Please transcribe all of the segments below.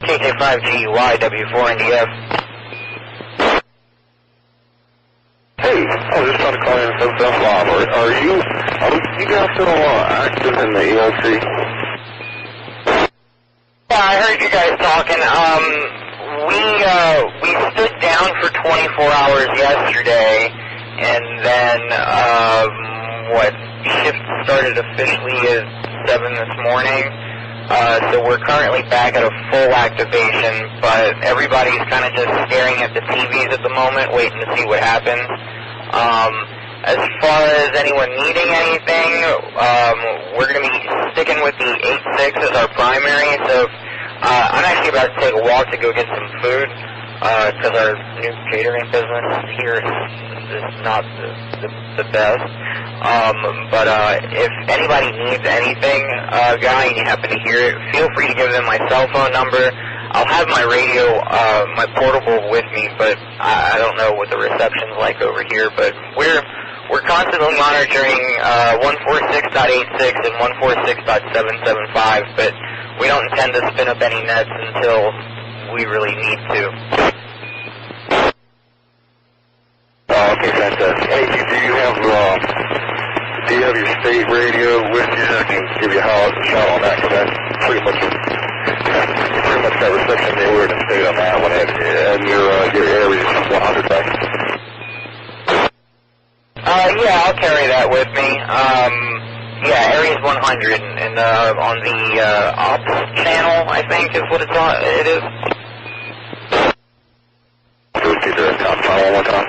KB5AVY, W4NDF. Hey, I was just trying to call in from Live. Are you guys still active in the ELC? Yeah, I heard you guys talking. We stood down for 24 hours yesterday, and then, shift started officially at 7 this morning. So we're currently back at a full activation, but everybody's kind of just staring at the TVs at the moment, waiting to see what happens. As far as anyone needing anything, we're going to be sticking with the 8-6 as our primary, so I'm actually about to take a walk to go get some food, because our new catering business here is not the best. But if anybody needs anything, Guy, and you happen to hear it, feel free to give them my cell phone number. I'll have my radio, my portable with me, but I don't know what the reception's like over here. But we're constantly monitoring 146.86 and 146.775, but we don't intend to spin up any nets until we really need to. Okay, fantastic. Hey, do you have your state radio with you? I can give you a shot on that, because that's pretty much that reception they were in the state on that one, and your area is 100 back. Yeah, I'll carry that with me. Yeah, Area's 100, and on the ops channel, I think is what it is. Repeat the one more time.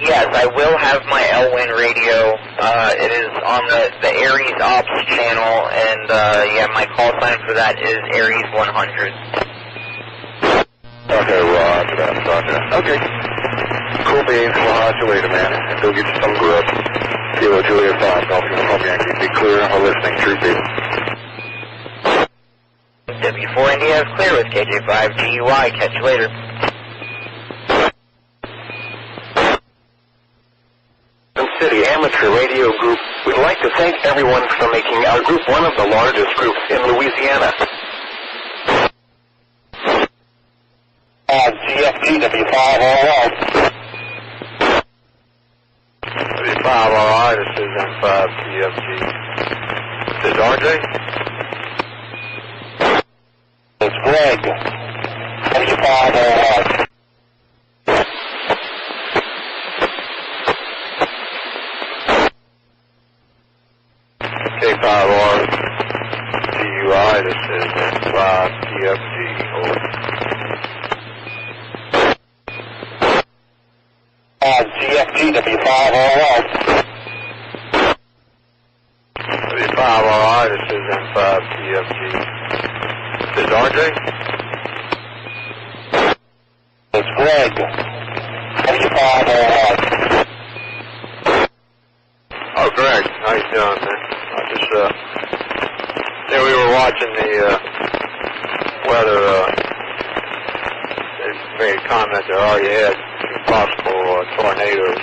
Yes, I will have my Elwin radio. It is on the Aries Ops channel, and yeah, my call sign for that is Aries 100. Okay, roger that, roger. Okay. Cool beans, we'll hide you later, man. And go get you some grub. Kilo Julia 5, Golf Uniform Yankee. Be clear on listening, true people. W4NDF clear with KJ5GUI. Catch you later. City Amateur Radio Group, we'd like to thank everyone for making our group one of the largest groups in Louisiana. GFG W5RR. W5RR, this is M5 GFG. This is RJ. It's Greg. W5RR. K5R GUI, this is M5 TFG, over. GFG W5RR. W5RR, this is M5 TFG. This is RJ? It's Greg. W5RR. Oh, Greg, how you doing, man? Yeah, we were watching the weather. They made a comment that already had possible tornadoes,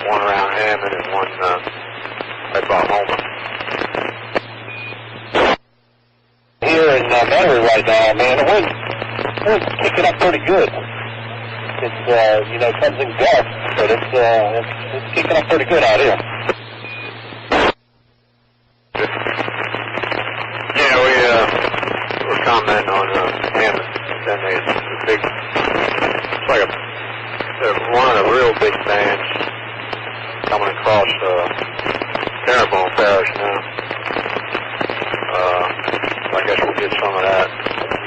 one around Hammond and one right by Homer. Here in Metairie right now, man, the wind's kicking up pretty good. It's comes in gusts, but it's kicking up pretty good out here. Comment on Hammond. Then it's a big, it's like one of the real big bands coming across Terrebonne Parish now. I guess we'll get some of that.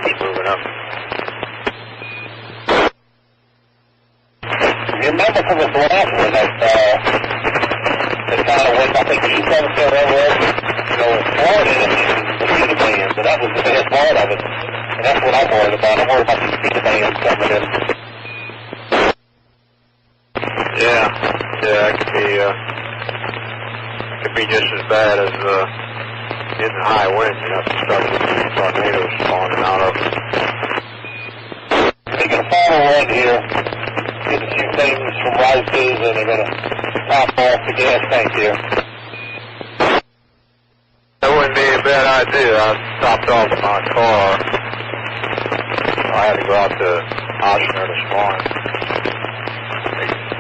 Keep moving up. You remember from this last one that kind of went, I think, east of us over, Florida. But that was the best part of it. And that's what I'm worried about. I'm worried about these speaker bands coming in. Yeah, it could be just as bad as getting high winds, start getting tornadoes spawning out of it. They're going to follow on here, get a few things from Rice's, and they're going to top off the gas tank here. That wouldn't be bad idea. I stopped off my car. I had to go out to Oshner this morning.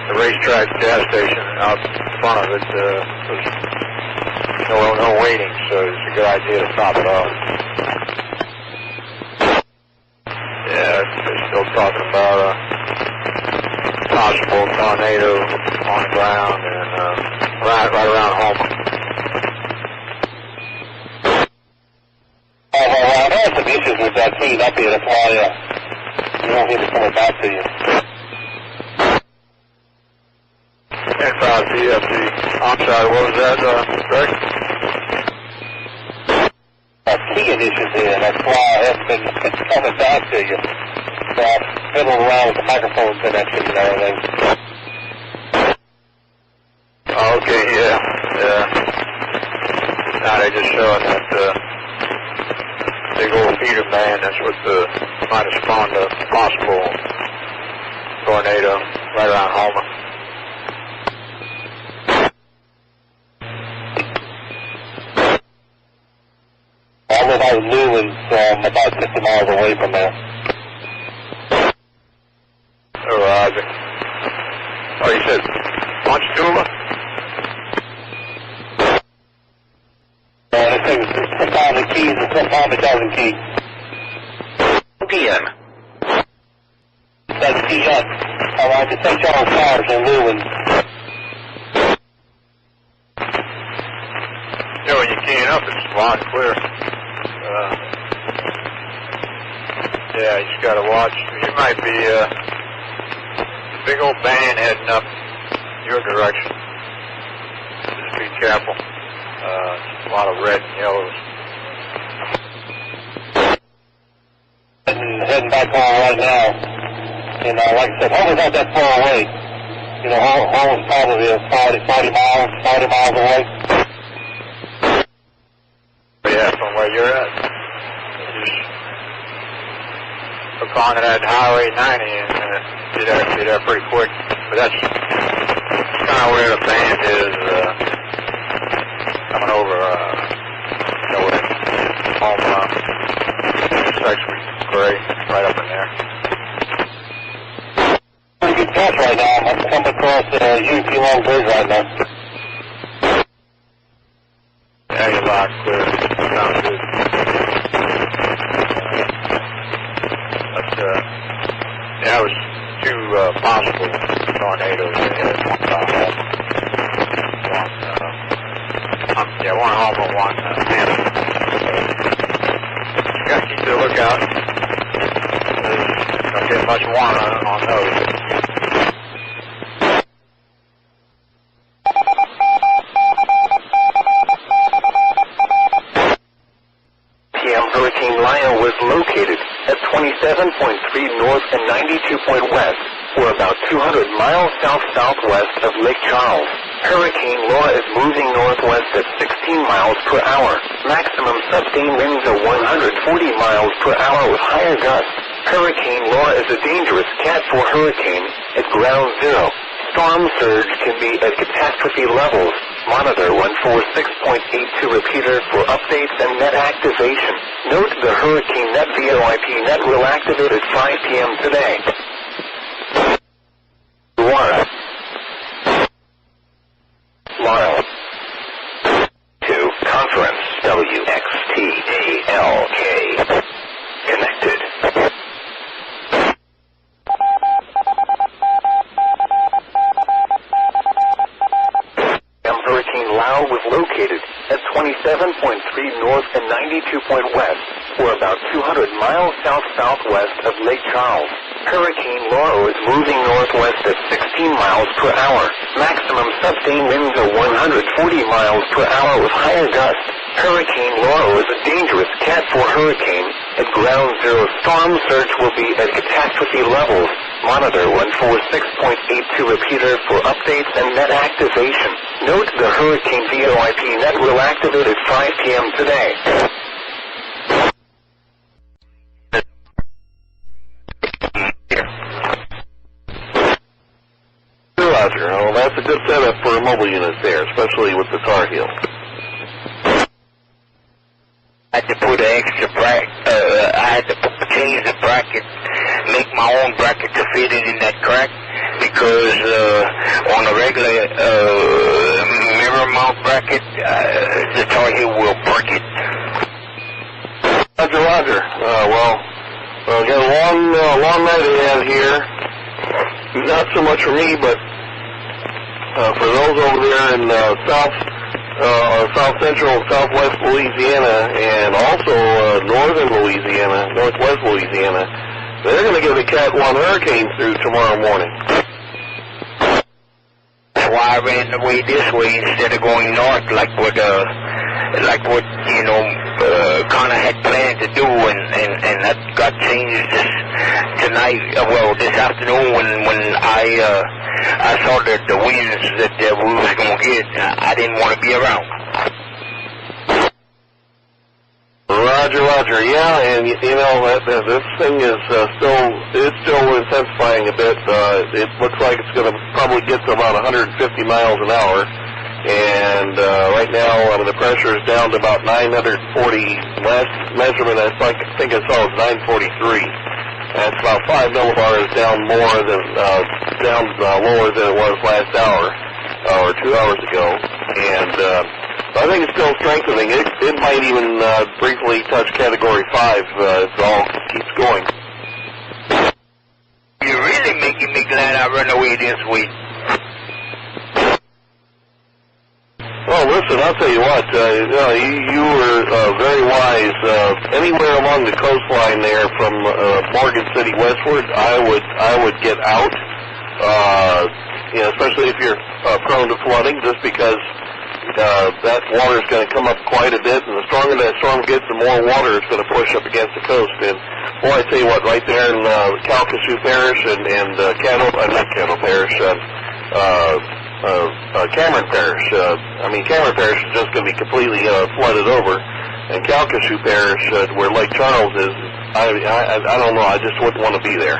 The racetrack gas station out in front of it was no waiting, so it's a good idea to stop it off. Yeah, they're still talking about a possible tornado on the ground and right around Homer. I've had some issues with that feed up here. That's why you won't hear me coming back to you. KB5AVY. I'm sorry, what was that, Greg? Keying issues here. That's why I haven't been coming back to you. So I've fiddled around with the microphone connection and everything. Okay, yeah. Now they're just showing that big old feeder band. That's what might have spawned a possible tornado right around Homer. I live out in Newlands, about 50 miles away from there. Oh, Roger. Oh, you said Ponchatoula? This thing sometimes it keys and sometimes it doesn't key. PM. It doesn't key up. I like to St. Charles Towers in Newlands. Yeah, when you're keying up, it's loud and clear. Yeah, you just got to watch. You might be a big old band heading up your direction. Just be careful. A lot of red and yellows. Heading back home right now. And like I said, Homer's not that far away. You know, Homer's probably 40 miles away. Yeah, from where you're at. Just hook on to that Highway 90 and be there pretty quick. But that's kind of where the band is, coming over, with home, section Gray, right up in there. Pretty good catch right now. I'm coming across UP Long Bridge right now. Yeah, you're loud and clear. Sounds good. That was two possible tornadoes one time. One home, one Hampton. You got to keep the lookout. Don't get much warmer on those. Hurricane Lyle was located at 27.3 north and 92 west, or about 200 miles south-southwest of Lake Charles. Hurricane Laura is moving northwest at 16 miles per hour. Maximum sustained winds are 140 miles per hour with higher gusts. Hurricane Laura is a dangerous Cat 4 hurricane at ground zero. Storm surge can be at catastrophe levels. Monitor 146.82 repeater for updates and net activation. Note the Hurricane Net VoIP net will activate at 5 p.m. today. 1. Lyle. 2. Conference WXTALK. Connected. Hurricane Lau was located at 27.3 north and 92 west, or about 200 miles south-southwest of Lake Charles. Hurricane Laura is moving northwest at 16 miles per hour. Maximum sustained winds are 140 miles per hour with higher gusts. Hurricane Laura is a dangerous Cat 4 hurricane. At ground zero, storm surge will be at catastrophe levels. Monitor 146.82 repeater for updates and net activation. Note the Hurricane VoIP net will activate at 5 p.m. today. Roger. Well, that's a good setup for a mobile unit there, especially with the Tar Heel. I had to put an extra bracket, I had to change the bracket, make my own bracket to fit it in that crack, because on a regular mirror mount bracket, the toy heel will break it. Roger, Roger. We got a long night ahead here. Not so much for me, but for those over there in south central, southwest Louisiana, and also northern Louisiana, northwest Louisiana, they're going to get a Cat 1 hurricane through tomorrow morning. That's why I ran the way this way instead of going north, like what Connor had planned to do, and that got changed tonight. Well, this afternoon when I saw the winds that we was gonna get, I didn't want to be around. Roger, Roger. Yeah, and this thing is still intensifying a bit. It looks like it's going to probably get to about 150 miles an hour. And right now, the pressure is down to about 940. Last measurement, I think I saw was 943. That's about 5 millibars down lower than it was last hour or 2 hours ago. And I think it's still strengthening. It might even briefly touch Category 5 if it all keeps going. You're really making me glad I run away this week. Well, listen, I'll tell you what, you were very wise. Anywhere along the coastline there from Morgan City westward, I would get out, especially if you're prone to flooding, just because that water is going to come up quite a bit, and the stronger that storm gets, the more water it's going to push up against the coast. And, boy, I tell you what, right there in Calcasieu Parish and Cameron Parish. Cameron Parish is just going to be completely flooded over, and Calcasieu Parish, where Lake Charles is, I don't know. I just wouldn't want to be there.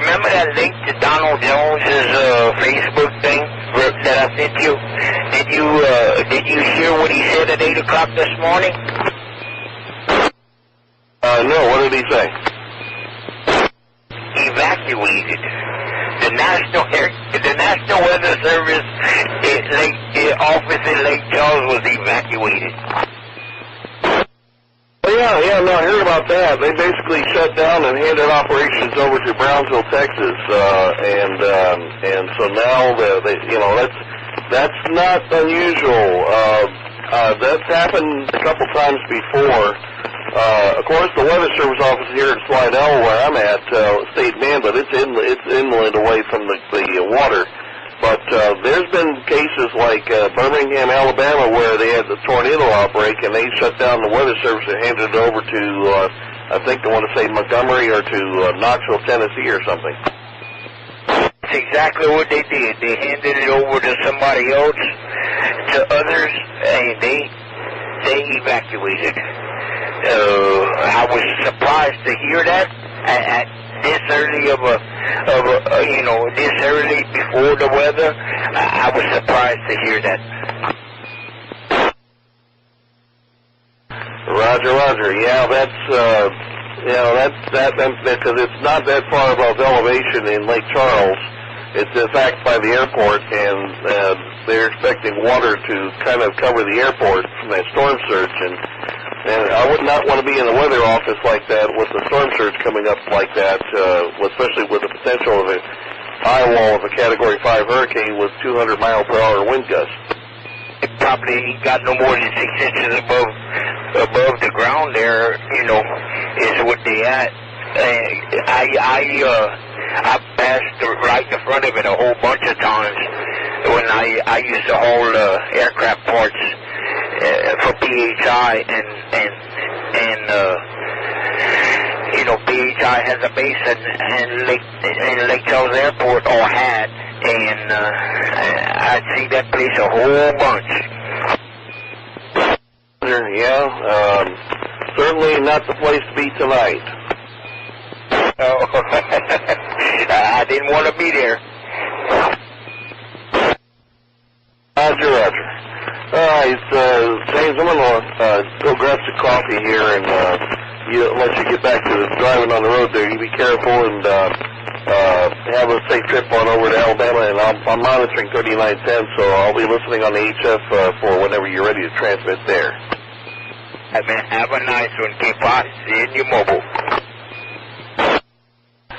Remember that link to Donald Jones's Facebook thing that I sent you? Did you hear what he said at 8 o'clock this morning? No. What did he say? Evacuated. The National Weather Service office in Lake Charles was evacuated. Yeah, no, I heard about that. They basically shut down and handed operations over to Brownsville, Texas, and so now that's not unusual. That's happened a couple times before. Of course, the Weather Service office here in Slidell, where I'm at, State Man, but it's inland away from the water. But there's been cases like Birmingham, Alabama, where they had the tornado outbreak, and they shut down the Weather Service and handed it over to, I think I want to say Montgomery or to Knoxville, Tennessee or something. That's exactly what they did. They handed it over to somebody else, to others, and they evacuated. I was surprised to hear that at this early this early before the weather. I was surprised to hear that. Roger. Yeah, that's because it's not that far above elevation in Lake Charles. It's in fact by the airport, and they're expecting water to kind of cover the airport from that storm surge, and I would not want to be in the weather office like that with the storm surge coming up like that, especially with the potential of a high wall of a Category 5 hurricane with 200 mile per hour wind gusts. It probably got no more than 6 inches above the ground there, is what they at. I passed right in front of it a whole bunch of times when I used to haul aircraft parts for PHI, and PHI has a base in Lake Charles Airport, or had, and I'd see that place a whole bunch. Yeah, certainly not the place to be tonight. Oh, I didn't want to be there. Roger. James, I'm going to go grab some coffee here, and once you get back to driving on the road there, you be careful and have a safe trip on over to Alabama, and I'm monitoring 3910, so I'll be listening on the HF for whenever you're ready to transmit there. Have a nice one, K5. See you in your mobile.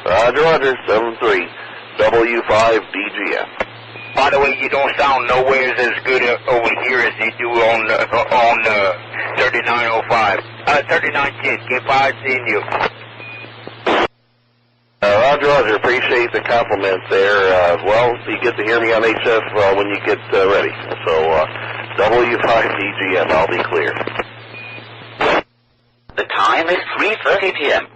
Roger, 73, W5DGF. By the way, you don't sound nowhere as good over here as you do on 3905. 3910, K5, seeing you. Roger, appreciate the compliments there. Well, you get to hear me on HF when you get ready. So, W5DGF, I'll be clear. The time is 3:30 p.m.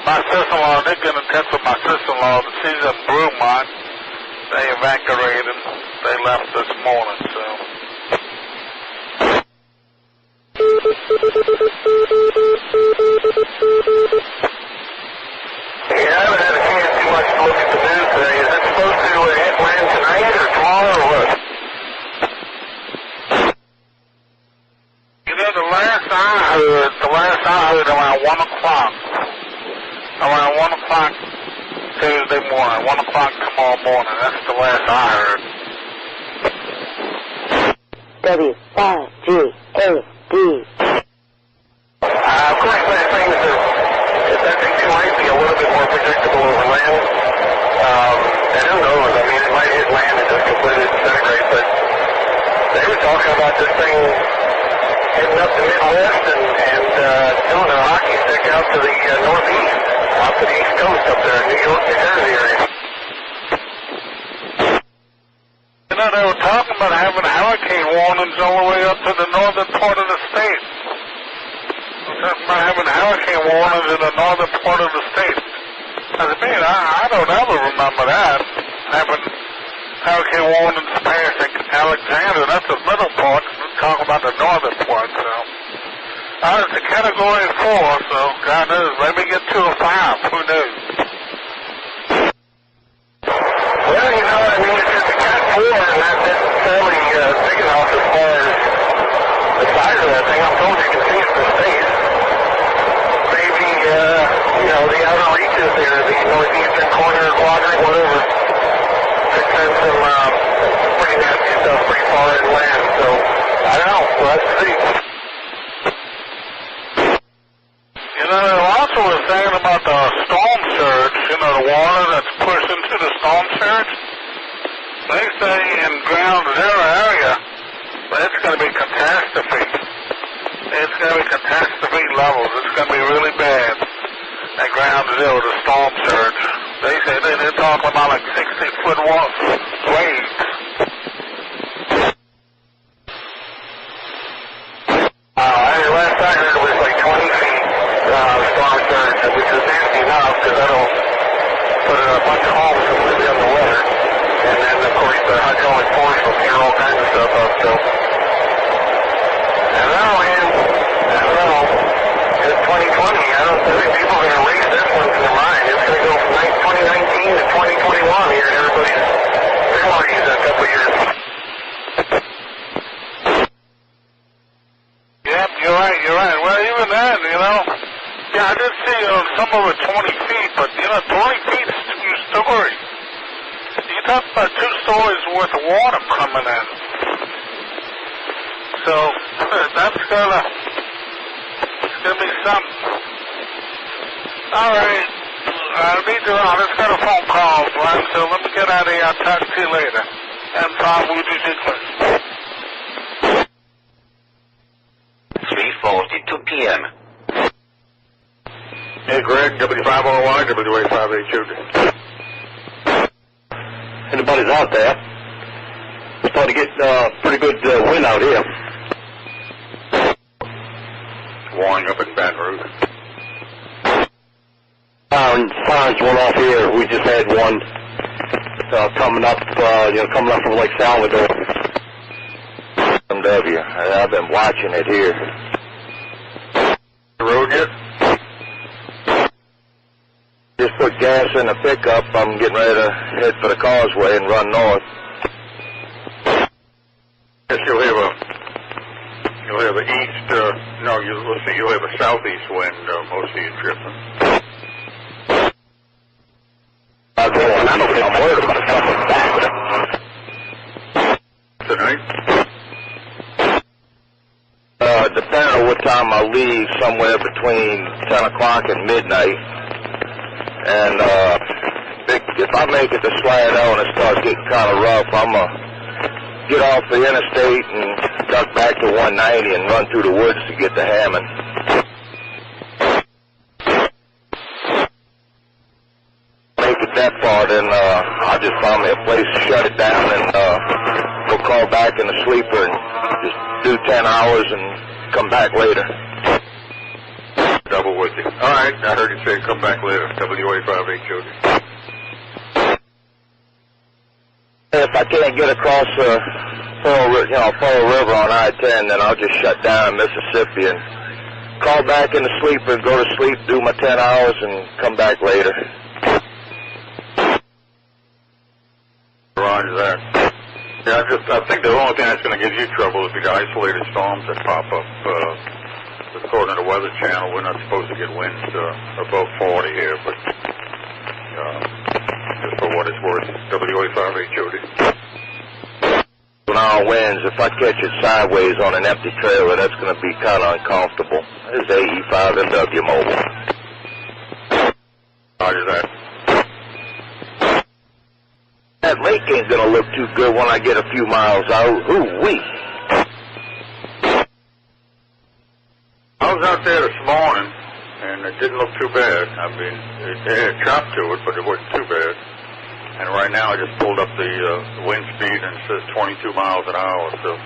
My sister-in-law, they get in touch with my sister-in-law. She's in Brewmont. They evacuated. They left this morning, so. Yeah, I haven't had a chance too much to look at the news today. Is it supposed to hit land tonight or tomorrow or what? You know, the last I heard around 1 o'clock. Around 1 o'clock Tuesday morning, 1 o'clock tomorrow morning. That's the last I heard. W5GAV. Of course, that things that thing might be a little bit more predictable over land. And who knows? I mean, it might hit land and just completely disintegrate, but they were talking about this thing heading up the Midwest and doing a hockey stick out to the northeast, out to the East Coast up there, New York, New Jersey area. You know, they were talking about having hurricane warnings all the way up to the northern part of the state. They were talking about having hurricane warnings in the northern part of the state. I mean, I don't ever remember that, having hurricane warnings passing Alexander. That's the middle part. We're talking about the northern part, so. It's a Category 4, so God knows, maybe get to a 5, who knows? Well, you know, I mean, it's a Cat 4, and that's fairly big enough as far as the size of that thing. I'm told you can see it from space. Maybe, you know, the outer reaches there, the northeastern corner, quadrant, whatever, could send some pretty nasty stuff pretty far inland. So, I don't know. We'll have to see. You know, they also were saying about the storm surge, you know, the water that's pushed into the storm surge. They say in ground zero area, it's going to be catastrophe. It's going to be catastrophe levels. It's going to be really bad at ground zero, the storm surge. They say they're talking about like 60-foot waves. Last I heard it was like 20 feet storm surge, which is nasty enough because that'll put a bunch of homes completely underwater. And then, of course, the hydraulic force will tear all kinds of stuff up. So, I don't know, man. I don't know. It's 2020. I don't think people are going to race this one to their mind. It's going to go from 2019 to 2021 here, and everybody's memories in a couple of years. Yep, you're right. Well, even then, you know, yeah, I did see some of it 20 feet, but, you know, 20 feet is a story. You talk about 2 stories worth of water coming in. So, it's gonna be something. All right. Let's get a phone call, Glenn, so let me get out of here. I'll talk to you later. And Tom, we'll do Nicholas. 3:42 p.m. Hey, Greg, W5OY, W5AVY. Anybody's out there? We're starting to get pretty good wind out here. Warning up in Baton Rouge. Sirens went off here. We just had one coming up from Lake Salvador. MW. I've been watching it here. The road yet? Just put gas in the pickup. I'm getting ready to head for the causeway and run north. Yes, you'll have a east, let's see, you'll have a southeast wind most of your trip. I don't think I'm worried about coming back. Tonight? Depending on what time I leave, somewhere between 10 o'clock and midnight. And if I make it to Slidell and it starts getting kind of rough, I'm going to get off the interstate and duck back to 190 and run through the woods to get to Hammond. Make it that far, then I'll just find me a place to shut it down and we'll call back in the sleeper and just do 10 hours and come back later. Double with you. All right, I heard you say come back later. WA5AVY. If I can't get across Pearl River on I-10, then I'll just shut down in Mississippi and call back in the sleeper and go to sleep, do my 10 hours, and come back later. Roger that. Yeah, I think the only thing that's going to give you trouble is the isolated storms that pop up. According to the Weather Channel, we're not supposed to get winds above 40 here, but just for what it's worth, WA5AVY. Now winds, if I catch it sideways on an empty trailer, that's going to be kind of uncomfortable. This is AE5MW Mobile. Roger that. That lake ain't going to look too good when I get a few miles out. Ooh-wee. I was out there this morning, and it didn't look too bad. I mean, it had a chop to it, but it wasn't too bad. And right now I just pulled up the wind speed and it says 22 miles an hour, so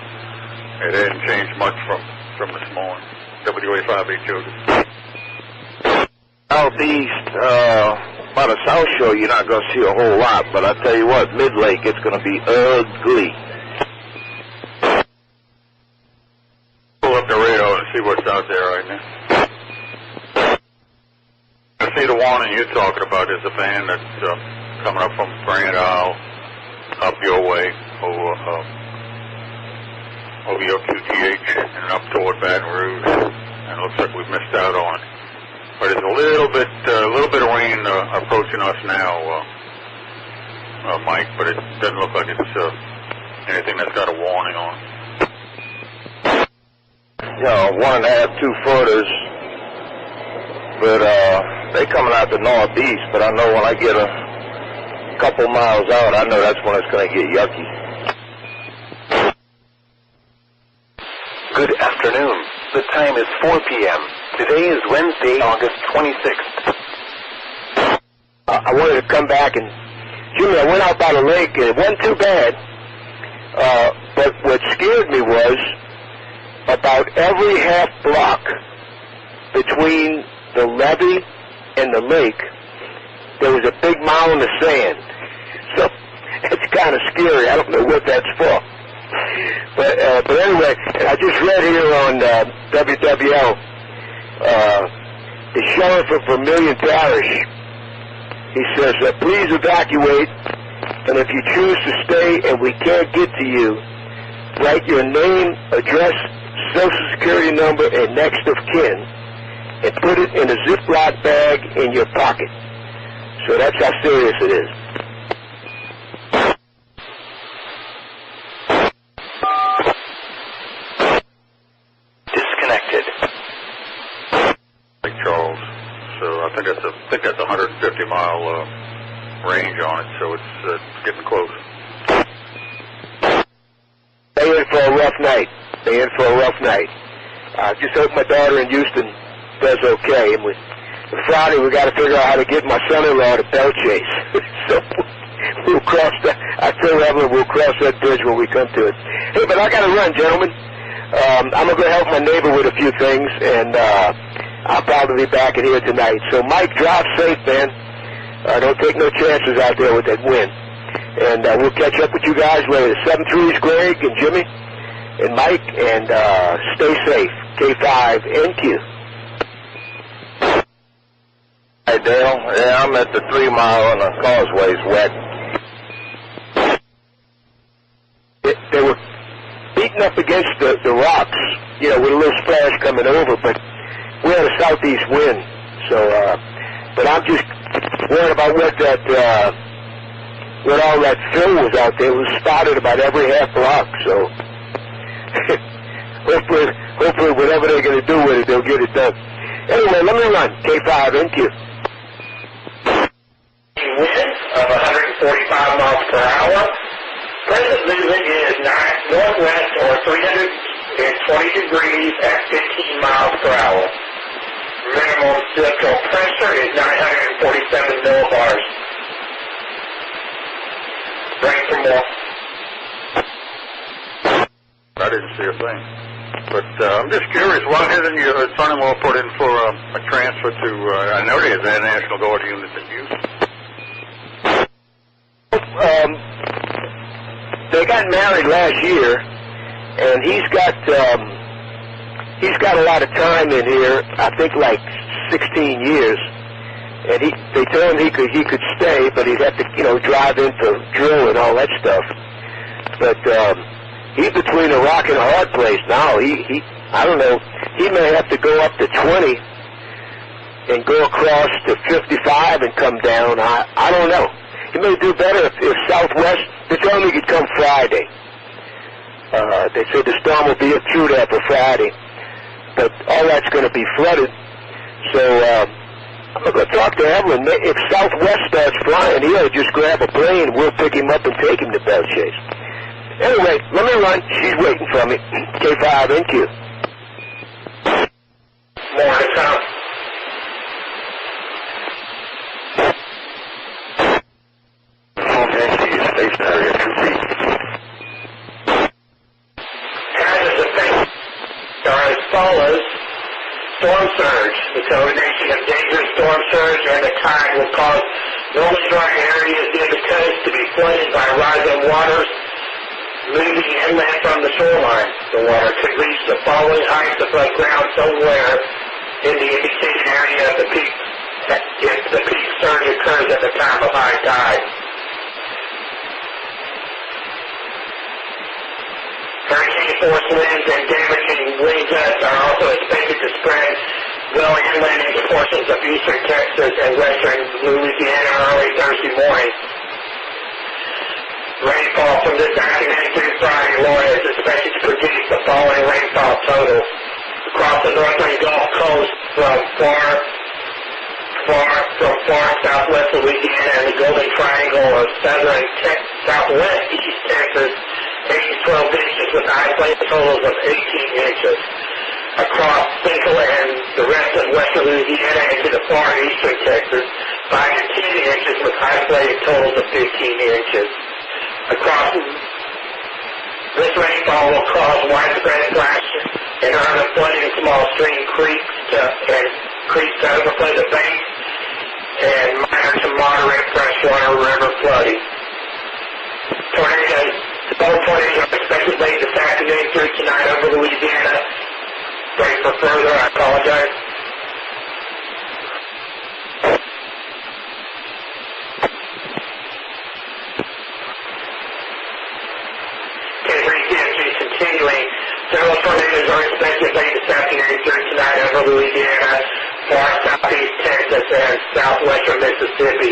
it hadn't changed much from this morning. WA5AVY. Southeast, by the South Shore, you're not going to see a whole lot, but I tell you what, Mid-Lake, it's going to be ugly. Pull up the radar and see what's out there right now. I see the warning you're talking about is a band that's coming up from Grand Isle, up your way, over your QTH, and up toward Baton Rouge. And it looks like we've missed out on it. But it's a little bit of rain approaching us now, Mike. But it doesn't look like it's anything that's got a warning on it. You know, 1.5, 2 footers, but they coming out the northeast. But I know when I get a couple miles out, I know that's when it's going to get yucky. Good afternoon. The time is 4 p.m. Today is Wednesday, August 26th. I wanted to come back and, Jimmy, I went out by the lake and it wasn't too bad. But what scared me was about every half block between the levee and the lake, there was a big mound of sand. So it's kind of scary. I don't know what that's for. But anyway, I just read here on WWL, the sheriff of Vermilion Parish, he says, please evacuate, and if you choose to stay and we can't get to you, write your name, address, social security number, and next of kin, and put it in a Ziploc bag in your pocket. So that's how serious it is. Disconnected. Lake Charles. So I think that's 150-mile range on it. So it's getting close. They in for a rough night. They in for a rough night. I just hope my daughter in Houston does okay. And Friday we got to figure out how to get my son-in-law to Bell Chase. So we'll cross that. I tell Evelyn we'll cross that bridge when we come to it. Hey, but I got to run, gentlemen. I'm gonna go help my neighbor with a few things, and I'll probably be back in here tonight. So Mike, drive safe, man. Don't take no chances out there with that wind. And we'll catch up with you guys later. 7-3's Greg and Jimmy and Mike, and stay safe. K5NQ. Hey, Dale. Yeah, I'm at the 3 Mile and the causeway's wet. They were beating up against the rocks, you know, with a little splash coming over, but we had a southeast wind, so, but I'm just worried about what all that fill was out there. It was spotted about every half block, so hopefully whatever they're going to do with it, they'll get it done. Anyway, let me run. K5, thank you. Wind of 145 miles per hour. Present movement is northwest or 320 degrees at 15 miles per hour. Minimum central pressure is 947 millibars. Brace for more. I didn't see a thing. But I'm just curious, why hasn't your son-in-law put in for a transfer to, I know there's a National Guard unit in Houston. They got married last year, and he's got a lot of time in here. I think like 16 years, and they told him he could stay, but he'd have to, you know, drive in to drill and all that stuff. But he's between a rock and a hard place now. I don't know. He may have to go up to 20 and go across to 55 and come down. I don't know. He may do better if Southwest. They told him he could come Friday. They said the storm will be through there for Friday, but all that's going to be flooded. So I'm going to talk to Evelyn. If Southwest starts flying, he'll just grab a plane. We'll pick him up and take him to Bellchase. Anyway, let me run. She's waiting for me. K5, thank you. More to come. Hazards effects are as follows. Storm surge. The combination of dangerous storm surge and the tide will cause normally dry areas near the coast to be flooded by rising waters moving inland from the shoreline. The water could reach the following heights above ground somewhere in the indicated area of the peak if the peak surge occurs at the time of high tide. Hurricane force winds and damaging wind gusts are also expected to spread well inland into portions of eastern Texas and western Louisiana early Thursday morning. Rainfall from this afternoon through Friday morning is expected to produce the following rainfall total. Across the northern Gulf Coast from far southwest Louisiana and the Golden Triangle of southern southwest East Texas, 8 to 12 inches with isolated totals of 18 inches. Across Central and the rest of western Louisiana into the far eastern Texas, 5 to 10 inches with isolated totals of 15 inches. Across this rainfall will cause widespread flashes and urban flooding in small stream creeks to overflow the banks and minor to moderate freshwater river flooding. Both tornadoes are expected late this afternoon through tonight over Louisiana. Pray for further. I apologize. Continuing, several tornadoes are expected late this afternoon through tonight over Louisiana, far southeast Texas, and southwestern Mississippi.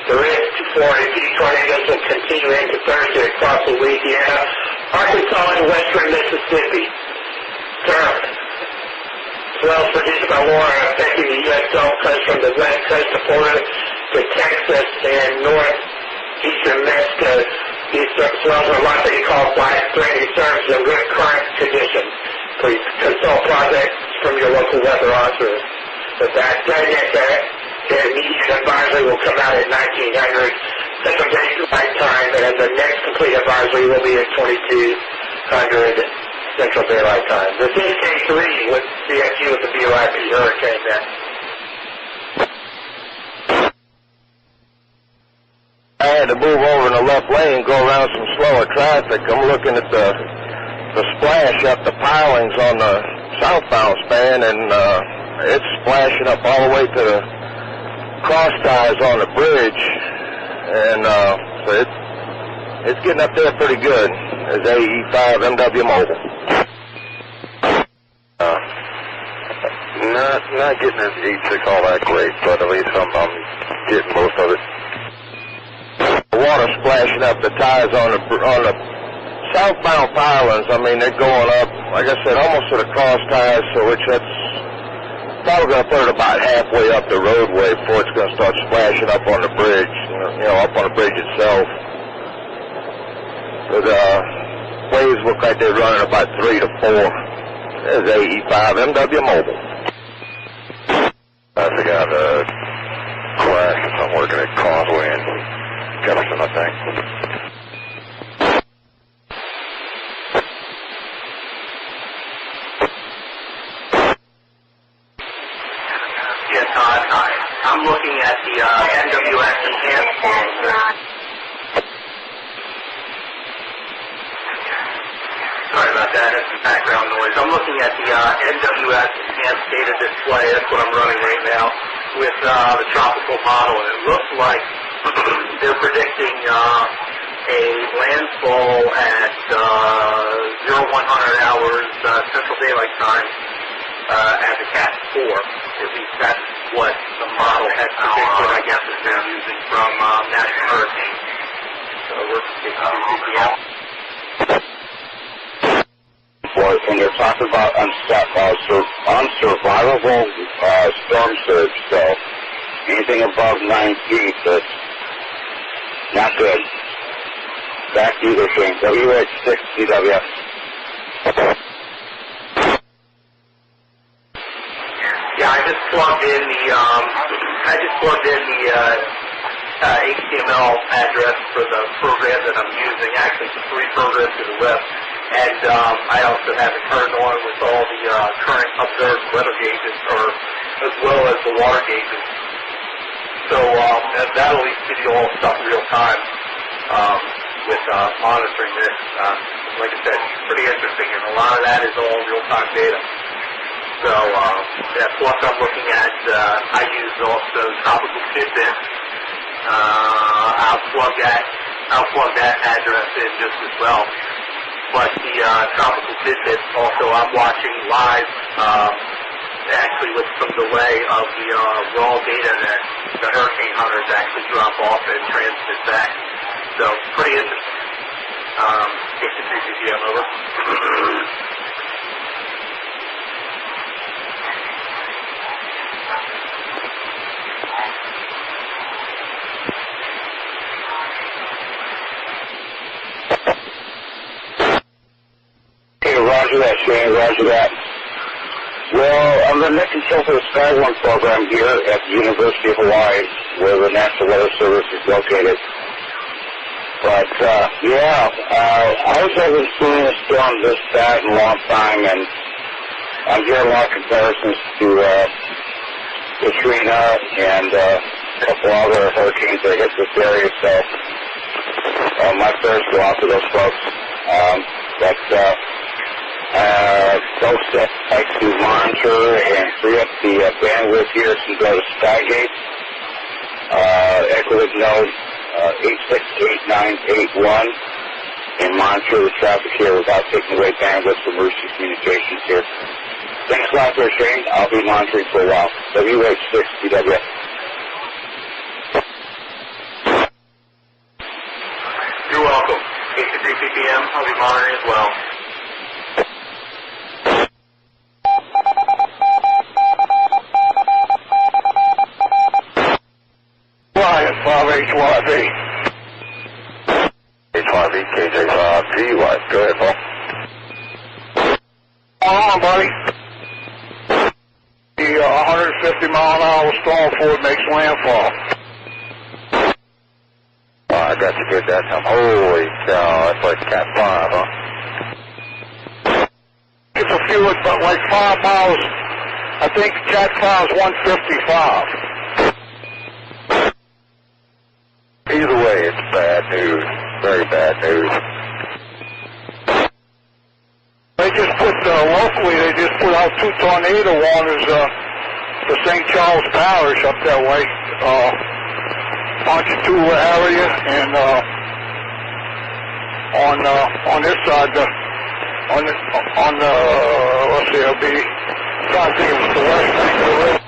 The risk for a few tornadoes will continue into Thursday across Louisiana, Arkansas, and western Mississippi. Swells produced by water affecting the U.S. Gulf Coast from the west coast of Florida to Texas and northeastern Mexico. These swells are likely to cause life-threatening surges and good current conditions. Please consult projects from your local weather officer. With that, the immediate advisory will come out at 1900 Central Daylight Time, and the next complete advisory will be at 2200 Central Daylight Time. This is K3 with CFG with the BOIP Hurricane now. I had to move over in the left lane, go around some slower traffic. I'm looking at the splash up the pilings on the southbound span, and it's splashing up all the way to cross ties on the bridge, and so it's getting up there pretty good. It's AE5MW Mobile. Not getting into E6 all that great, but at least I'm getting most of it. The water splashing up the tires on the southbound pylons. I mean, they're going up, like I said, almost to the cross ties, so that's probably going to put it about halfway up the roadway before it's going to start splashing up on the bridge, up on the bridge itself. But waves look like they're running about 3 to 4. There's AE5MW Mobile. I think I had a crash or something working at Causeway and Jefferson, I think. Yes, I'm looking at the NWS enhanced. Sorry about that, that's some background noise. I'm looking at the NWS enhanced data display. That's what I'm running right now with the tropical model, and it looks like they're predicting a landfall at 0100 hours Central Daylight Time as a Cat 4. At least that's what the model has predicted, I guess, is they're using from National Hurricane. So we're when they're talking about unsurvivable storm surge, so anything above 9 feet, that's not good. Back to you there, Shane. WH6 CW. Yeah, I just plugged in the HTML address for the program that I'm using. Actually, it's 3 programs to the left. And I also have it turned on with all the current observed weather gauges, as well as the water gauges. So that'll at least give you all stuff real time with monitoring this. Like I said, it's pretty interesting, and a lot of that is all real-time data. So plus I'm looking at, I use also tropical tidbits. I'll plug that address in just as well. But the tropical tidbits also I'm watching live, actually with some delay of the raw data that the hurricane hunters actually drop off and transmit back. So pretty interesting. 63 ppm, over. Roger that, Shane. Roger that. Well, I'm the net control for the Skywarn program here at the University of Hawaii, where the National Weather Service is located. But, I haven't seen a storm this bad in a long time, and I'm hearing a lot of comparisons to Katrina and a couple other hurricanes that hit this area, so my prayers go out to those folks. Folks that like to monitor and free up the bandwidth here can go to Skygate, Equid node 868981, and monitor the traffic here without taking away bandwidth for emergency communications here. Thanks a lot there, Shane. I'll be monitoring for a while. WH6DW. You're welcome. 83 ppm, I'll be monitoring as well. KB5AVY. H5V, KJ5GY. Go ahead, Paul. Hold on, buddy. The 150-mile-an-hour storm forward makes landfall. I got you good that time. Holy cow, that's like Cat 5, huh? It's a few, but like 5 miles. I think Cat 5 is 155. Either way, it's bad news. Very bad news. They just put, locally, they just put out 2 tornado warnings for St. Charles Parish up that way. longitudinal area, and on this side, let's see, it'll be, I'm trying to think of the west angle.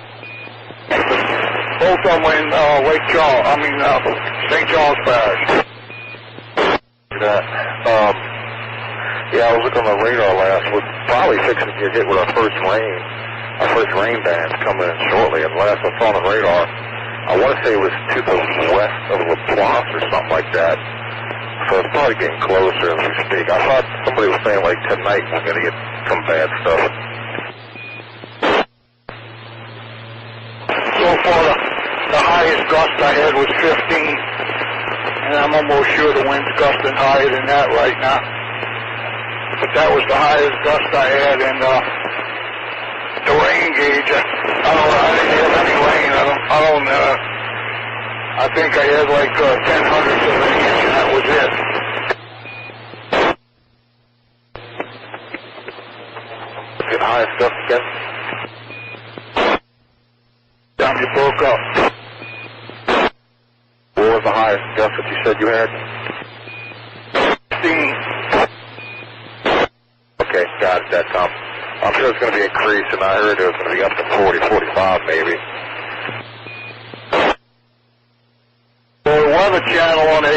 Both of them in Lake Charles, St. Charles Parish. Yeah, I was looking on the radar last. We're probably fixing to get hit with our first rain band's coming in shortly. And last I saw on the radar, I want to say it was to the west of LaPlace or something like that. So it's probably getting closer as we speak. I thought somebody was saying like tonight we're going to get some bad stuff. So far, the highest gust I had was 15, and I'm almost sure the wind's gusting higher than that right now. But that was the highest gust I had, and the rain gauge, I didn't have any rain. I think I had like 10 hundredths of an inch, and that was it. Get highest gust again? Down, you broke up. What was the highest gust that you said you had? 15. Okay, got it, that Tom. I'm sure it's going to be increasing. I heard it was going to be up to 40, 45 maybe. The Weather Channel on a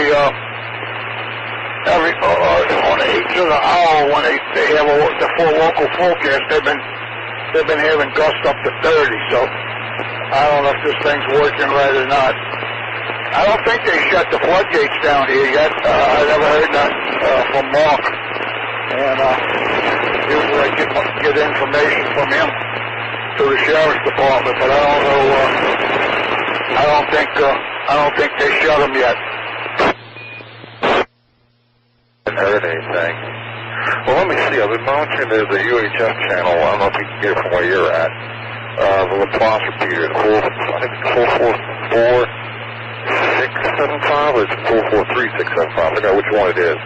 on 8 to the hour when they have the full local forecast, they've been having gusts up to 30. So I don't know if this thing's working right or not. I don't think they shut the floodgates down here yet. I never heard that from Mark. And usually I get information from him to the sheriff's department, but I don't know. I don't think they shut them yet. Haven't heard anything. Well, let me see. I've been monitoring the UHF channel. I don't know if you can get it from where you're at. The LaPlace repeater, I think it's 44675 or it's 443675. I forgot which one it is.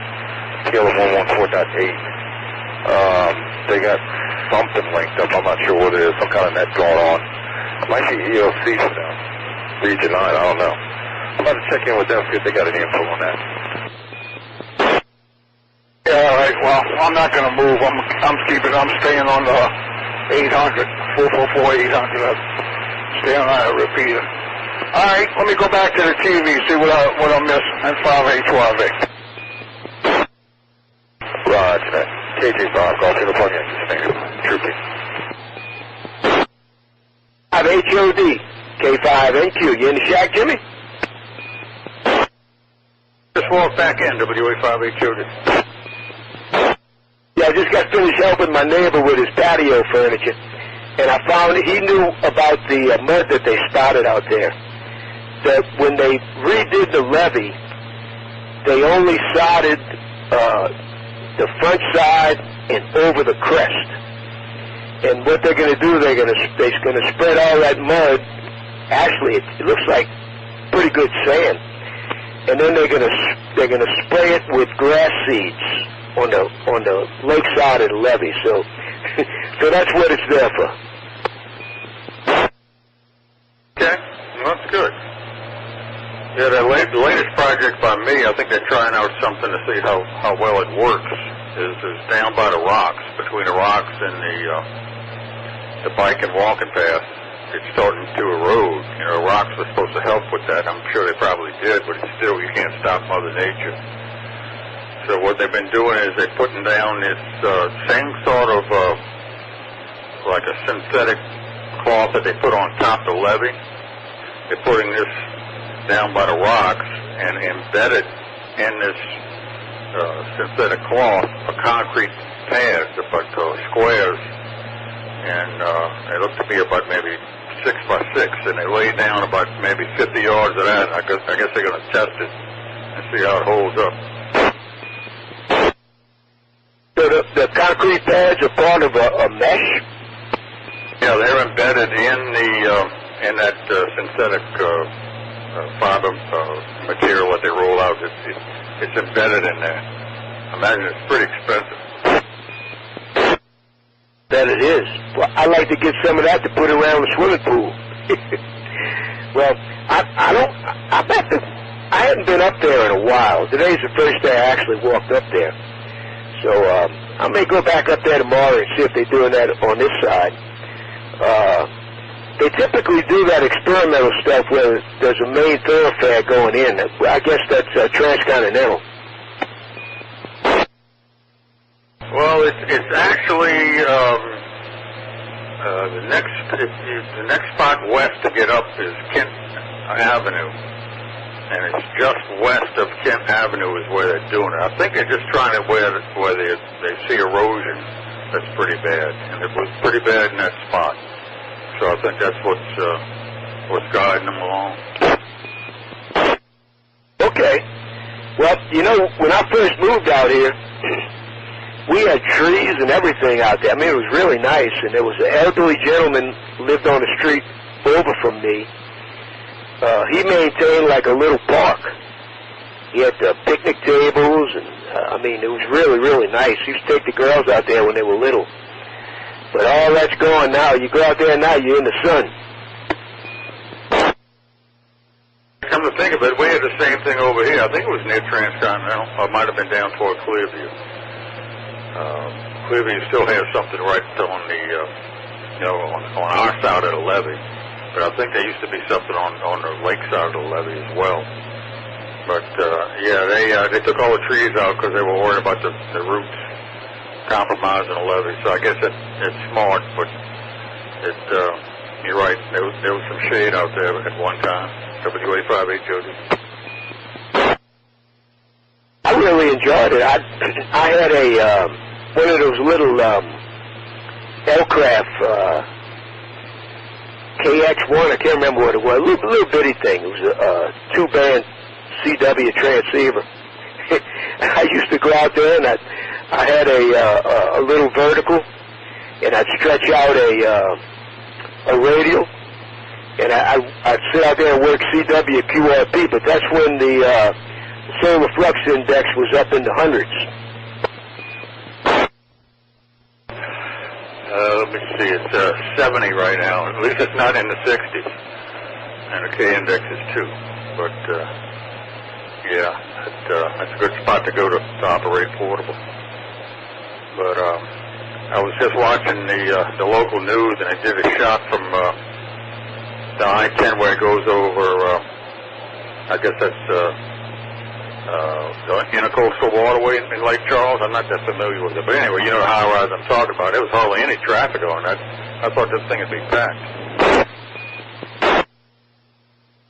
Scale of 114.8. They got something linked up. I'm not sure what it is. Some kind of net going on. It might be EOC for them. Region 9, I don't know. I'm about to check in with them, see if they got any info on that. Yeah, all right. Well, I'm not going to move. I'm staying on the 800, 444-800. I'm staying on that repeater. All right, let me go back to the TV, see what I'm missing. And 5A12A. Roger that. KB5, call to the plug-in. Trooping. 5HOD, K5NQ. You in the shack, Jimmy? Just walk back in, WA5HOD. Yeah, I just got finished helping my neighbor with his patio furniture, and I found he knew about the mud that they spotted out there. That when they redid the levee, they only sodded the front side and over the crest. And what they're going to do, they're going to spread all that mud. Actually, it looks like pretty good sand. And then they're going to spray it with grass seeds on the lake side of the levee. So that's what it's there for. Okay, well, that's good. Yeah, the latest project by me, I think they're trying out something to see how well it works. Is down by the rocks, between the rocks and the bike and walking path. It's starting to erode. You know, rocks were supposed to help with that. I'm sure they probably did, but still, you can't stop Mother Nature. So what they've been doing is they're putting down this same sort of like a synthetic cloth that they put on top of the levee. They're putting this down by the rocks and embedded in this synthetic cloth a concrete pads, about squares, and they look to be about maybe 6 by 6, and they lay down about maybe 50 yards of that. I guess they're going to test it and see how it holds up. So the concrete pads are part of a mesh? Yeah, they're embedded in that synthetic fiber material that they roll out. It's embedded in there. I imagine it's pretty expensive. That it is. Well, I'd like to get some of that to put around the swimming pool. Well, I hadn't been up there in a while. Today's the first day I actually walked up there. So I may go back up there tomorrow and see if they're doing that on this side. They typically do that experimental stuff where there's a main thoroughfare going in. I guess that's transcontinental. Well, it's actually the next spot west to get up is Kent Avenue, and it's just west of Kent Avenue is where they're doing it. I think they're just trying to where they see erosion that's pretty bad, and it was pretty bad in that spot. So I think that's what's guiding them along. Okay. Well, you know, when I first moved out here, we had trees and everything out there. I mean, it was really nice, and there was an elderly gentleman lived on the street over from me. He maintained like a little park. He had picnic tables, and I mean, it was really, really nice. He used to take the girls out there when they were little. But all that's gone now. You go out there now, you're in the sun. Come to think of it, we had the same thing over here. I think it was near Transcontinental. Or it might have been down toward Clearview. Clearview still has something right on the, on our side of the levee. But I think there used to be something on the lake side of the levee as well. But they took all the trees out because they were worried about the roots compromising the levee. So I guess it's smart, but you're right. There was some shade out there at one time. KB5AVY, Jody. I really enjoyed it. I had one of those little aircraft KX1. I can't remember what it was. A little bitty thing. It was a 2-band CW transceiver. I used to go out there and I had a little vertical, and I'd stretch out a radial, and I'd sit out there and work CWQRP, but that's when the solar flux index was up in the hundreds. Let me see, it's 70 right now. At least it's not in the 60s, and the K index is 2. But that's a good spot to go to operate portable. But I was just watching the local news, and I did a shot from the I-10 where it goes over, I guess that's the intercoastal waterway in Lake Charles. I'm not that familiar with it. But anyway, you know the high rise I'm talking about. There was hardly any traffic on that. I thought this thing would be packed.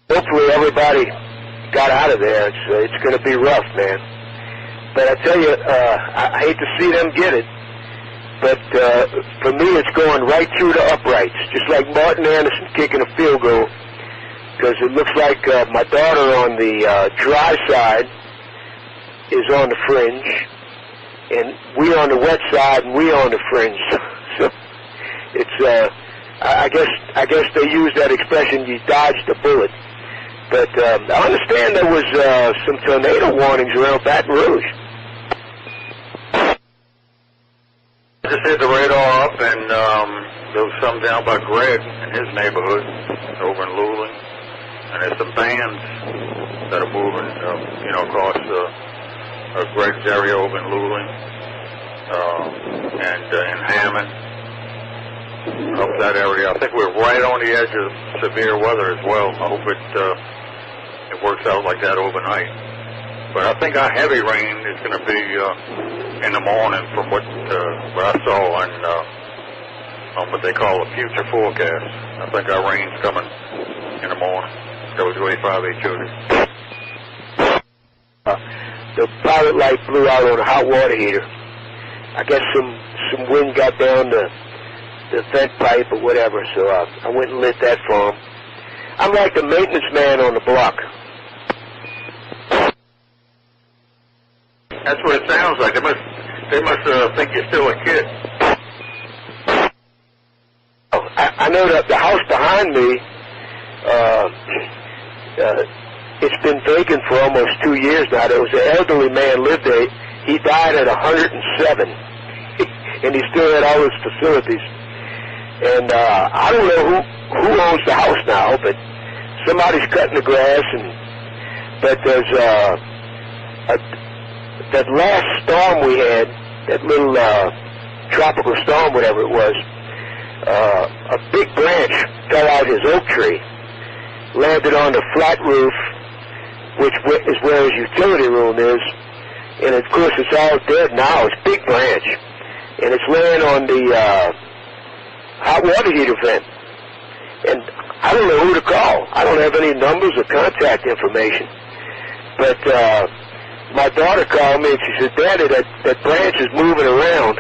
Hopefully everybody got out of there. It's going to be rough, man. But I tell you, I hate to see them get it. But for me, it's going right through the uprights, just like Martin Anderson kicking a field goal. Because it looks like my daughter on the dry side is on the fringe, and we on the wet side, and we on the fringe. So it's I guess they use that expression, you dodged a bullet. But I understand there was some tornado warnings around Baton Rouge. I just hit the radar up, and there was some down by Greg in his neighborhood over in Luling. And there's some bands that are moving, across Greg's area over in Luling, and in Hammond, up that area. I think we're right on the edge of severe weather as well. I hope it works out like that overnight. But I think our heavy rain is going to be in the morning from what I saw on what they call a future forecast. I think our rain's coming in the morning. KB5AVY, Jody. The pilot light blew out on a hot water heater. I guess some wind got down the vent pipe or whatever, so I went and lit that for him. I'm like the maintenance man on the block. That's what it sounds like. They must think you're still a kid. Oh, I know that the house behind me, it's been vacant for almost 2 years now. There was an elderly man lived there. He died at 107, and he still had all his facilities. And I don't know who owns the house now, but somebody's cutting the grass, but there's that last storm we had, that little tropical storm, whatever it was, a big branch fell out his oak tree, landed on the flat roof, which is where his utility room is, and of course it's all dead now. It's a big branch, and it's laying on the hot water heater vent, and I don't know who to call. I don't have any numbers or contact information, but my daughter called me and she said, "Daddy, that branch is moving around."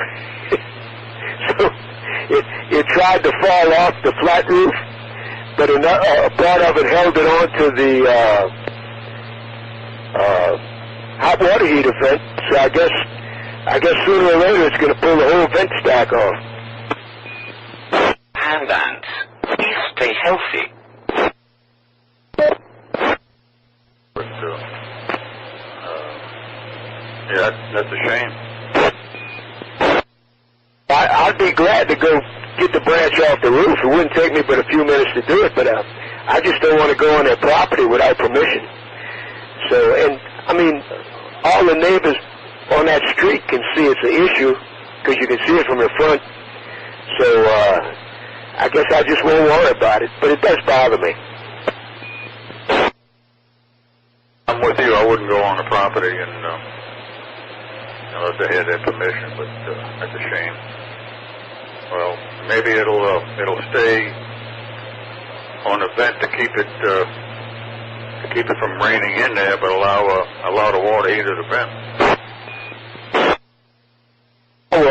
So it tried to fall off the flat roof, but a part of it held it onto the hot water heater vent. So I guess sooner or later it's going to pull the whole vent stack off. And please stay healthy. But, yeah, that's a shame. I'd be glad to go get the branch off the roof. It wouldn't take me but a few minutes to do it, but I just don't want to go on their property without permission. So, and I mean, all the neighbors on that street can see it's an issue because you can see it from the front. So I guess I just won't worry about it, but it does bother me. I'm with you. I wouldn't go on the property and unless they had their permission, but that's a shame. Well, maybe it'll stay on the vent to keep it from raining in there, but allow the water heater to vent. Oh,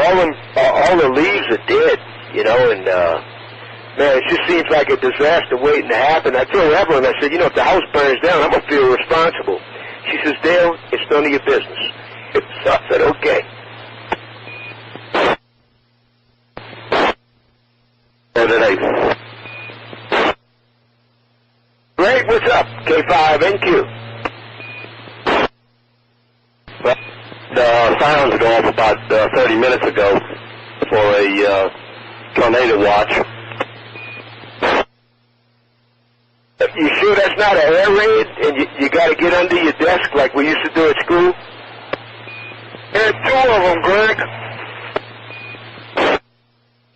all the leaves are dead, you know, and man, it just seems like a disaster waiting to happen. I told Evelyn, I said, you know, if the house burns down, I'm gonna feel responsible. She says, Dale, it's none of your business. So I said, okay. Greg, what's up? K5NQ. Well, the sirens go off about 30 minutes ago for a tornado watch. You sure that's not an air raid and you got to get under your desk like we used to do at school? There are two of them, Greg.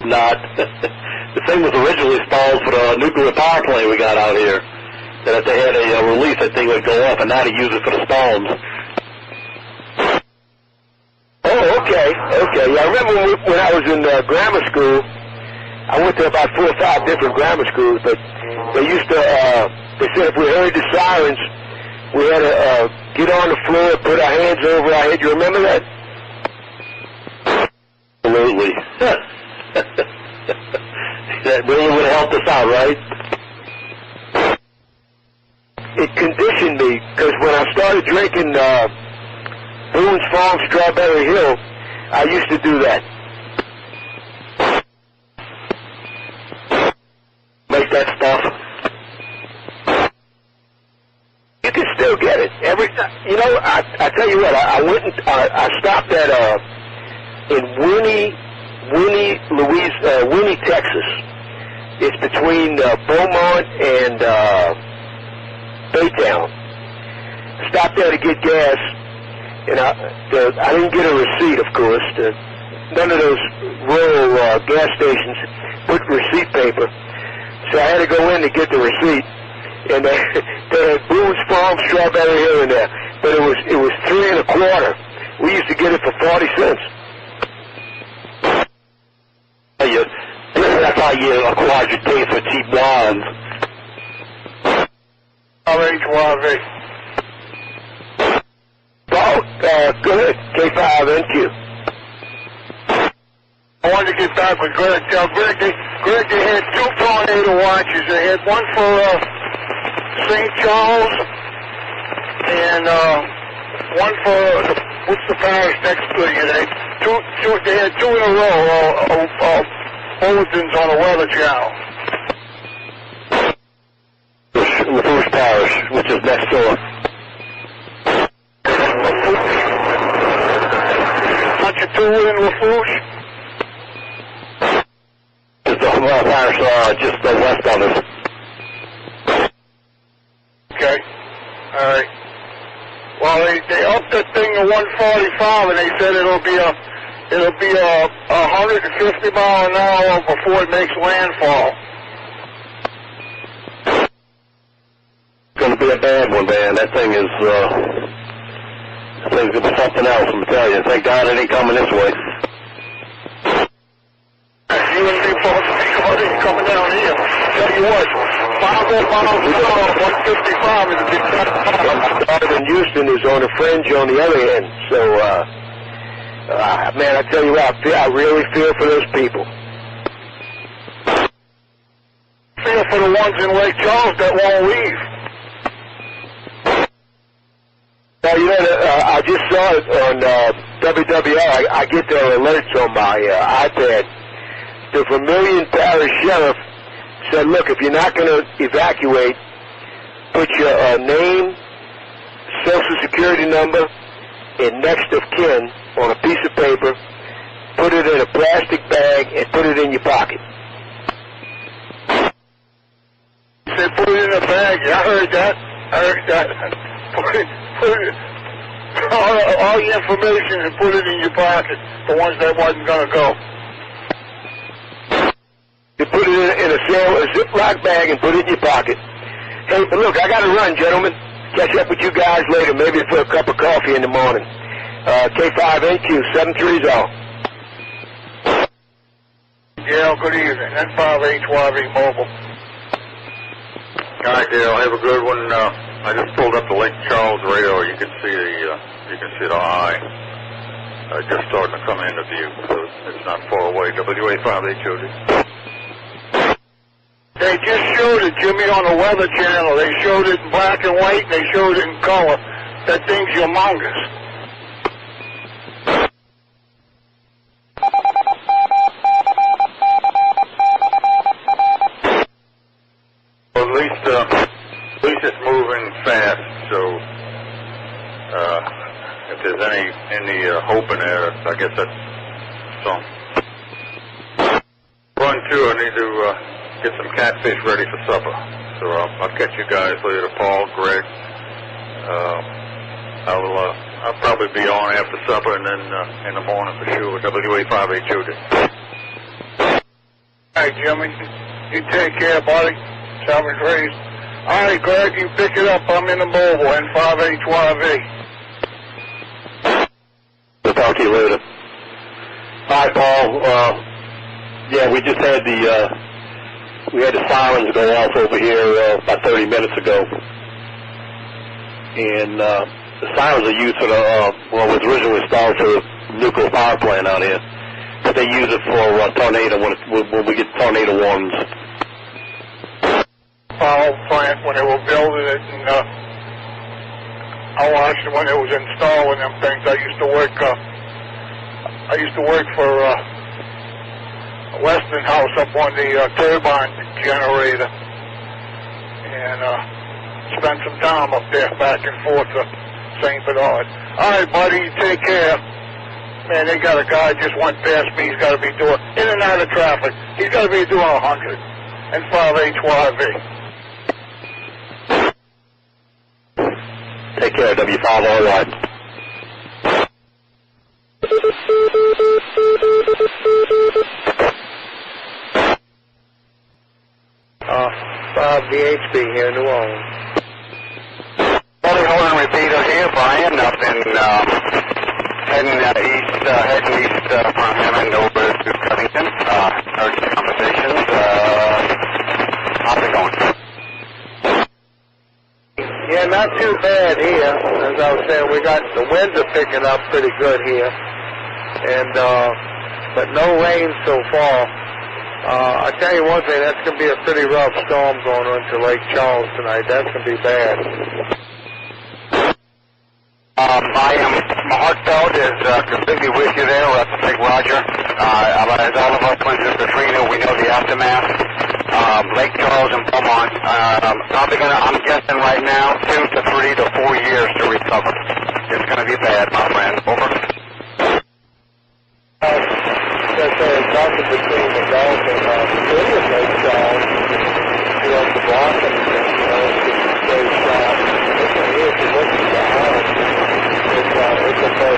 Not. The thing was originally stalled for the nuclear power plant we got out here. That if they had a release, that thing would go off, and now they use it for the storms. Oh, okay. Yeah, I remember when I was in grammar school, I went to about 4 or 5 different grammar schools, but they used to, they said if we heard the sirens, we had to get on the floor, put our hands over our head. You remember that? Absolutely. That really would have helped us out, right? It conditioned me, because when I started drinking Boone's Farm Strawberry Hill, I used to do that. Make that stuff. You can still get it. You know, I tell you what, I went and I stopped at in Winnie, Texas. It's between Beaumont and Baytown. Stopped there to get gas, and I didn't get a receipt, of course. None of those rural gas stations put receipt paper, so I had to go in to get the receipt. And they had Boone's Farm Strawberry Hill in there, but it was $3 1/4. We used to get it for 40 cents. That's how you acquired your taste for cheap wines. LGemini. Oh, good. K5NQ. I wanted to get back with Greg. Greg, they had 2 tornado watches. They had one for St. Charles and one for what's the parish next to you? They had 2 in a row of bulletins on the Weather Channel. LaFouche Parish, which is next door. Bunch of 2 in LaFouche? Just the parish just west of us. 145, and they said it'll be a 150 mile an hour before it makes landfall. It's going to be a bad one, man. That thing is going to be something else, I'm telling you. Thank God it ain't coming this way. You wouldn't be supposed to be coming down here. Tell you what, 5 miles an hour, 155 is a big cut. In Houston is on the fringe on the other end. So, man, I tell you what, I really feel for those people. Feel for the ones in Lake Charles that won't leave. Now, you know, I just saw it on WWR. I get their alerts on my iPad. The Vermilion Parish Sheriff said, look, if you're not going to evacuate, put your name, Social Security number, and next of kin on a piece of paper, put it in a plastic bag, and put it in your pocket. He said put it in a bag. I heard that. Put it, all the information and put it in your pocket, the ones that wasn't going to go. You put it in a Ziploc bag and put it in your pocket. Hey, but look, I got to run, gentlemen. Catch up with you guys later, maybe for a cup of coffee in the morning. K5AVY, 730. Yeah, good evening. N5HYV Mobile. All right, Dale, have a good one. I just pulled up the Lake Charles radar. You can see the eye just starting to come into view, so it's not far away. WA5HOD. They just showed it, Jimmy, on the Weather Channel. They showed it in black and white, and they showed it in color. That thing's humongous. Well, at least it's moving fast, so if there's any hope in there, I guess that's some. Run too, I need to get some catfish ready for supper. So I'll catch you guys later, Paul, Greg. I'll probably be on after supper and then in the morning for sure. WA5HOD. All right, Jimmy. You take care, buddy. 730. All right, Greg, you pick it up. I'm in the mobile, N5HYV. We'll talk to you later. Hi, Paul. Yeah, we just had the sirens go off over here about 30 minutes ago. And the sirens are used for was originally installed for the nuclear power plant out here. But they use it for tornado when we get tornado warnings. Power plant when they were building it, and I watched it when it was installing them things. I used to work for Westinghouse up on the turbine generator, and spent some time up there back and forth to St. Bernard. All right, buddy, you take care. Man, they got a guy just went past me. He's got to be doing in and out of traffic. He's got to be doing 100. N5HYV. Take care, W5AVY. 5DHB here in New Orleans. Bully Horn repeater here, Brian, up in heading east from Hammond over to Covington. Heard the conversations. How's it going? Yeah, not too bad here. As I was saying, the winds are picking up pretty good here, and but no rain so far. I tell you one thing, that's going to be a pretty rough storm going into Lake Charles tonight. That's going to be bad. My heartfelt is completely with you there. We'll have to take Roger. As all of us went through Katrina, we know the aftermath. Lake Charles and Beaumont, I'm guessing right now, 2 to 3 to 4 years to recover. It's going to be bad, my friend. Over. Talking between the Gulf and the city of Lake Charles, the blossom, it's very strong. If you look at the house, it's a very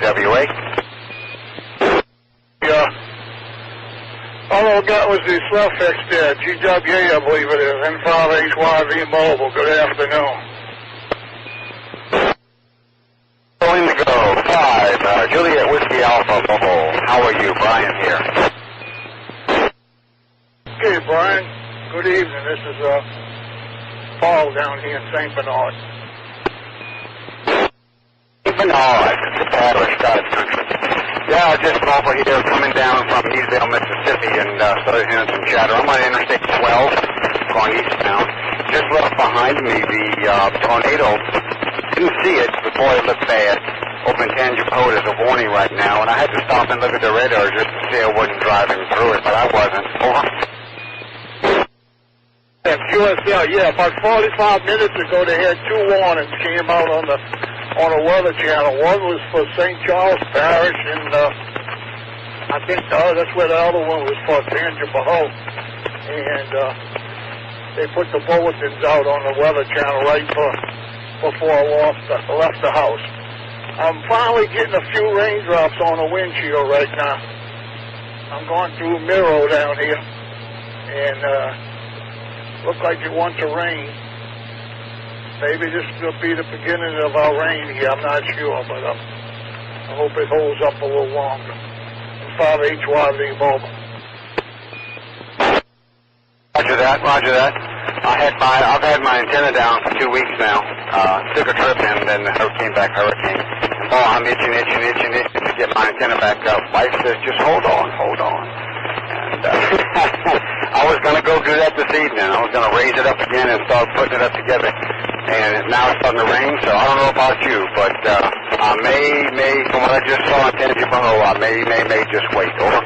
JWA. Yeah. All I got was the suffix there, GWA, I believe it is, N5HYV Mobile. Good afternoon. Going to go 5, Juliet Whiskey Alpha Mobile. How are you? Brian here. Okay, Brian. Good evening. This is Paul down here in St. Bernard. St. Bernard, the parish, God's country. Yeah, just over here coming down from Eastvale, Mississippi, and started hearing some chatter. I'm on Interstate 12, going eastbound. Just left behind me the tornado. Didn't see it before it looked bad. Open Tangier Road is a warning right now, and I had to stop and look at the radar just to see I wasn't driving through it, but I wasn't. Over. That's QSL, yeah. About 45 minutes ago, they had two warnings came out on the Weather Channel. One was for St. Charles Parish, and I think that's where the other one was for Tangier Road. And they put the bulletins out on the Weather Channel right before I left the house. I'm finally getting a few raindrops on the windshield right now. I'm going through Miro down here, and looks like it wants to rain. Maybe this will be the beginning of our rain here. I'm not sure, but I hope it holds up a little longer. 5HYV Mobile. Roger that, roger that. I've had my antenna down for 2 weeks now. Took a trip and then came back hurricane. Oh, I'm itching to get my antenna back up. Wife says, just hold on. And I was going to go do that this evening. I was going to raise it up again and start putting it up together. And now it's starting to rain, so I don't know about you, but I may, from what I just saw on Tangier Road, I may just wait. Over.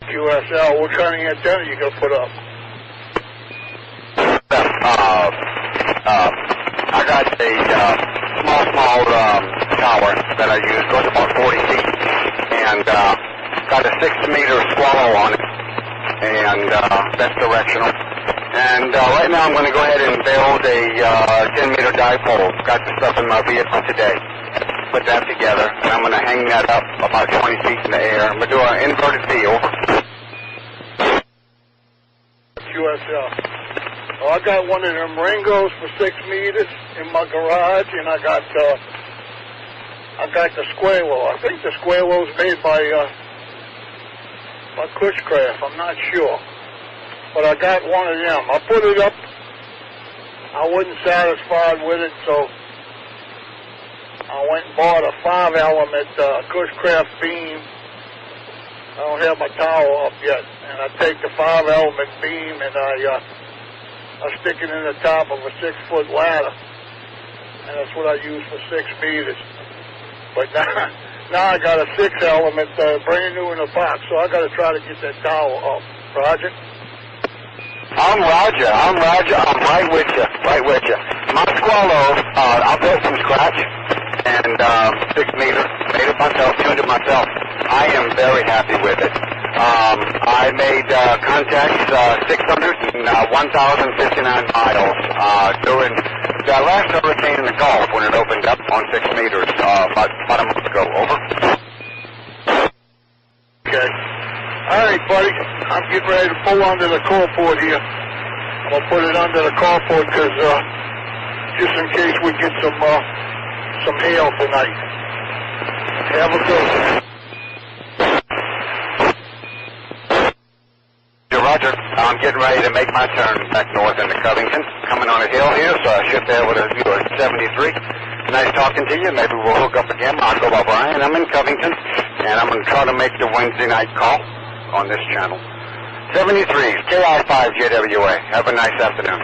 QSL, what kind of antenna you going to put up? I got a small tower that I use, goes about 40 feet, and got a 6-meter swallow on it, and that's directional. And right now I'm going to go ahead and build a 10-meter dipole. Got the stuff in my vehicle today. Put that together, and I'm going to hang that up about 20 feet in the air. I'm going to do an inverted V, over. QSL. Oh, I got one of them Ringos for 6 meters in my garage, and I got the Squalo. I think the Squalo's made by Cushcraft. I'm not sure. But I got one of them. I put it up. I wasn't satisfied with it, so I went and bought a 5-element Cushcraft beam. I don't have my tower up yet. And I take the 5-element beam and I stick it in the top of a 6-foot ladder. And that's what I use for 6 meters. But now I got a 6-element brand new in the box, so I got to try to get that tower up. Roger? I'm Roger. I'm right with you. My Squalo, I built from scratch, and 6 meter, made it myself, tuned it myself. I am very happy with it. I made contacts 601,059 miles during the last hurricane in the Gulf when it opened up on 6 meters about a month ago. Over. Okay. All right, buddy. I'm getting ready to pull under the carport here. I'm going to put it under the carport because just in case we get some hail tonight. Have a good one. Roger. I'm getting ready to make my turn back north into Covington. Coming on a hill here, so I should be able to do a 73. Nice talking to you. Maybe we'll hook up again. I'll go by Brian. I'm in Covington, and I'm going to try to make the Wednesday night call on this channel. 73, KB5AVY. Have a nice afternoon.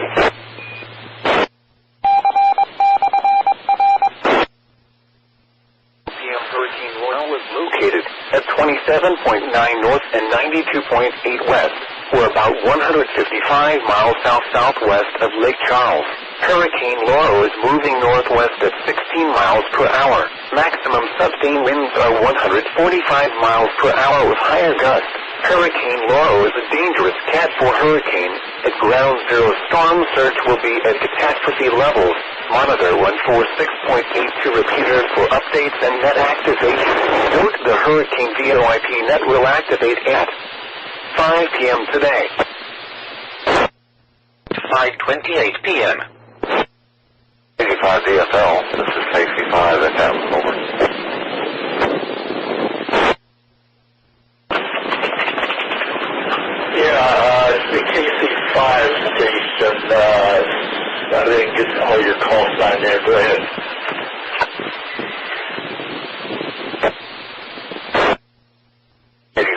Hurricane Laura was located at 27.9 north and 92.8 west, or about 155 miles south-southwest of Lake Charles. Hurricane Laura is moving northwest at 16 miles per hour. Maximum sustained winds are 145 miles per hour with higher gusts. Hurricane Laura is a dangerous Cat 4 hurricane. At ground zero, storm surge will be at catastrophe levels. Monitor 146.82 repeater for updates and net activation. Note the Hurricane VoIP net will activate at 5 p.m. today. 5:28 p.m. 85 DFL, this is KB5AVY, over. Yeah, it's the KC5 station. I didn't get all your call sign there. Go ahead.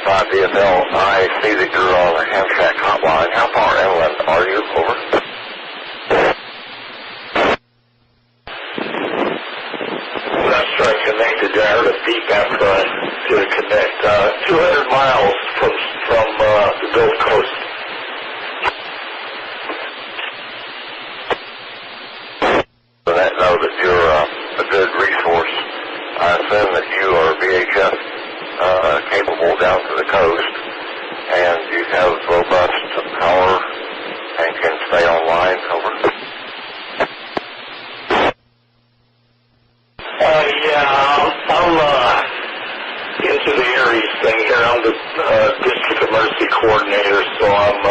DFL, I see that you're on the Hamtramck hotline. How far inland are you? Over. That's right, connected there. I heard a beep after I did connect. 200 miles from the Gulf Coast. So that know that you're a good resource. I assume that you are VHF capable down to the coast, and you have robust power and can stay online. Over. I'm into the Aries thing here. I'm the District of Mercy coordinator, so I'm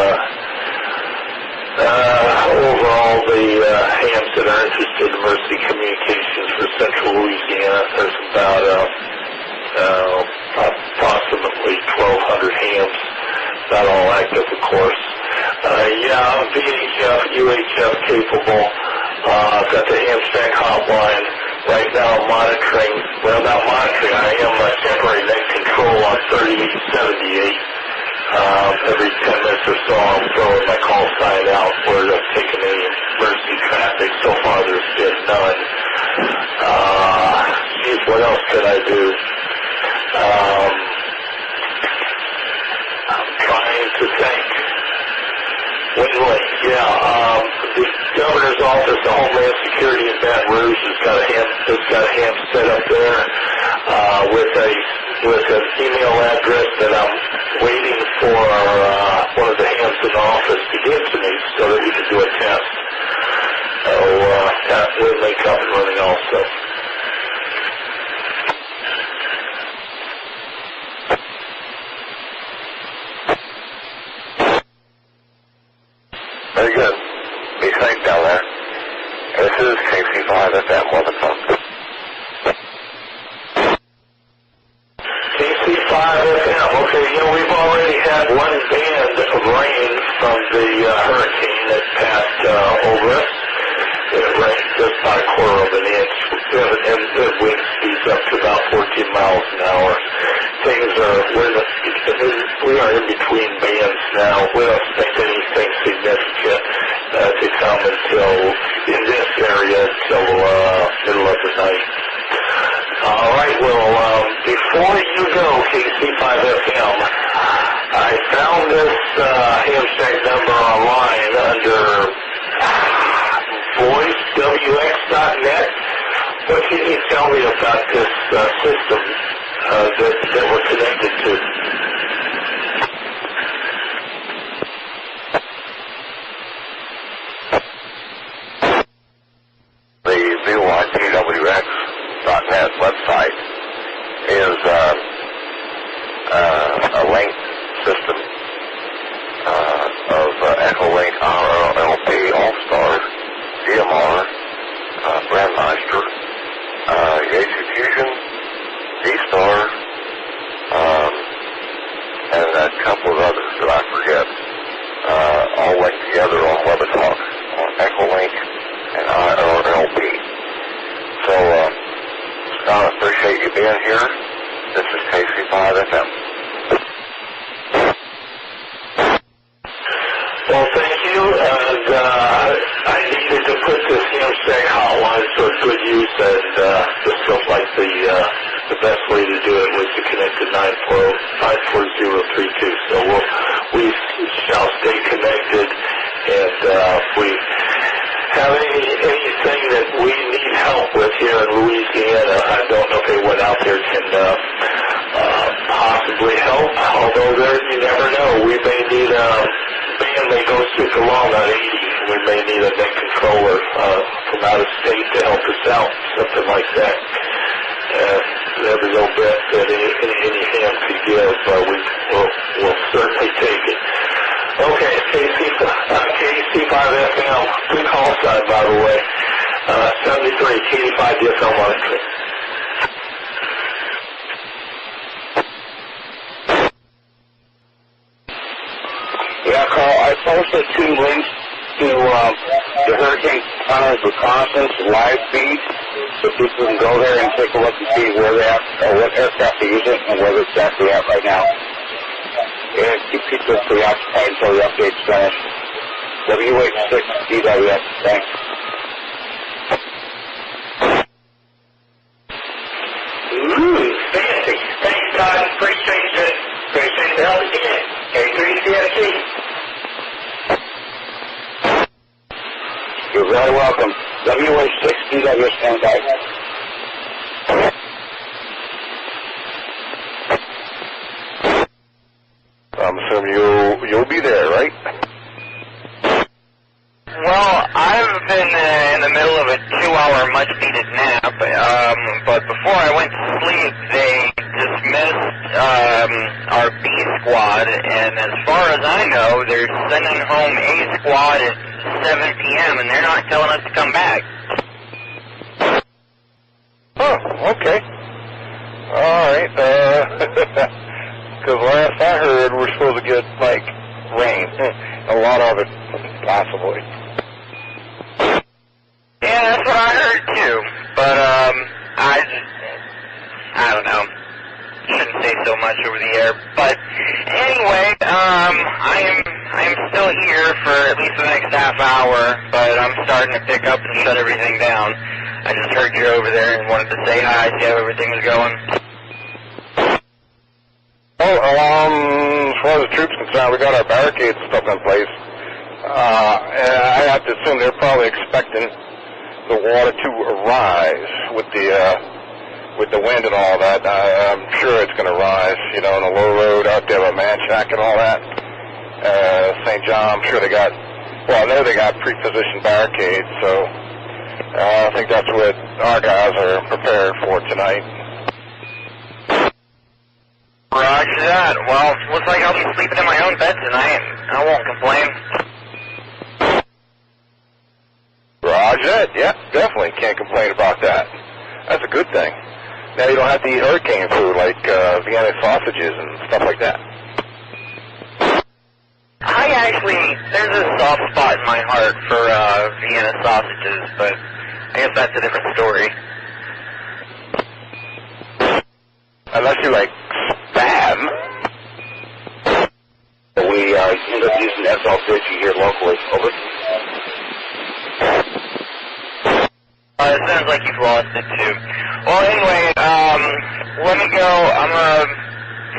overall the hams that are interested in Mercy Communications for Central Louisiana. There's about approximately 1,200 hams, not all active, of course. I'm VHF, UHF capable. I've got the Hamtramck hotline. Right now I'm monitoring, well, not monitoring, I am temporary net control on 3878. Every 10 minutes or so I'm throwing my call sign out where I'm taking any emergency traffic. So far there's been none. Geez, what else can I do? I'm trying to think. Windlake, the governor's office of Homeland Security in Baton Rouge has got a ham set up there with an email address that I'm waiting for one of the hams in the office to give to me so that we can do a test. So that will make up and running also. Very good. Be safe down there. This is KC5AVY, Waterfront. KC5AVY, okay, we've already had one band of rain from the hurricane that passed over us. It rained just about a quarter of an inch. The wind speeds up to about 14 miles an hour. We are in between bands now. We don't expect anything significant to come in this area until middle of the night. All right, well, before you go, KC5FM, I found this Hamtramck number online under voicewx.net. What can you tell me about this system that we're connected to? The VoIPWX.net website is a linked system of Echolink RLP All-Stars, DMR, Brandmeister, Yaesu Fusion, D-Star, and a couple of others that I forget, all linked together on WebTalk, on Echolink and IRLP. So, Scott, I appreciate you being here. This is KC5FM. Well, thank you, and I needed to put this Hamtramck hotline to a good use, and this felt like the best way to do it was to connect to 94032. So we shall stay connected, and if we have anything that we need help with here in Louisiana, I don't know if anyone out there can possibly help, although you never know. We may need a band may go knows it's along on 80. We may need a net controller from out of state to help us out, something like that. Every little bit that any hand could give, we'll certainly take it. Okay, KB5AVY, good call sign, by the way. 73, KB5 DSL monitoring. Yeah, Carl, I posted 2 links to the Hurricane Connor's reconnaissance live feed, so people can go there and take a look and see where they're at, or what aircraft they're using, and where they're exactly at right now. And keep people preoccupied until the update's finished. WH6DWS, thanks. Fancy. Thanks, Todd. Appreciate it. Appreciate the help again. K3CFT. You're very welcome. WH6DWS, stand by. I'm assuming you'll be there, right? Well, I've been in the middle of a 2-hour much-needed nap, but before I went to sleep, they dismissed our B squad, and as far as I know, they're sending home A squad at 7 p.m., and they're not telling us to come back. Oh, okay. All right. Because last I heard, we're supposed to get, like, rain. A lot of it, possibly. Yeah, that's what I heard, too. But, I don't know. Shouldn't say so much over the air. But, anyway, I am still here for at least the next half hour, but I'm starting to pick up and shut everything down. I just heard you over there and wanted to say hi, see how everything was going. Oh, as far as the troops concerned, we got our barricades and stuff in place. And I have to assume they're probably expecting the water to rise with the wind and all that. I'm sure it's going to rise, you know, on the low road out there, a man shack and all that. St. John, I'm sure they got, well, I know they got pre-positioned barricades, so I think that's what our guys are prepared for tonight. Roger that. Well, looks like I'll be sleeping in my own bed tonight. I won't complain. Roger that. Yeah, definitely can't complain about that. That's a good thing. Now you don't have to eat hurricane food like Vienna sausages and stuff like that. There's a soft spot in my heart for Vienna sausages, but I guess that's a different story. Unless you like spam. We end up using SL50 here locally. Over. It sounds like you've lost it too. Well, anyway, let me go. I'm gonna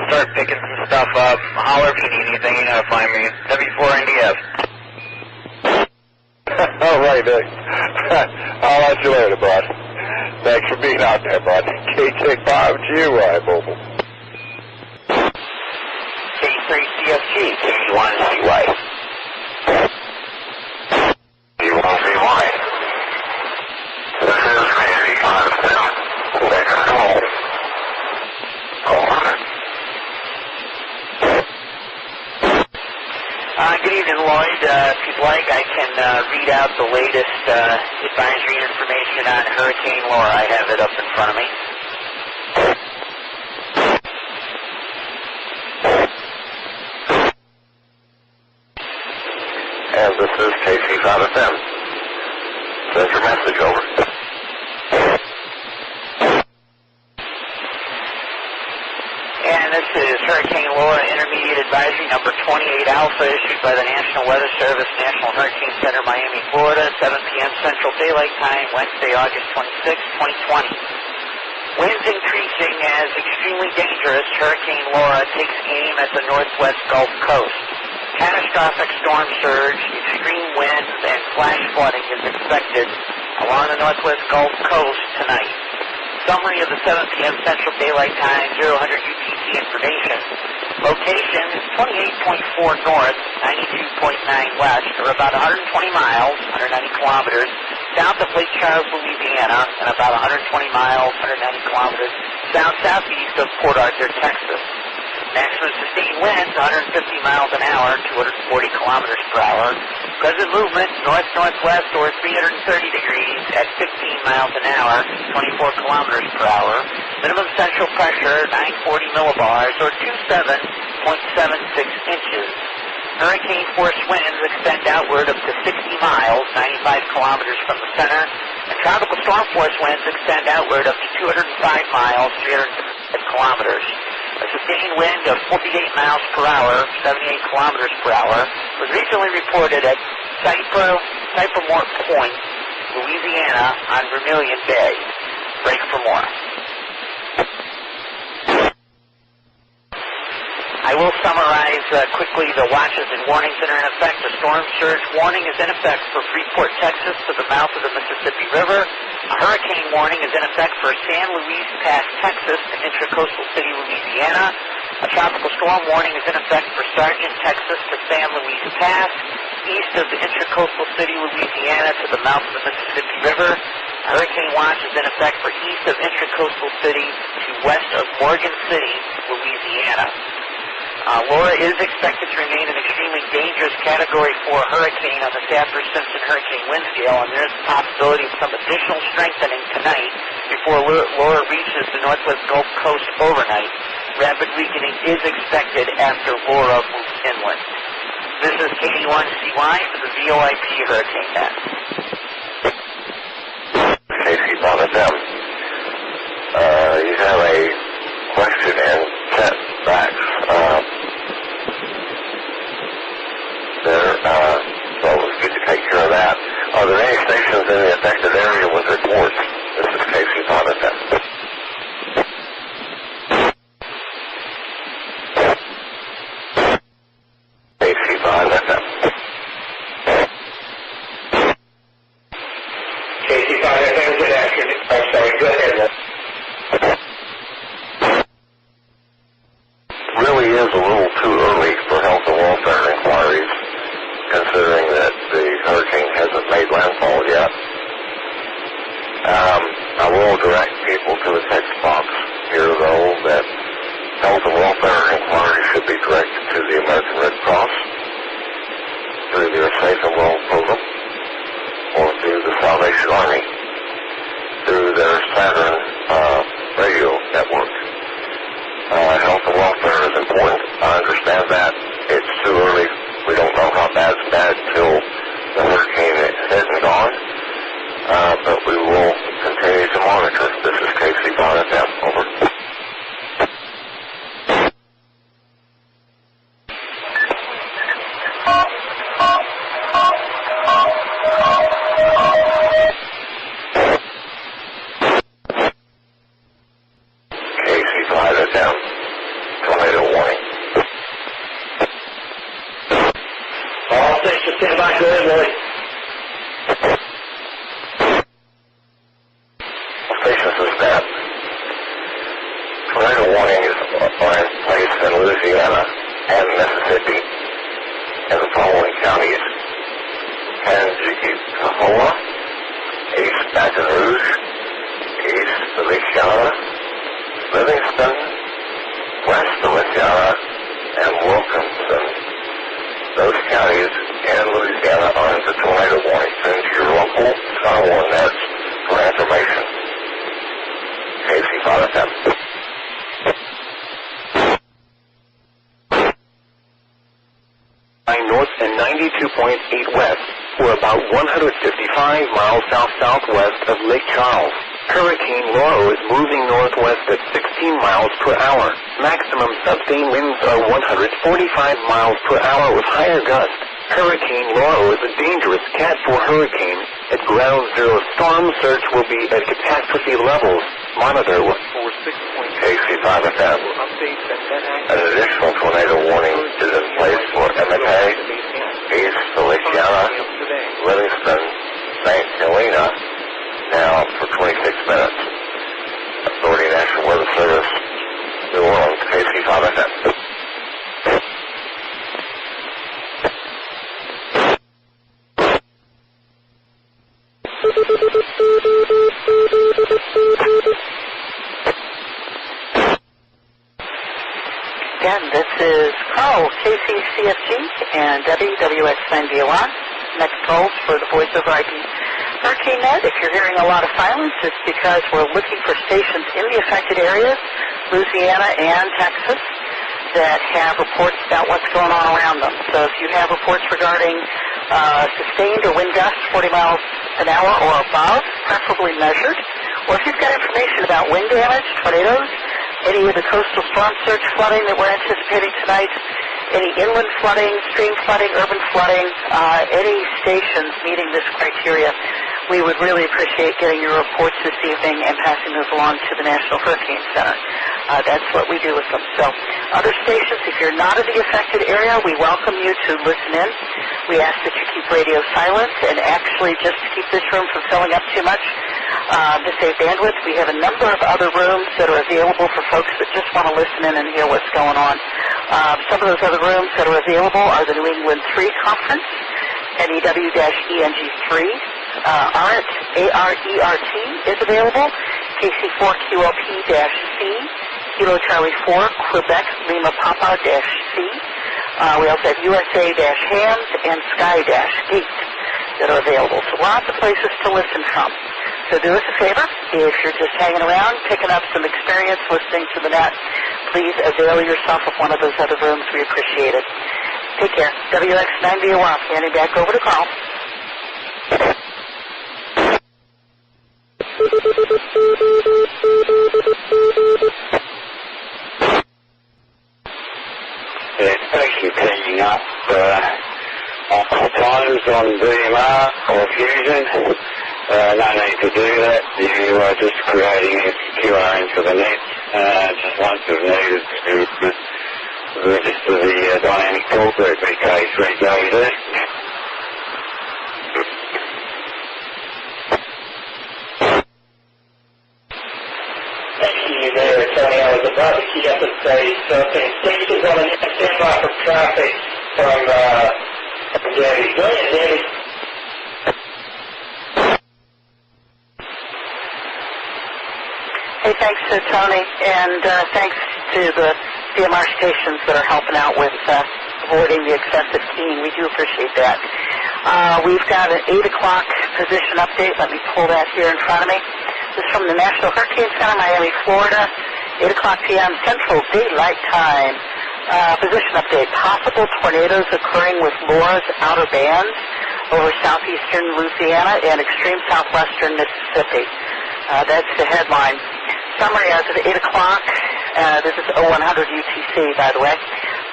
start picking some stuff up. Holler if you need anything, you know, find me. W4NDF. All right, Nick. I'll let you later, bud. Thanks for being out there, bud. KB5AVY, Mobile. K3CFT, KB1CY. KB5AVY. This is KB5AVY. Make a call. Over. Good evening, Lloyd. If you'd like, I can read out the latest advisory information on Hurricane Laura. I have it up in front of me. And this is KC5FM. Send your message over. And this is Hurricane Laura Intermediate Advisory number 28 Alpha, issued by the National Weather Service, National Hurricane Center, Miami, Florida, 7 p.m. Central Daylight Time, Wednesday, August 26, 2020. Winds increasing as extremely dangerous. Hurricane Laura takes aim at the northwest Gulf Coast. Catastrophic storm surge, extreme winds, and flash flooding is expected along the northwest Gulf Coast tonight. Summary of the 7 p.m. Central Daylight Time, 0000 UTC information. Location is 28.4 north, 92.9 west, or about 120 miles, 190 kilometers, south of Lake Charles, Louisiana, and about 120 miles, 190 kilometers, south-southeast of Port Arthur, Texas. Maximum sustained winds, 150 miles an hour, 240 kilometers per hour. Present movement, north-northwest or 330 degrees at 15 miles an hour, 24 kilometers per hour. Minimum central pressure, 940 millibars or 27.76 inches. Hurricane force winds extend outward up to 60 miles, 95 kilometers from the center. And tropical storm force winds extend outward up to 205 miles, 305 kilometers. A sustained wind of 48 miles per hour, 78 kilometers per hour, was recently reported at Cypremort Point, Louisiana, on Vermilion Bay. Break for more. I will summarize quickly the watches and warnings that are in effect. The storm surge warning is in effect for Freeport, Texas, to the mouth of the Mississippi River. A hurricane warning is in effect for San Luis Pass, Texas, and Intracoastal City, Louisiana. A tropical storm warning is in effect for Sargent, Texas, to San Luis Pass, east of the Intracoastal City, Louisiana, to the mouth of the Mississippi River. A hurricane watch is in effect for east of Intracoastal City to west of Morgan City, Louisiana. Laura is expected to remain an extremely dangerous Category 4 hurricane on the Saffir-Simpson hurricane wind scale, and there is a possibility of some additional strengthening tonight before Laura reaches the northwest Gulf Coast overnight. Rapid weakening is expected after Laura moves inland. This is KB5AVY for the VOIP Hurricane Net. KB5AVY. You have a question in setbacks. So we'll get to take care of that. Are there any stations in the affected area with reports? This is KB5AVY. KB5AVY. KB5AVY, good afternoon. I'm sorry, go ahead. Really is a little too early for health and welfare inquiries, considering that the hurricane hasn't made landfall yet. I will direct people to the text box here, though, that health and welfare inquiries should be directed to the American Red Cross, through their Safe and Well program, or through the Salvation Army, through their Saturn radio network. Health and welfare is important. I understand that. It's too early. We don't know how bad's bad until the hurricane is hit and gone. But we will continue to monitor. This is KB5AVY. Over. KB5AVY. Tornado warning. All stations stand by. Go ahead, Lloyd. Stations is that tornado warning is in place in Louisiana and Mississippi in the following counties: Tangipahoa, East Baton Rouge, East Feliciana, Livingston, West Feliciana, and Wilkinson. Those counties in Louisiana are in the tornado warning. Send to your local Skywarn nets for information. KB5AVY. North and 92.8 west, or about 155 miles south-southwest of Lake Charles. Hurricane Laura is moving northwest at 16 miles per hour. Maximum sustained winds are 145 miles per hour with higher gusts. Hurricane Laura is a dangerous Cat 4 hurricane. At ground zero, storm surge will be at catastrophe levels. Monitor with 46.6 KB5AVY. An additional tornado warning is in place for Emmet, East Feliciana, Livingston, St. Helena, now for 26 minutes. National Weather Service, New Orleans, KB5AVY. Again, this is Carl, KCCFG, and WWX9BOI. Next calls for the Voice over IP Hurricane Net. If you're hearing a lot of silence, it's because we're looking for stations in the affected areas, Louisiana and Texas, that have reports about what's going on around them. So if you have reports regarding sustained or wind gusts 40 miles an hour or above, preferably measured, or if you've got information about wind damage, tornadoes, any of the coastal storm surge flooding that we're anticipating tonight, any inland flooding, stream flooding, urban flooding, any stations meeting this criteria, we would really appreciate getting your reports this evening and passing those along to the National Hurricane Center. That's what we do with them. So other stations, if you're not in the affected area, we welcome you to listen in. We ask that you keep radio silent, and actually just to keep this room from filling up too much, to save bandwidth, we have a number of other rooms that are available for folks that just want to listen in and hear what's going on. Some of those other rooms that are available are the New England 3 Conference, NEW-ENG3, ARERT is available, KC4QLP-C, Kilo Charlie 4, Quebec Lima Papa-C. We also have USA-HAMS and Sky-Gate that are available. So lots of places to listen from. So do us a favor, if you're just hanging around, picking up some experience listening to the net, please avail yourself of one of those other rooms. We appreciate it. Take care. WX9BOI, handing back over to Carl. Thanks for cleaning up times on DMR or Fusion. No need to do that. You are just creating a QRN for the net. Just once we've needed to register the dynamic talkback BK3WD. Thank you there, Tony. I was about to key up and say, so stations on the standby for traffic from Danny. Go ahead, Danny. Hey, thanks to Tony, and thanks to the DMR stations that are helping out with avoiding the excessive keying. We do appreciate that. We've got an 8 o'clock position update. Let me pull that here in front of me. This is from the National Hurricane Center, Miami, Florida, 8 o'clock p.m. Central Daylight Time. Position update. Possible tornadoes occurring with Laura's outer bands over southeastern Louisiana and extreme southwestern Mississippi. That's the headline. Summary as of 8 o'clock. This is 0100 UTC, by the way.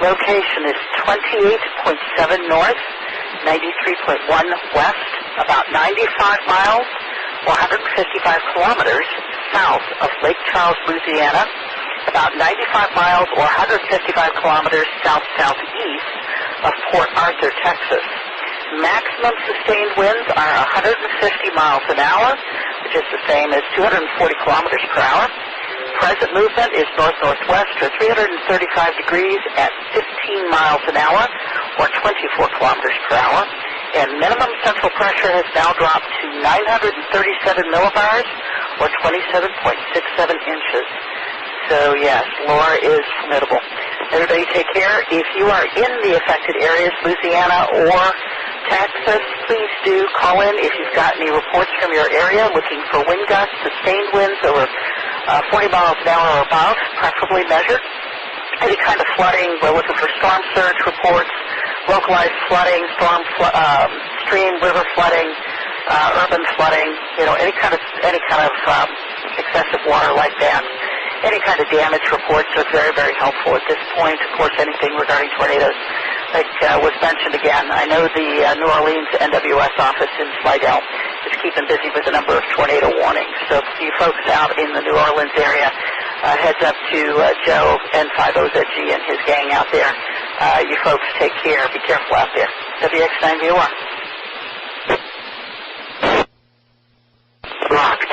Location is 28.7 north, 93.1 west, about 95 miles, 155 kilometers south of Lake Charles, Louisiana, about 95 miles or 155 kilometers south-southeast of Port Arthur, Texas. Maximum sustained winds are 150 miles an hour, which is the same as 240 kilometers per hour. Present movement is north-northwest or 335 degrees at 15 miles an hour or 24 kilometers per hour. And minimum central pressure has now dropped to 937 millibars or 27.67 inches. So, yes, Laura is formidable. Everybody take care. If you are in the affected areas, Louisiana or Texas, please do call in if you've got any reports from your area looking for wind gusts, sustained winds over 40 miles an hour or above, preferably measured. Any kind of flooding, we're looking for storm surge reports, localized flooding, stream, river flooding, urban flooding, any kind of excessive water like that. Any kind of damage reports are very, very helpful at this point. Of course, anything regarding tornadoes, like was mentioned again. I know the New Orleans NWS office in Slidell is keeping busy with a number of tornado warnings. So for you folks out in the New Orleans area, heads up to Joe N50ZG and his gang out there. You folks take care. Be careful out there. WX9BOI. Locked.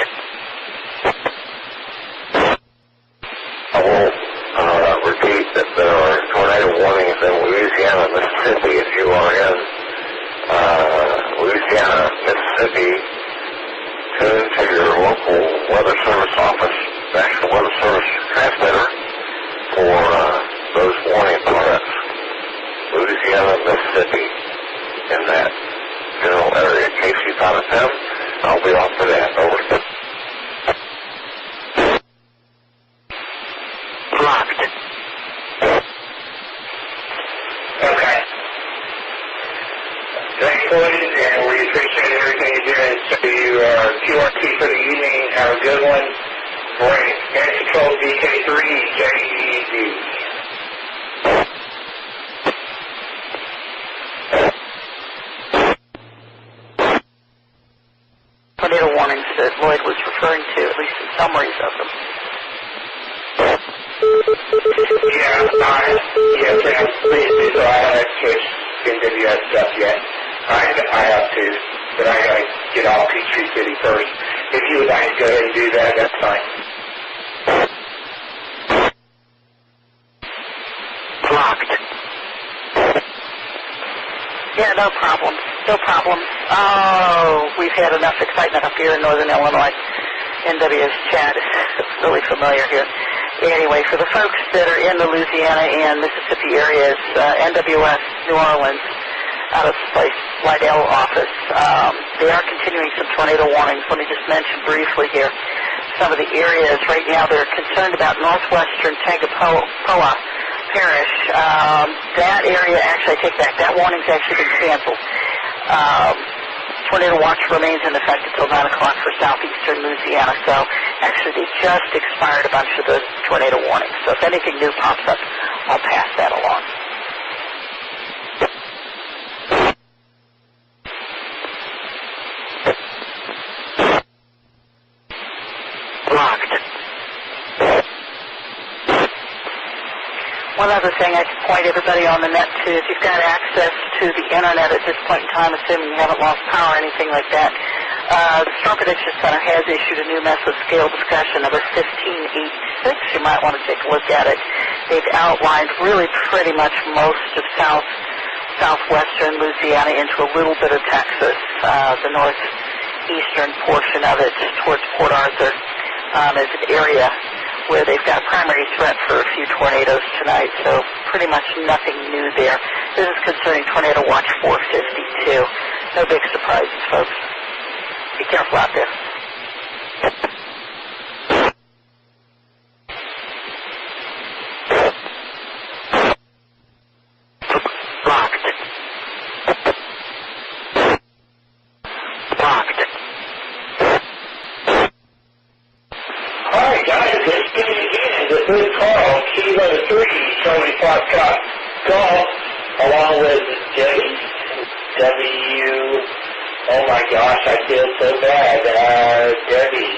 that there are tornado warnings in Louisiana, Mississippi. If you are in Louisiana, Mississippi, tune to your local weather service office, National Weather Service transmitter, for those warning products. Louisiana, Mississippi, in that general area. KB5AVY, I'll be off for that. Over. Blocked. Okay. Thanks, Lloyd, and we appreciate everything you're doing. So you are QRT for the evening. Have a good one. Great. Air Control DK3, JED. Tornado warnings that Lloyd was referring to, at least in summaries of them. Yeah, Sam, please do so. I haven't switched NWS stuff yet. I have to, but I gotta get off Peachtree City first. If you would like to go ahead and do that, that's fine. Blocked. Yeah, no problem. No problem. Oh, we've had enough excitement up here in northern Illinois. NWS chat is really familiar here. Anyway, for the folks that are in the Louisiana and Mississippi areas, NWS New Orleans, out of place, Lydell office, they are continuing some tornado warnings. Let me just mention briefly here some of the areas right now they're concerned about northwestern Tangapoa Parish. That area, actually, I take back, that warning's actually been canceled. Tornado watch remains in effect until 9 o'clock for southeastern Louisiana. So actually they just expired a bunch of those tornado warnings. So if anything new pops up, I'll pass that along. Blocked. One other thing I can point everybody on the net to, if you've got access to the internet at this point in time, assuming you haven't lost power or anything like that, the Storm Prediction Center has issued a new mesoscale discussion, number 1586. You might want to take a look at it. They've outlined really pretty much most of southwestern Louisiana into a little bit of Texas, the northeastern portion of it towards Port Arthur as an area where they've got a primary threat for a few tornadoes tonight, so pretty much nothing new there. This is concerning Tornado Watch 452. No big surprises, folks. Be careful out there. Blocked. Blocked. All right, guys, let's do it again. This is Carl, Kilo 3, Charlie Foxtrot Golf, along with Debbie, oh my gosh, I feel so bad, Debbie.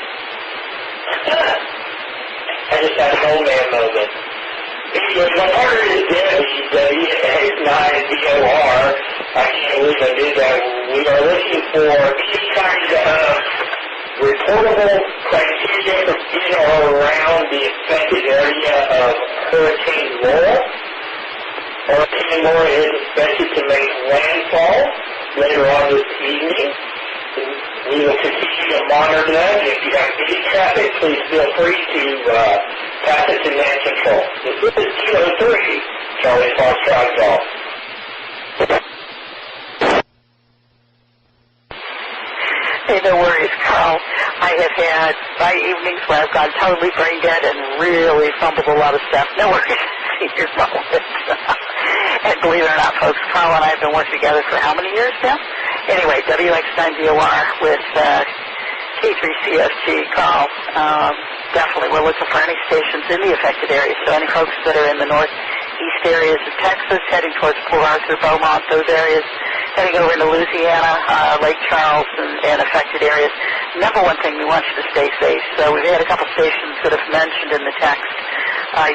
I just had an old man moment. Anyway, my partner is Debbie, W-A-9-D-O-R. I can't believe I did that. We are looking for any kind of reportable criteria from in or around the affected area of Hurricane Laura. Hurricane Laura is expected to make landfall later on this evening. We will continue to monitor that. If you have any traffic, please feel free to pass it to man control. This is Kilo 3, Charlie Foxtrot Golf. Hey, no worries, Carl. I have had my evenings where I've gone totally brain dead and really fumbled a lot of stuff. No worries. Senior moment. And believe it or not, folks, Carl and I have been working together for how many years now? Anyway, WX9DOR with K3CFG, Carl. Definitely, we're looking for any stations in the affected areas. So any folks that are in the northeast areas of Texas, heading towards Port Arthur, Beaumont, those areas, heading over into Louisiana, Lake Charles, and affected areas. Number one thing, we want you to stay safe. So we've had a couple stations that have mentioned in the text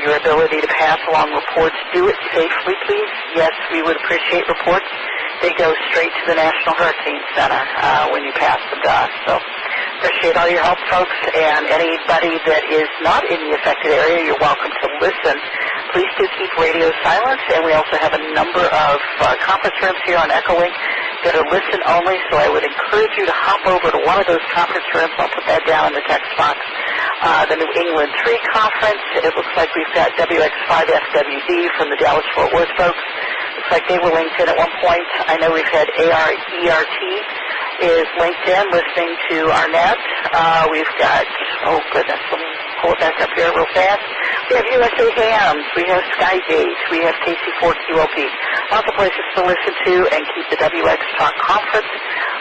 your ability to pass along reports. Do it safely, please. Yes, we would appreciate reports. They go straight to the National Hurricane Center when you pass them to us. So appreciate all your help, folks. And anybody that is not in the affected area, you're welcome to listen. Please do keep radio silent, and we also have a number of conference rooms here on Echolink that are listen only, so I would encourage you to hop over to one of those conference rooms. I'll put that down in the text box. The New England 3 conference, it looks like we've got WX5FWD from the Dallas-Fort Worth folks. Looks like they were linked in at one point. I know we've had ARERT is linked in listening to our net. We've got, oh goodness, let me pull it back up here real fast. We have USA Hams, we have Skygate, we have KC4QLP. Lots of places to listen to and keep the WX Talk conference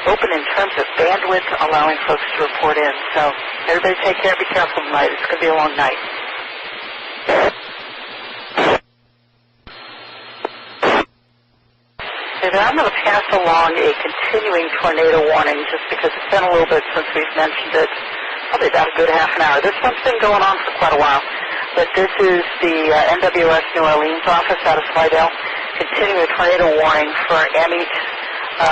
open in terms of bandwidth, allowing folks to report in. So everybody take care, be careful tonight. It's going to be a long night. I'm going to pass along a continuing tornado warning just because it's been a little bit since we've mentioned it, probably about a good half an hour. This one's been going on for quite a while, but this is the NWS New Orleans office out of Slidell, continuing a tornado warning for Amite,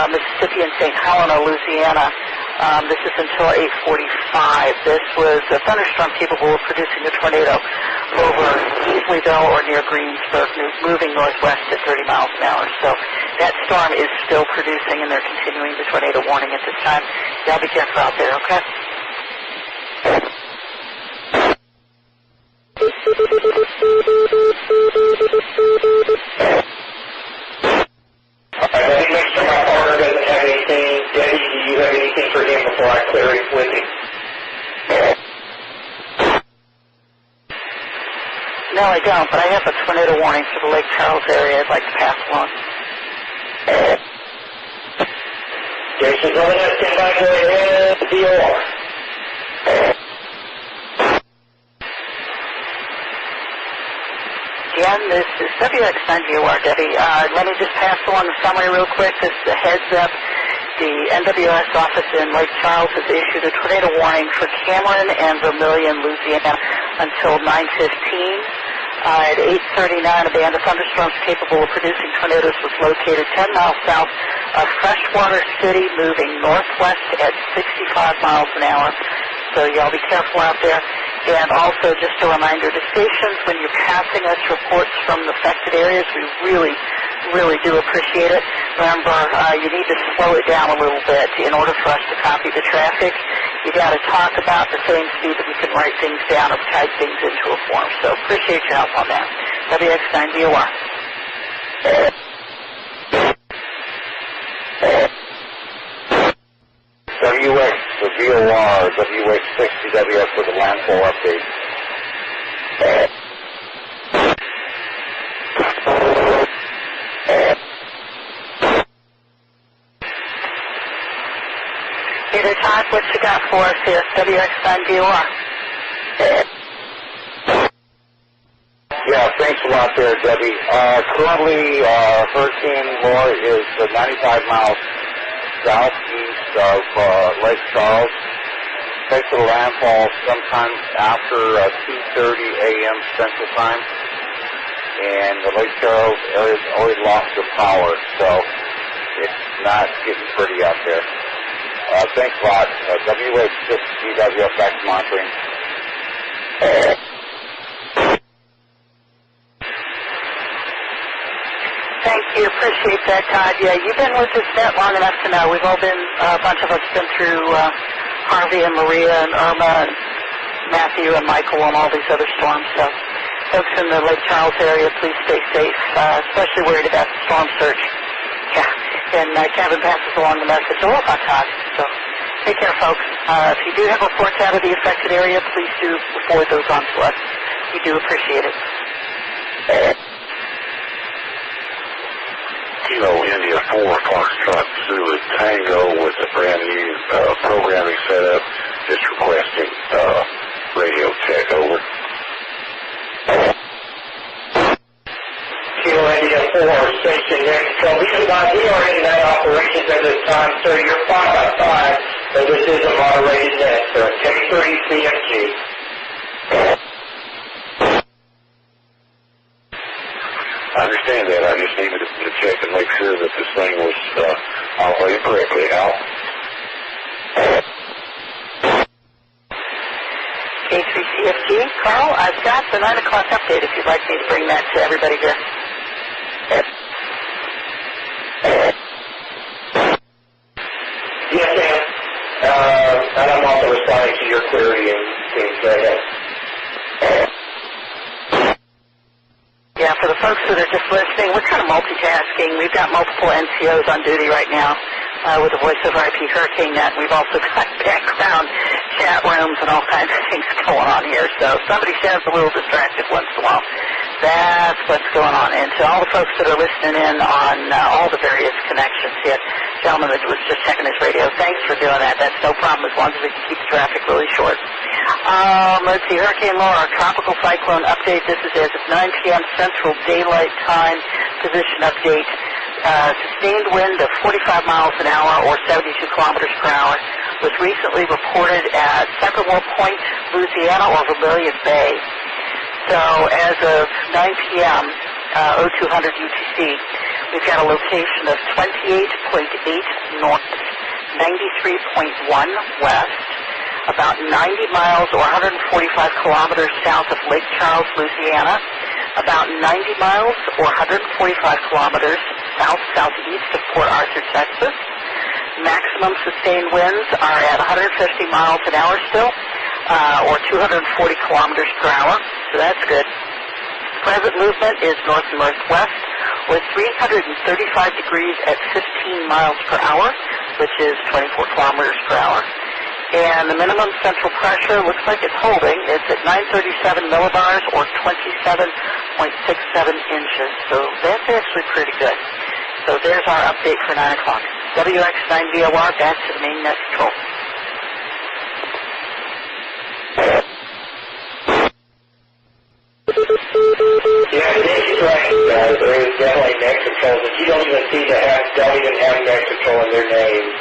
Mississippi, and St. Helena, Louisiana. This is until 8:45. This was a thunderstorm capable of producing a tornado over Easleyville or near Greensburg, moving northwest at 30 miles an hour. So that storm is still producing, and they're continuing the tornado warning at this time. Y'all be careful out there, okay? Let me make sure my partner doesn't have anything. Debbie, do you have anything for him before I clear it with him? No, I don't, but I have a tornado warning for the Lake Charles area I'd like to pass along. Jason, go ahead, stand by, go ahead, DOR. Again, this is WX9GOR, Debbie. Let me just pass along the summary real quick. Just a heads up. The NWS office in Lake Charles has issued a tornado warning for Cameron and Vermilion, Louisiana until 9:15. At 8:39, a band of thunderstorms capable of producing tornadoes was located 10 miles south of Freshwater City, moving northwest at 65 miles an hour. So y'all be careful out there. And also just a reminder to stations, when you're passing us reports from the affected areas, we really do appreciate it. Remember, you need to slow it down a little bit in order for us to copy the traffic. You got to talk about the same speed that we can write things down or type things into a form. So appreciate your help on that. WX9GOR. WX for VOR, WH60WF for the landfall update. Peter Todd, what you got for us here? WX9GOR. Yeah, thanks a lot there, Debbie. Currently, Hurricane Laura is 95 miles southeast of Lake Charles. Takes a landfall sometime after 2:30 a.m. Central Time. And the Lake Charles area's already lost their power, so it's not getting pretty out there. Thanks a lot. WH6GWF back to monitoring. Thank you. Appreciate that, Todd. Yeah, you've been with this net long enough to know. We've all been, a bunch of us been through Harvey and Maria and Irma and Matthew and Michael and all these other storms. So folks in the Lake Charles area, please stay safe, especially worried about the storm surge. Yeah, and Kevin passes along the message. Aloha, Todd. So take care, folks. If you do have reports out of the affected area, please do forward those on to us. We do appreciate it. Kilo India 4 Foxtrot Zulu Tango with a brand new programming setup. Just requesting radio check over. Kilo India 4, station next. So we are in that operations at this time, sir. You're 5x5, but this is a moderated net, sir. K3 CMG. I understand that. I just needed to check and make sure that this thing was operating correctly. Al? K3CFG, Carl, I've got the 9 o'clock update if you'd like me to bring that to everybody here. for the folks that are just listening, we're kind of multitasking. We've got multiple NCOs on duty right now with the Voice over IP Hurricane Net. We've also got background chat rooms and all kinds of things going on here. So if somebody sounds a little distracted once in a while, that's what's going on. And to all the folks that are listening in on all the various connections here, gentleman that was just checking his radio, thanks for doing that. That's no problem as long as we can keep the traffic really short. Let's see, Hurricane Laura, tropical cyclone update. This is as of 9 p.m. Central Daylight Time. Position update. Sustained wind of 45 miles an hour or 72 kilometers per hour was recently reported at Central Point, Louisiana, or Vermilion Bay. So as of 9 p.m., 0200 UTC, we've got a location of 28.8 north, 93.1 west, about 90 miles or 145 kilometers south of Lake Charles, Louisiana, about 90 miles or 145 kilometers south-southeast of Port Arthur, Texas. Maximum sustained winds are at 150 miles an hour still, or 240 kilometers per hour, so that's good. Present movement is north and northwest, with 335 degrees at 15 miles per hour, which is 24 kilometers per hour. And the minimum central pressure looks like it's holding. It's at 937 millibars or 27.67 inches. So that's actually pretty good. So there's our update for 9 o'clock. WX9VOR, back to the main net control. Yeah, Nick's right. There is definitely net controls, and you don't even have net control in their names.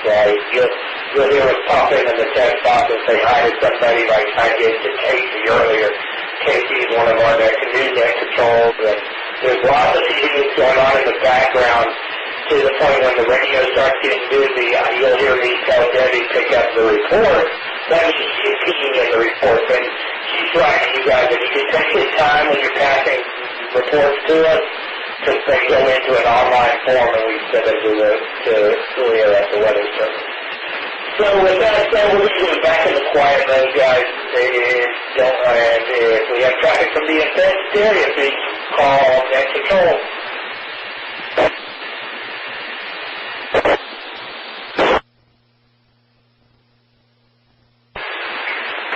You'll hear us pop in the text box and say hi to somebody like I did to Casey earlier. Casey is one of our new net controls, and there's lots of issues going on in the background to the point when the radio starts getting busy, you'll hear me tell Debbie pick up the report. That means she's keying in the reports, and she's right, you guys. If you can take your time when you're passing reports to us, because they go into an online form, and we send them to Julia at the Weather Service. So with that said, we're usually back in the quiet mode, guys. And if we have traffic from the offense area, please call net control.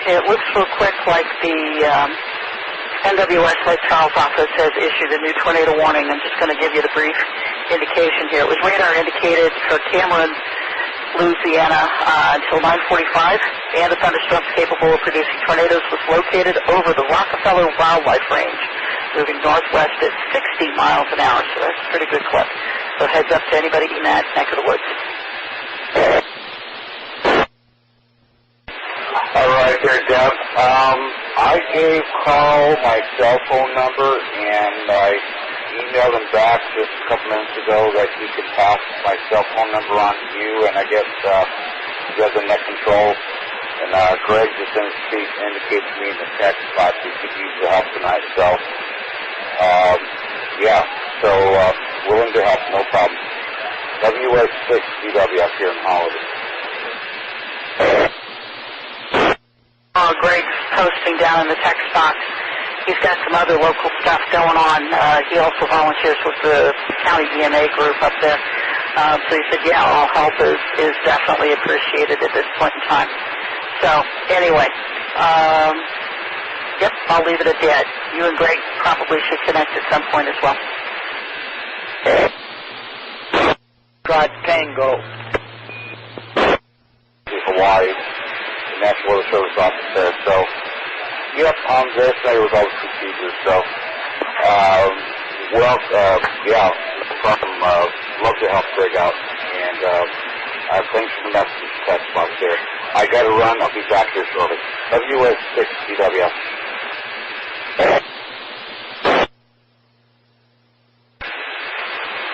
It looks real quick like the NWS Lake Charles office has issued a new tornado warning. I'm just going to give you the brief indication here. It was radar indicated for Cameron, Louisiana until 9:45, and the thunderstorms capable of producing tornadoes was located over the Rockefeller Wildlife Range, moving northwest at 60 miles an hour, so that's a pretty good clip. So heads up to anybody in that neck of the woods. All right there, Deb. I gave Carl my cell phone number, and I emailed him back just a couple minutes ago that he could pass my cell phone number on to you, and I guess he has a net control. And Greg just indicated to me in the text box he could use the help tonight. So, willing to help, no problem. WX6BWF here in Holiday. Greg's posting down in the text box. He's got some other local stuff going on. He also volunteers with the county DNA group up there. So he said, yeah, all help is definitely appreciated at this point in time. So, anyway, I'll leave it at that. You and Greg probably should connect at some point as well. God Tango. Hawaii, National Weather Service office there. So, very familiar with all the procedures. So, love to help Greg out. And thanks for the message text box there. I got to run. I'll be back here shortly. WS6BWF.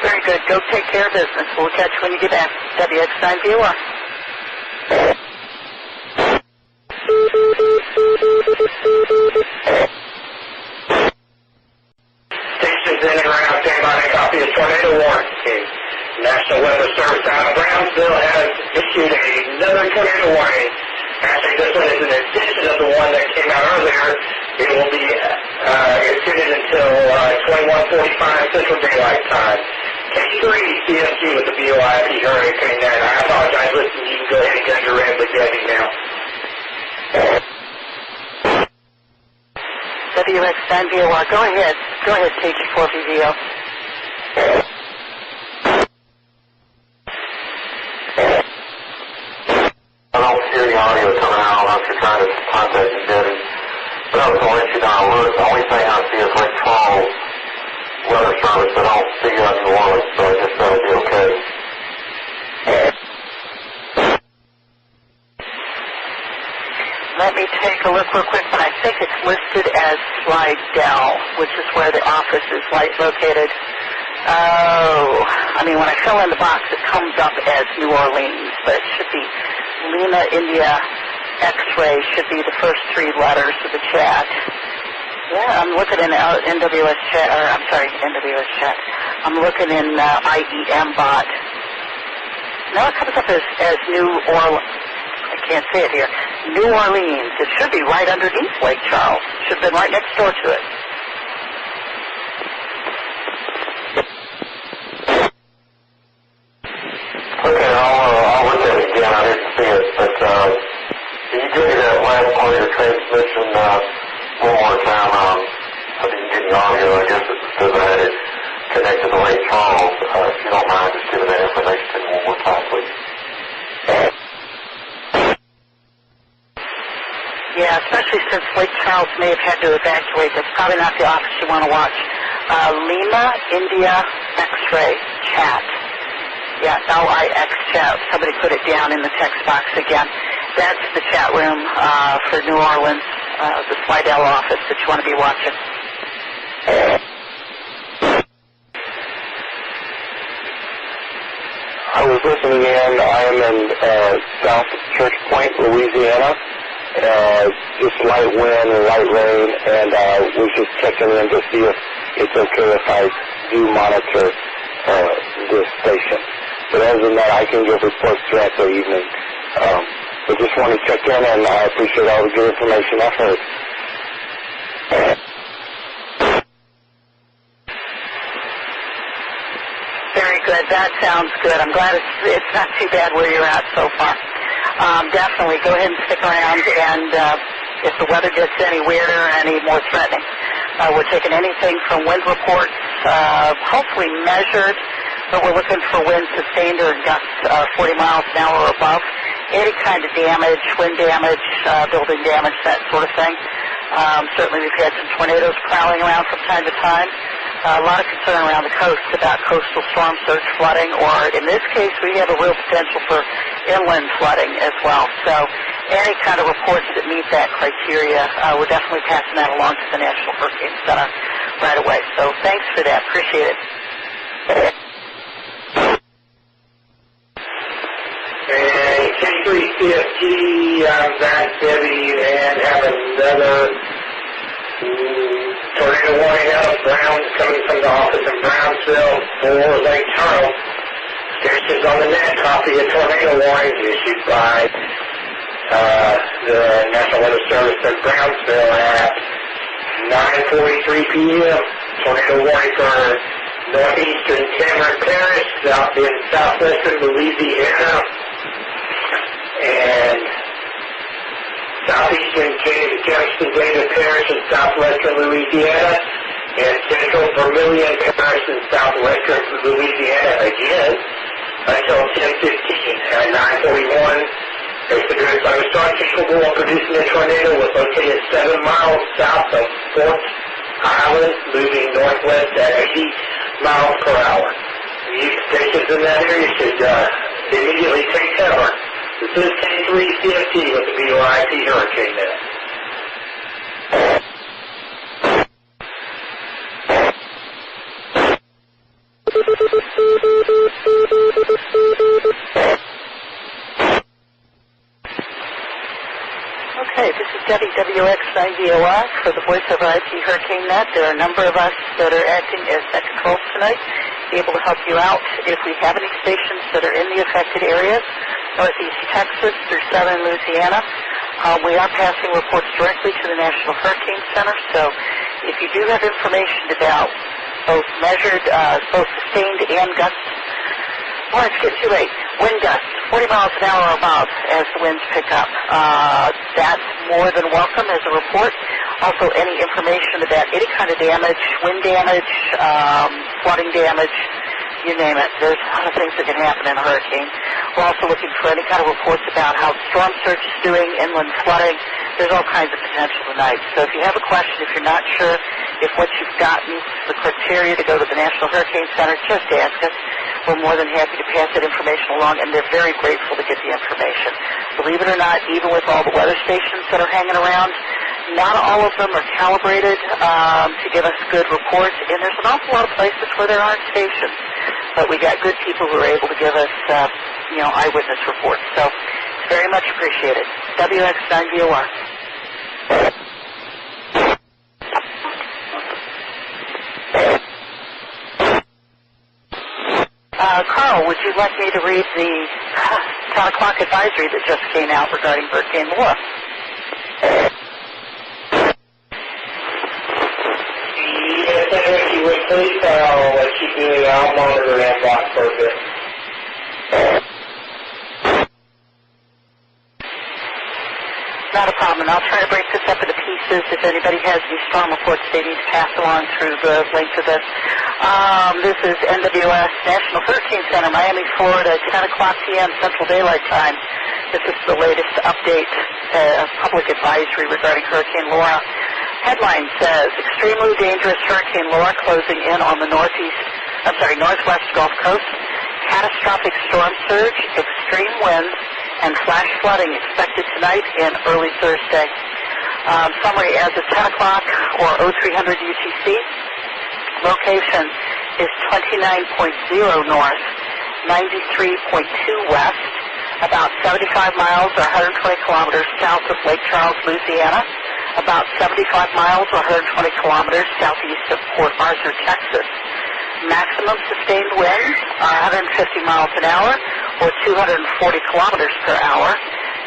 Very good. Go take care of business. We'll catch you when you get back. WX9VOR. Stations in and around San Martin copy of tornado warning. National Weather Service out of Brownsville has issued another tornado warning. Actually, this one is an addition of the one that came out earlier. It will be extended until 21:45 Central Daylight Time. KB3 CFG with the BYV Hurricane Net. I apologize. Listen, you can go ahead and get your in with Debbie now. WX9VOR, go ahead. Go ahead, KG4VVO. I don't hear the audio coming out unless you're trying to contact me, Debbie. But I was going to let you down a look. The only thing I see is Lake Charles weather service, but I don't see you on New Orleans, so I guess that'll be okay. Let me take a look real quick, but I think it's listed as Slidell, which is where the office is located. Oh, I mean, when I fill in the box, it comes up as New Orleans, but it should be Lima, India, X-ray should be the first three letters of the chat. Yeah, I'm looking in NWS chat, or I'm sorry, NWS chat. I'm looking in IEM bot. Now it comes up as New Orleans. I can't say it here. New Orleans. It should be right underneath Lake Charles. Should have been right next door to it. Okay, I'll look at it again. I didn't see it, but can you give me that last part of your transmission one more time? I didn't get the audio. I guess it's because I had it connected to Lake Charles. If you don't mind, just giving that information to me one more time, please. Yeah, especially since Lake Charles may have had to evacuate. That's probably not the office you want to watch. Lima, India, X-ray, chat. Yeah, LIX chat. Somebody put it down in the text box again. That's the chat room for New Orleans, the Slidell office that you want to be watching. I was listening in. I am in South Church Point, Louisiana. Just light wind and light rain, and was just checking in to see if it's okay if I do monitor this station. But other than that, I can give reports throughout the evening. But just want to check in, and I appreciate all the good information I've heard. Very good. That sounds good. I'm glad it's not too bad where you're at so far. Definitely go ahead and stick around, and if the weather gets any weirder or any more threatening, we're taking anything from wind reports, hopefully measured, but we're looking for winds sustained or gusts 40 miles an hour or above. Any kind of damage, wind damage, building damage, that sort of thing. Certainly we've had some tornadoes prowling around from time to time. A lot of concern around the coast about coastal storm surge flooding, or in this case, we have a real potential for inland flooding as well. So any kind of reports that meet that criteria, we're definitely passing that along to the National Hurricane Center right away. So thanks for that. Appreciate it. And K3CFG, I'm back, Debbie, and have another tornado warning out of Browns coming from the office in Brownsville for Lake Charles. Stations on the net copy of tornado warnings issued by the National Weather Service in Brownsville at 9:43 p.m. Tornado warning for northeastern Cameron Parish, southwestern Louisiana, and southeastern Kingston David Parish in southwestern Louisiana, and central Vermilion Parish in southwestern Louisiana again until 10:15 at 9:41. It's the good thunderstorm capable of producing a tornado was located 7 miles south of Fort Island, moving northwest at 80 miles per hour. The stations in that area should immediately take cover. This is K3CFT with the BYP Hurricane Net. Okay, this is Debbie, WX9VOI for the Voice of IP Hurricane Net. There are a number of us that are acting as net controls tonight, be able to help you out if we have any stations that are in the affected areas, northeast Texas through southern Louisiana. We are passing reports directly to the National Hurricane Center, so if you do have information about both measured, both sustained and gusts, well, it's getting too late. Wind gusts, 40 miles an hour or above as the winds pick up. That's more than welcome as a report. Also, any information about any kind of damage, wind damage, flooding damage, you name it. There's a lot of things that can happen in a hurricane. We're also looking for any kind of reports about how storm surge is doing, inland flooding. There's all kinds of potential tonight. So if you have a question, if you're not sure if what you've gotten is the criteria to go to the National Hurricane Center, just ask us. We're more than happy to pass that information along, and they're very grateful to get the information. Believe it or not, even with all the weather stations that are hanging around, not all of them are calibrated to give us good reports, and there's an awful lot of places where there aren't stations. But we got good people who are able to give us, eyewitness reports. So it's very much appreciated. WX9VOR. Carl, would you like me to read the 10 o'clock advisory that just came out regarding Hurricane Laura? Yes, if you would please, I'll let you do it. I'll monitor that box for a bit. Not a problem. I'll try to break this up into pieces. If anybody has any storm reports they need to pass along through the link to this. This is NWS National Hurricane Center, Miami, Florida, 10 o'clock p.m. Central Daylight Time. This is the latest update, public advisory regarding Hurricane Laura. Headline says, extremely dangerous Hurricane Laura closing in on the northwest Gulf Coast. Catastrophic storm surge, extreme winds, and flash flooding expected tonight and early Thursday. Summary as of 10 o'clock or 0300 UTC. Location is 29.0 north, 93.2 west, about 75 miles or 120 kilometers south of Lake Charles, Louisiana, about 75 miles or 120 kilometers southeast of Port Arthur, Texas. Maximum sustained winds are 150 miles an hour or 240 kilometers per hour.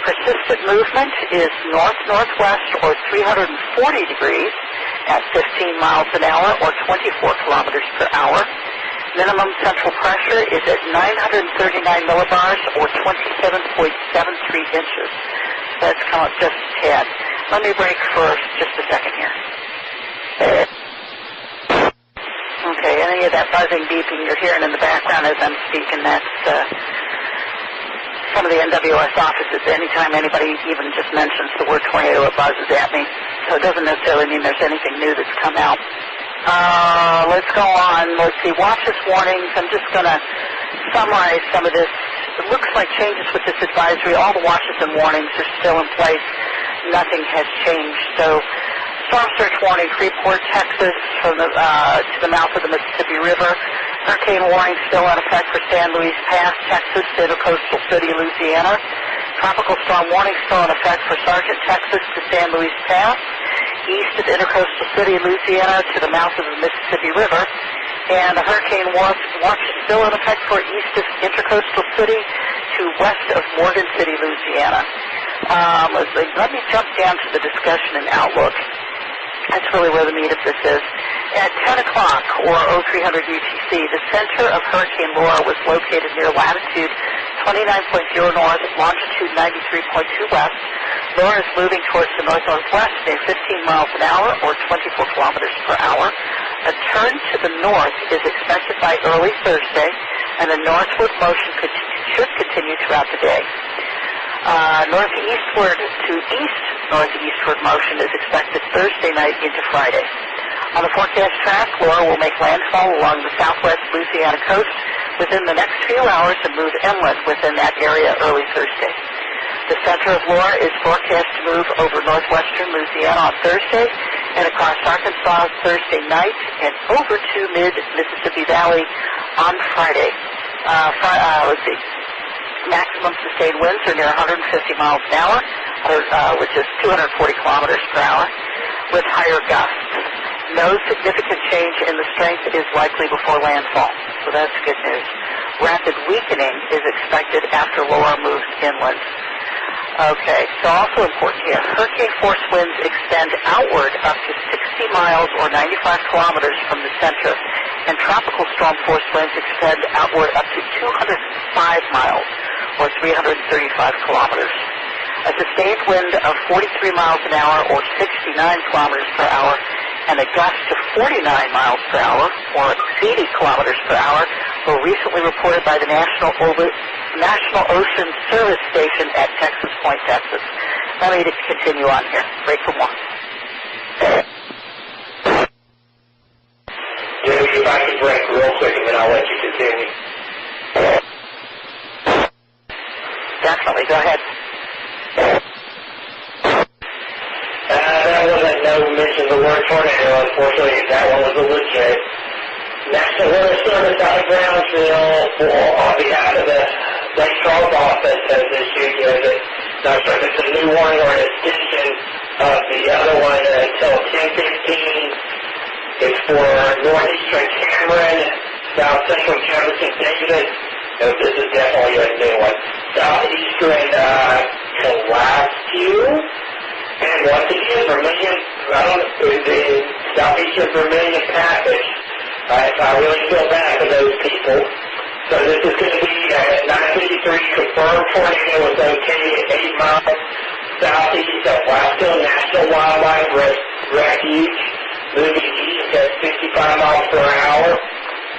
Persistent movement is north-northwest or 340 degrees at 15 miles an hour or 24 kilometers per hour. Minimum central pressure is at 939 millibars or 27.73 inches. That's come up just a tad. Let me break for just a second here. Okay, any of that buzzing, beeping you're hearing in the background as I'm speaking, that's some of the NWS offices. Anytime anybody even just mentions the word tornado, it buzzes at me. So it doesn't necessarily mean there's anything new that's come out. Let's go on. Let's see. Watches, warnings. I'm just going to summarize some of this. It looks like changes with this advisory. All the watches and warnings are still in place. Nothing has changed. So storm surge warning, Freeport, Texas, from the, to the mouth of the Mississippi River. Hurricane warning still in effect for San Luis Pass, Texas, to Intercoastal City, Louisiana. Tropical storm warning still in effect for Sargent, Texas, to San Luis Pass. East of Intercoastal City, Louisiana, to the mouth of the Mississippi River. And a hurricane watch is still in effect for east of Intercoastal City to west of Morgan City, Louisiana. Let me jump down to the discussion and outlook. That's really where the meat of this is. At 10 o'clock, or 0300 UTC, the center of Hurricane Laura was located near latitude 29.0 north, longitude 93.2 west. Laura is moving towards the north-northwest near 15 miles an hour, or 24 kilometers per hour. A turn to the north is expected by early Thursday, and the northward motion should continue throughout the day. Northeastward to east-northeastward motion is expected Thursday night into Friday. On the forecast track, Laura will make landfall along the southwest Louisiana coast within the next few hours and move inland within that area early Thursday. The center of Laura is forecast to move over northwestern Louisiana on Thursday and across Arkansas Thursday night and over to mid-Mississippi Valley on Friday. Let's see. Maximum sustained winds are near 150 miles an hour, which is 240 kilometers per hour, with higher gusts. No significant change in the strength is likely before landfall, so that's good news. Rapid weakening is expected after Laura moves inland. Okay, so also important here, hurricane force winds extend outward up to 60 miles or 95 kilometers from the center, and tropical storm force winds extend outward up to 205 miles or 335 kilometers. A sustained wind of 43 miles an hour or 69 kilometers per hour and a gust of 49 miles per hour or 80 kilometers per hour were recently reported by the National Ocean Service Station at Texas Point, Texas. Let me just continue on here. Break for more. Jamie, if I can break real quick and then I'll let you continue. Definitely. Go ahead. That wasn't no mention of the word tornado, unfortunately. That one was a legit. National Weather Service out of Brownsville, on behalf of the Lake Charles office, has issued, not sure if it's a new one or an extension of the other one until 10:15. It's for northeastern Cameron, south central Jefferson Davis. No, this is definitely a new one. Southeastern Pulaski. And once again, Vermilion, the southeastern Vermilion Passage. I really feel bad for those people. So this is going to be at 9:53, confirmed tornado is okay at 8 miles southeast of Wasco National Wildlife Refuge, moving east at 65 miles per hour.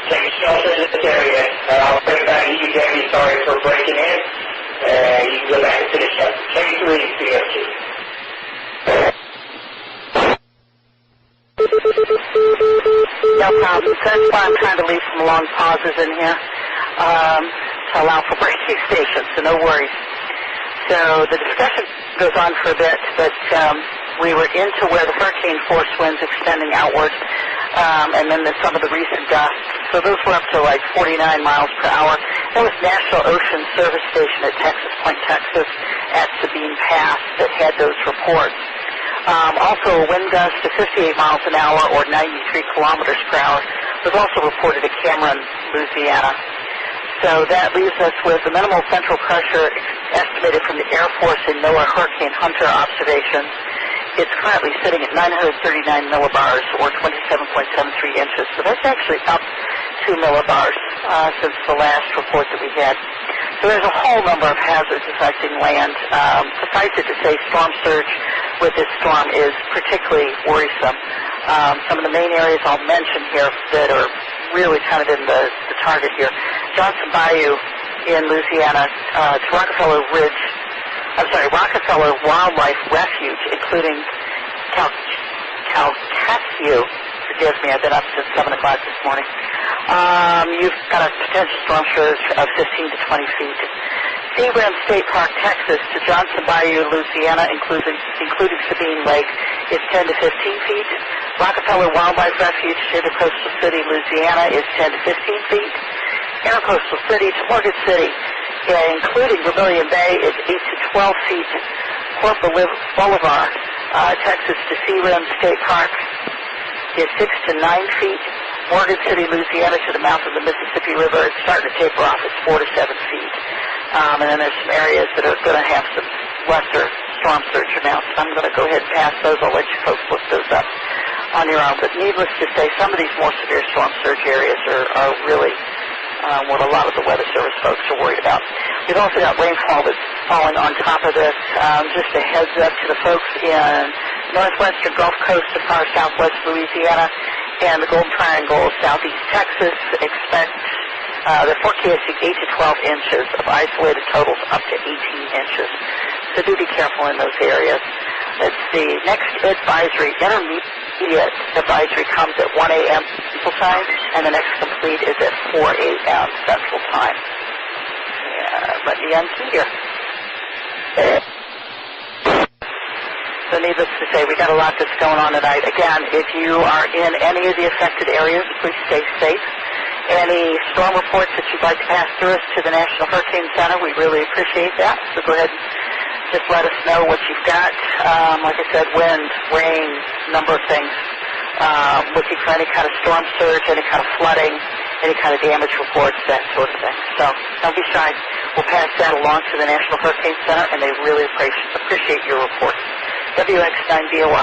Take shelter in this area. I'll bring it back to you, Jamie. Sorry for breaking in. You can go back and finish up. K3 CFG. No problem. So that's why I'm trying to leave some long pauses in here to allow for breaking stations, so no worries. So the discussion goes on for a bit, but we were into where the hurricane force winds extending outward, and then some of the recent gusts. So those were up to like 49 miles per hour. That was National Ocean Service Station at Texas Point, Texas, at Sabine Pass that had those reports. Also, a wind gust of 58 miles an hour or 93 kilometers per hour was also reported at Cameron, Louisiana. So that leaves us with the minimal central pressure estimated from the Air Force in NOAA Hurricane Hunter observations. It's currently sitting at 939 millibars or 27.73 inches. So that's actually up 2 millibars since the last report that we had. So there's a whole number of hazards affecting land. Suffice it to say, storm surge with this storm is particularly worrisome. Some of the main areas I'll mention here that are really kind of in the target here. Johnson Bayou in Louisiana, to Rockefeller Wildlife Refuge, including Calcasieu. Forgive me, I've been up since 7 o'clock this morning. You've got a potential storm surge of 15 to 20 feet. Seagram State Park, Texas to Johnson Bayou, Louisiana, including Sabine Lake, is 10 to 15 feet. Rockefeller Wildlife Refuge to Intercoastal City, Louisiana, is 10 to 15 feet. Intercoastal City to Morgan City, including Vermilion Bay, is 8 to 12 feet. Port Boulevard, Texas to Seagram State Park, is 6 to 9 feet. Morgan City, Louisiana to the mouth of the Mississippi River, it's starting to taper off. It's 4 to 7 feet. And then there's some areas that are going to have some lesser storm surge amounts. I'm going to go ahead and pass those. I'll let you folks look those up on your own. But needless to say, some of these more severe storm surge areas are really what a lot of the Weather Service folks are worried about. We've also got rainfall that's falling on top of this. Just a heads up to the folks in northwestern Gulf Coast to far southwest Louisiana and the Golden Triangle, southeast Texas. They're forecasting 8 to 12 inches of isolated totals up to 18 inches. So do be careful in those areas. Let's see. Next advisory, intermediate advisory comes at 1 a.m. Central Time, and the next complete is at 4 a.m. Central Time. Let me unkey here. So needless to say, we got a lot that's going on tonight. Again, if you are in any of the affected areas, please stay safe. Any storm reports that you'd like to pass through us to the National Hurricane Center, we really appreciate that. So go ahead and just let us know what you've got. Like I said, wind, rain, number of things. Looking for any kind of storm surge, any kind of flooding, any kind of damage reports, that sort of thing. So don't be shy. We'll pass that along to the National Hurricane Center, and they really appreciate your reports. WX9VOR.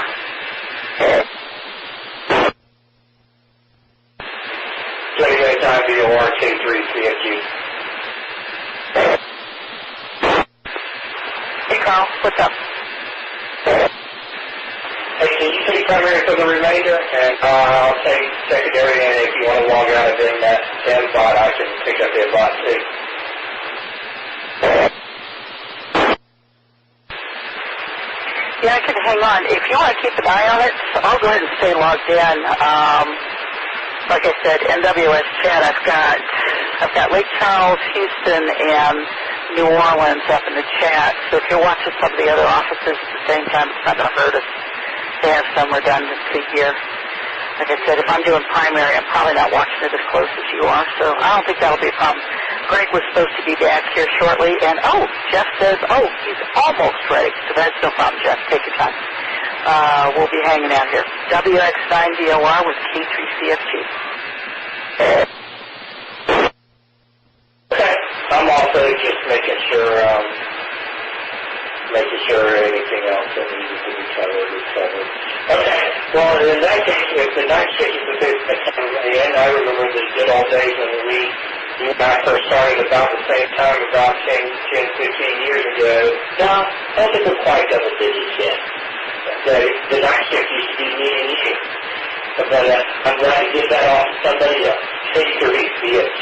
WX9VOR, K3CFG. Hey, Carl, what's up? Hey, can you take primary for the remainder? And I'll take secondary, and if you want to log out of that bot, I can pick up the bot too. Yeah, I can hang on. If you want to keep an eye on it, I'll go ahead and stay logged in. Like I said, NWS chat, I've got Lake Charles, Houston, and New Orleans up in the chat. So if you're watching some of the other offices at the same time, it's not going to hurt us to have some redundancy here. Like I said, if I'm doing primary, I'm probably not watching it as close as you are, so I don't think that'll be a problem. Greg was supposed to be back here shortly, and Jeff says, he's almost ready. So that's no problem, Jeff. Take your time. We'll be hanging out here. WX9VOR with K3CFG. Okay. I'm also just making sure anything else that needs to be covered is covered. Okay. Well, in that case, if the night shift is a bit and I remember the good old days when you and I first started about the same time, about 10, 15 years ago. No, I don't think we're quite double digits yet. The night shift used to be me and you. But I'm glad to get that off to somebody else. K3CFG.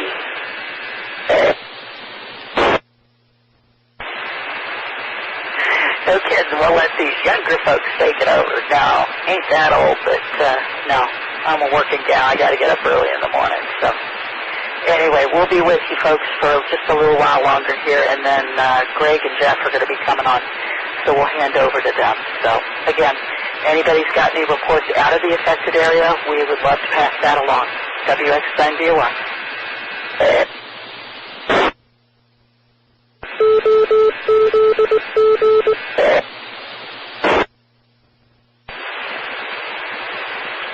No kidding, we'll let these younger folks take it over. No, ain't that old, but no, I'm a working gal. I got to get up early in the morning. So anyway, we'll be with you folks for just a little while longer here, and then Greg and Jeff are going to be coming on, so we'll hand over to them. So again, anybody's got any reports out of the affected area, we would love to pass that along. WX9VOR.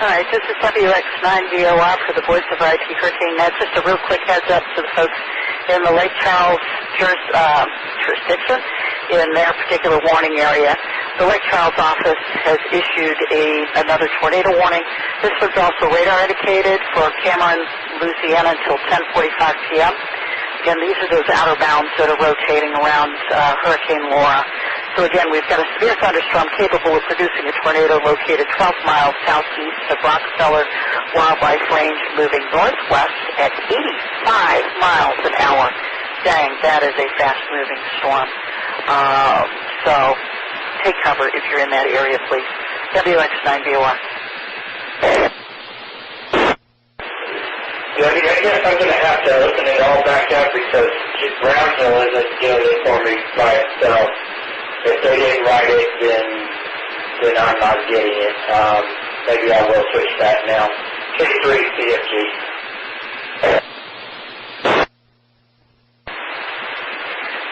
All right, this is WX9VOR for the Voice of IT Hurricane Net. Just a real quick heads up to the folks in the Lake Charles jurisdiction, in their particular warning area. The Lake Charles office has issued another tornado warning. This was also radar indicated for Cameron, Louisiana until 10:45 p.m. Again, these are those outer bounds that are rotating around Hurricane Laura. So again, we've got a severe thunderstorm capable of producing a tornado located 12 miles southeast of Rockefeller Wildlife Range, moving northwest at 85 miles an hour. Dang, that is a fast-moving storm. So take cover if you're in that area, please. WX9VOR. Yeah, I guess I'm going to have to open it all back up because Brownsville isn't doing it for me by itself. If they didn't write it, then I'm not getting it. Maybe I will switch that now. K3CFG.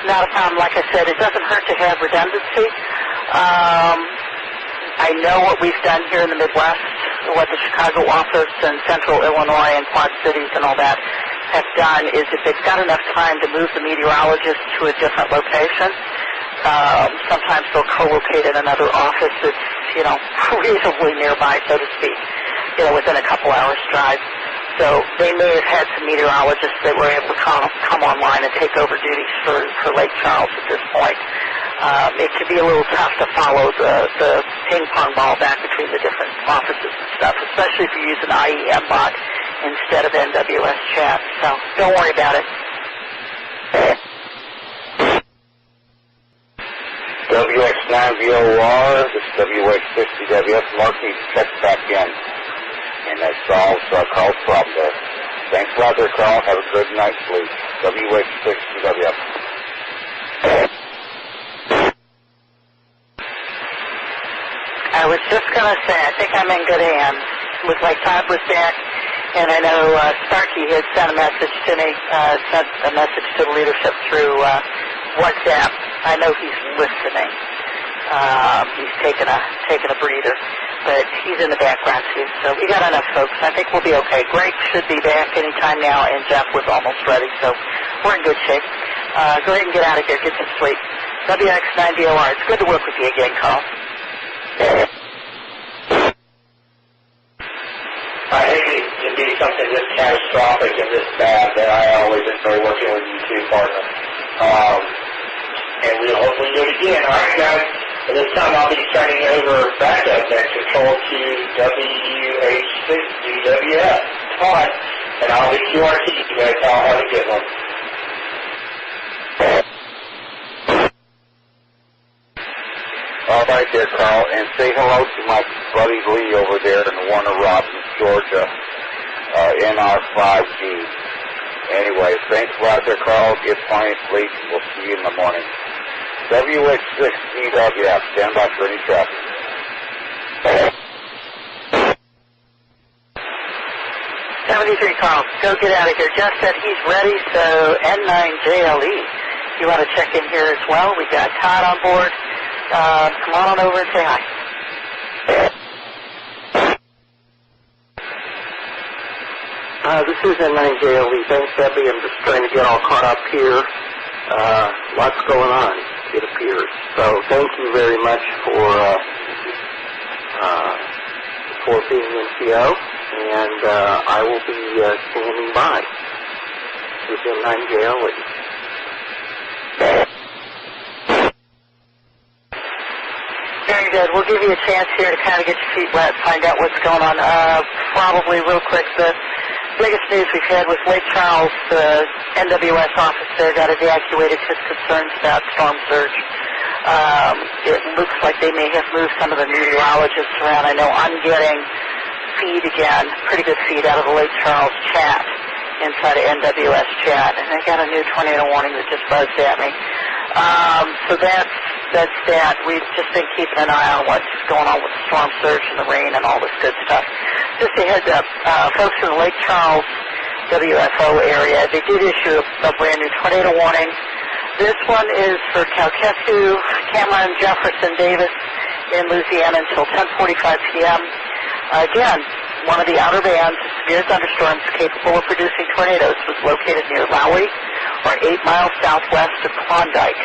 Not a problem. Like I said, it doesn't hurt to have redundancy. I know what we've done here in the Midwest, what the Chicago office and Central Illinois and Quad Cities and all that have done is if they've got enough time to move the meteorologist to a different location, sometimes they'll co-locate in another office that's, reasonably nearby, so to speak, within a couple hours drive. So they may have had some meteorologists that were able to come online and take over duties for Lake Charles at this point. It can be a little tough to follow the ping pong ball back between the different offices and stuff, especially if you use an IEM bot instead of NWS chat. So don't worry about it. WX9VOR, this is WX60WF. Mark needs to check back in. And that solves Carl's problem there. Thanks a lot there, Carl. Have a good night's sleep. WX60WF. I was just going to say, I think I'm in good hands. Looks like Todd was back, and I know Starkey had sent a message to me, sent a message to the leadership through WhatsApp. I know he's listening. He's taking a breather, but he's in the background too. So we got enough folks. I think we'll be okay. Greg should be back anytime now, and Jeff was almost ready, so we're in good shape. Go ahead and get out of here. Get some sleep. WX9DOR. It's good to work with you again, Carl. I hate it to be something this catastrophic and this bad, but I always enjoy working with you two, partner. And we'll hopefully do it again. All right, guys. And this time I'll be turning over backup next control to WH6DWF. Todd. And I'll be QRT. You guys all have a good one. All right there, Carl, and say hello to my buddy Lee over there in Warner Robins, Georgia, NR5G. Anyway, thanks a lot there, Carl. Get plenty of sleep. We'll see you in the morning. WH6DWF, stand by for any traffic. 73, Carl. Go get out of here. Jeff said he's ready, so N9JLE. You want to check in here as well? We got Todd on board. Come on over and say hi. This is N9JLE. Thanks, Debbie. I'm just trying to get all caught up here. Lots going on, it appears. So thank you very much for being in PO, and I will be standing by. This is N9JLE. Very good. We'll give you a chance here to kind of get your feet wet, find out what's going on. Probably real quick, the biggest news we've had was Lake Charles, the NWS office there got evacuated, just concerns about storm surge. It looks like they may have moved some of the meteorologists around. I know I'm getting feed again, pretty good feed out of the Lake Charles chat, inside of NWS chat, and they got a new tornado warning that just buzzed at me. So that's that. We've just been keeping an eye on what's going on with the storm surge and the rain and all this good stuff. Just a heads up, folks in the Lake Charles WFO area, they did issue a brand new tornado warning. This one is for Calcasieu, Cameron, Jefferson, Davis in Louisiana until 10:45 p.m. Again, one of the outer bands of severe thunderstorms capable of producing tornadoes was located near Lowry, or 8 miles southwest of Klondike,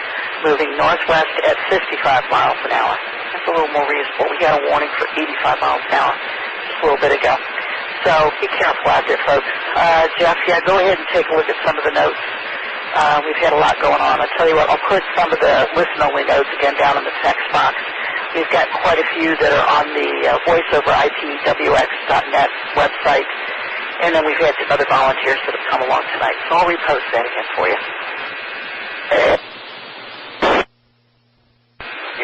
moving northwest at 55 miles an hour. That's a little more reasonable. We had a warning for 85 miles an hour just a little bit ago. So be careful out there, folks. Jeff, yeah, go ahead and take a look at some of the notes. We've had a lot going on. I'll tell you what, I'll put some of the listen-only notes again down in the text box. We've got quite a few that are on the voiceoveripwx.net website. And then we've had some other volunteers that have come along tonight. So I'll repost that again for you.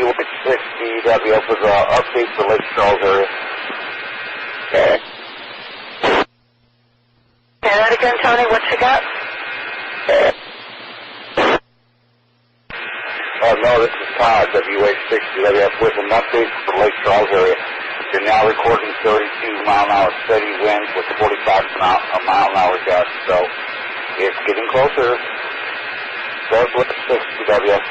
UH6DWF was an update for Lake Charles area. Say that again, Tony. What you got? No, this is Todd, WH6DWF, with an update for Lake Charles area. You're now recording 32-mile-an-hour steady winds with 45-mile-an-hour gusts, so it's getting closer. That's with 6DWF.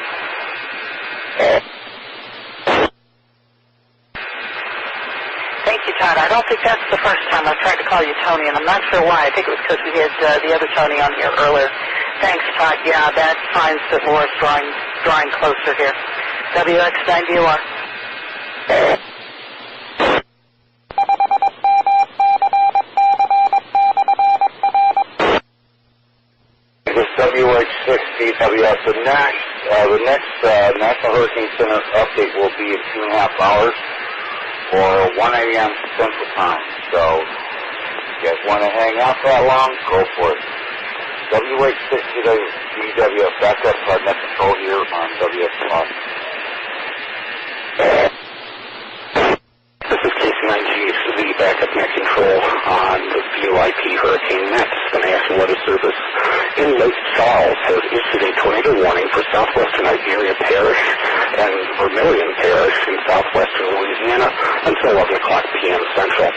Thank you, Todd. I don't think that's the first time I've tried to call you Tony, and I'm not sure why. I think it was because we had the other Tony on here earlier. Thanks, Todd. Yeah, that signs that Laura's drawing closer here. WX9DOR. This WH6DWF. The next National Hurricane Center update will be in 2.5 hours or 1 a.m. Central Time. So, if you guys want to hang out that long, go for it. WH6DWF, back up to our net control here on WX1. This is KB5AVY, backup net control on the VoIP Hurricane National Weather Service in Lake Charles has issued a tornado warning for southwestern Iberia Parish and Vermilion Parish in southwestern Louisiana until 11 o'clock p.m. Central.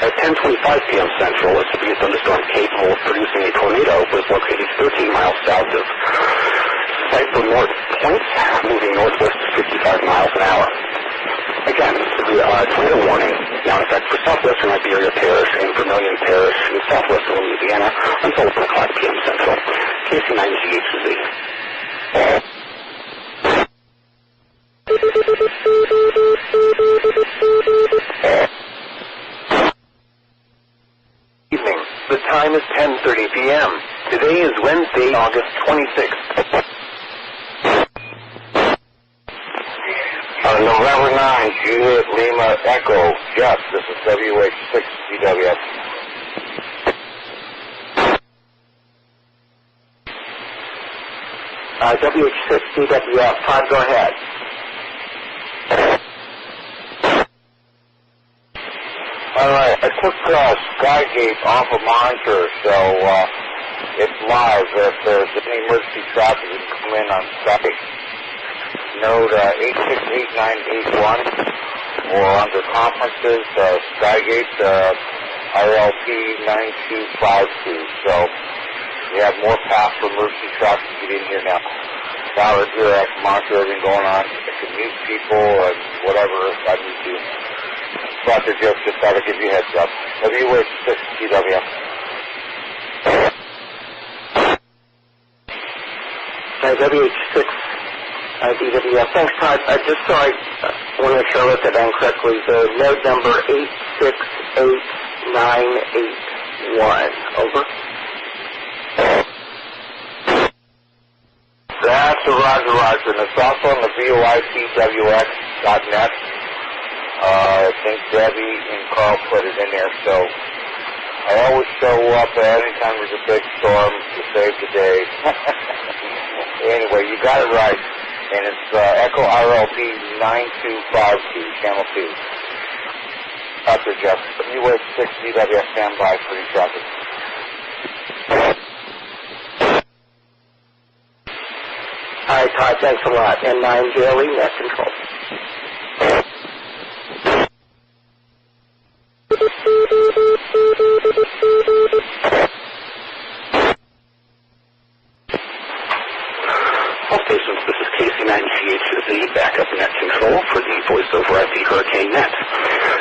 At 10:25 p.m. Central, a severe thunderstorm capable of producing a tornado was located 13 miles south of Cypher North Point, moving northwest at 55 miles an hour. Again, the tornado warning now in effect for southwestern Iberia Parish and Vermilion Parish in southwestern Louisiana until 11 o'clock p.m. Central. KB5AVY. Evening. The time is 10:30 p.m. Today is Wednesday, August 26th. November 9, Juliet Lima Echo. Jeff, this is WH6 CWS. WH6 CWF. Todd, go ahead. All right, I took Skygate off of monitor, so it's live. If there's any emergency traffic, you can come in on Skygate. Node 868981, or under conferences, Skygate RLP 9252. So we have more paths for emergency traffic to get in here now. Now we're here, I can monitor everything going on. I can mute people and whatever I need to. But they're just thought I'd give you a heads up. WH6 CW. WH6 DWF. Thanks, Todd. Just so I want to make sure I wrote that down correctly, the node number 868981. Over. That's a Roger, and it's also on the VOICWX.net. I think Debbie and Carl put it in there, so I always show up at any time there's a big storm to save the day. Anyway, you got it right. And it's Echo RLP 9252, Channel 2. Dr. Jeff, WH6 DWF, stand by for your traffic. All right, Todd, thanks a lot. N9 JLE, net control. All stations, this is KC9GHZ, backup net control for the Voice over IP Hurricane Net.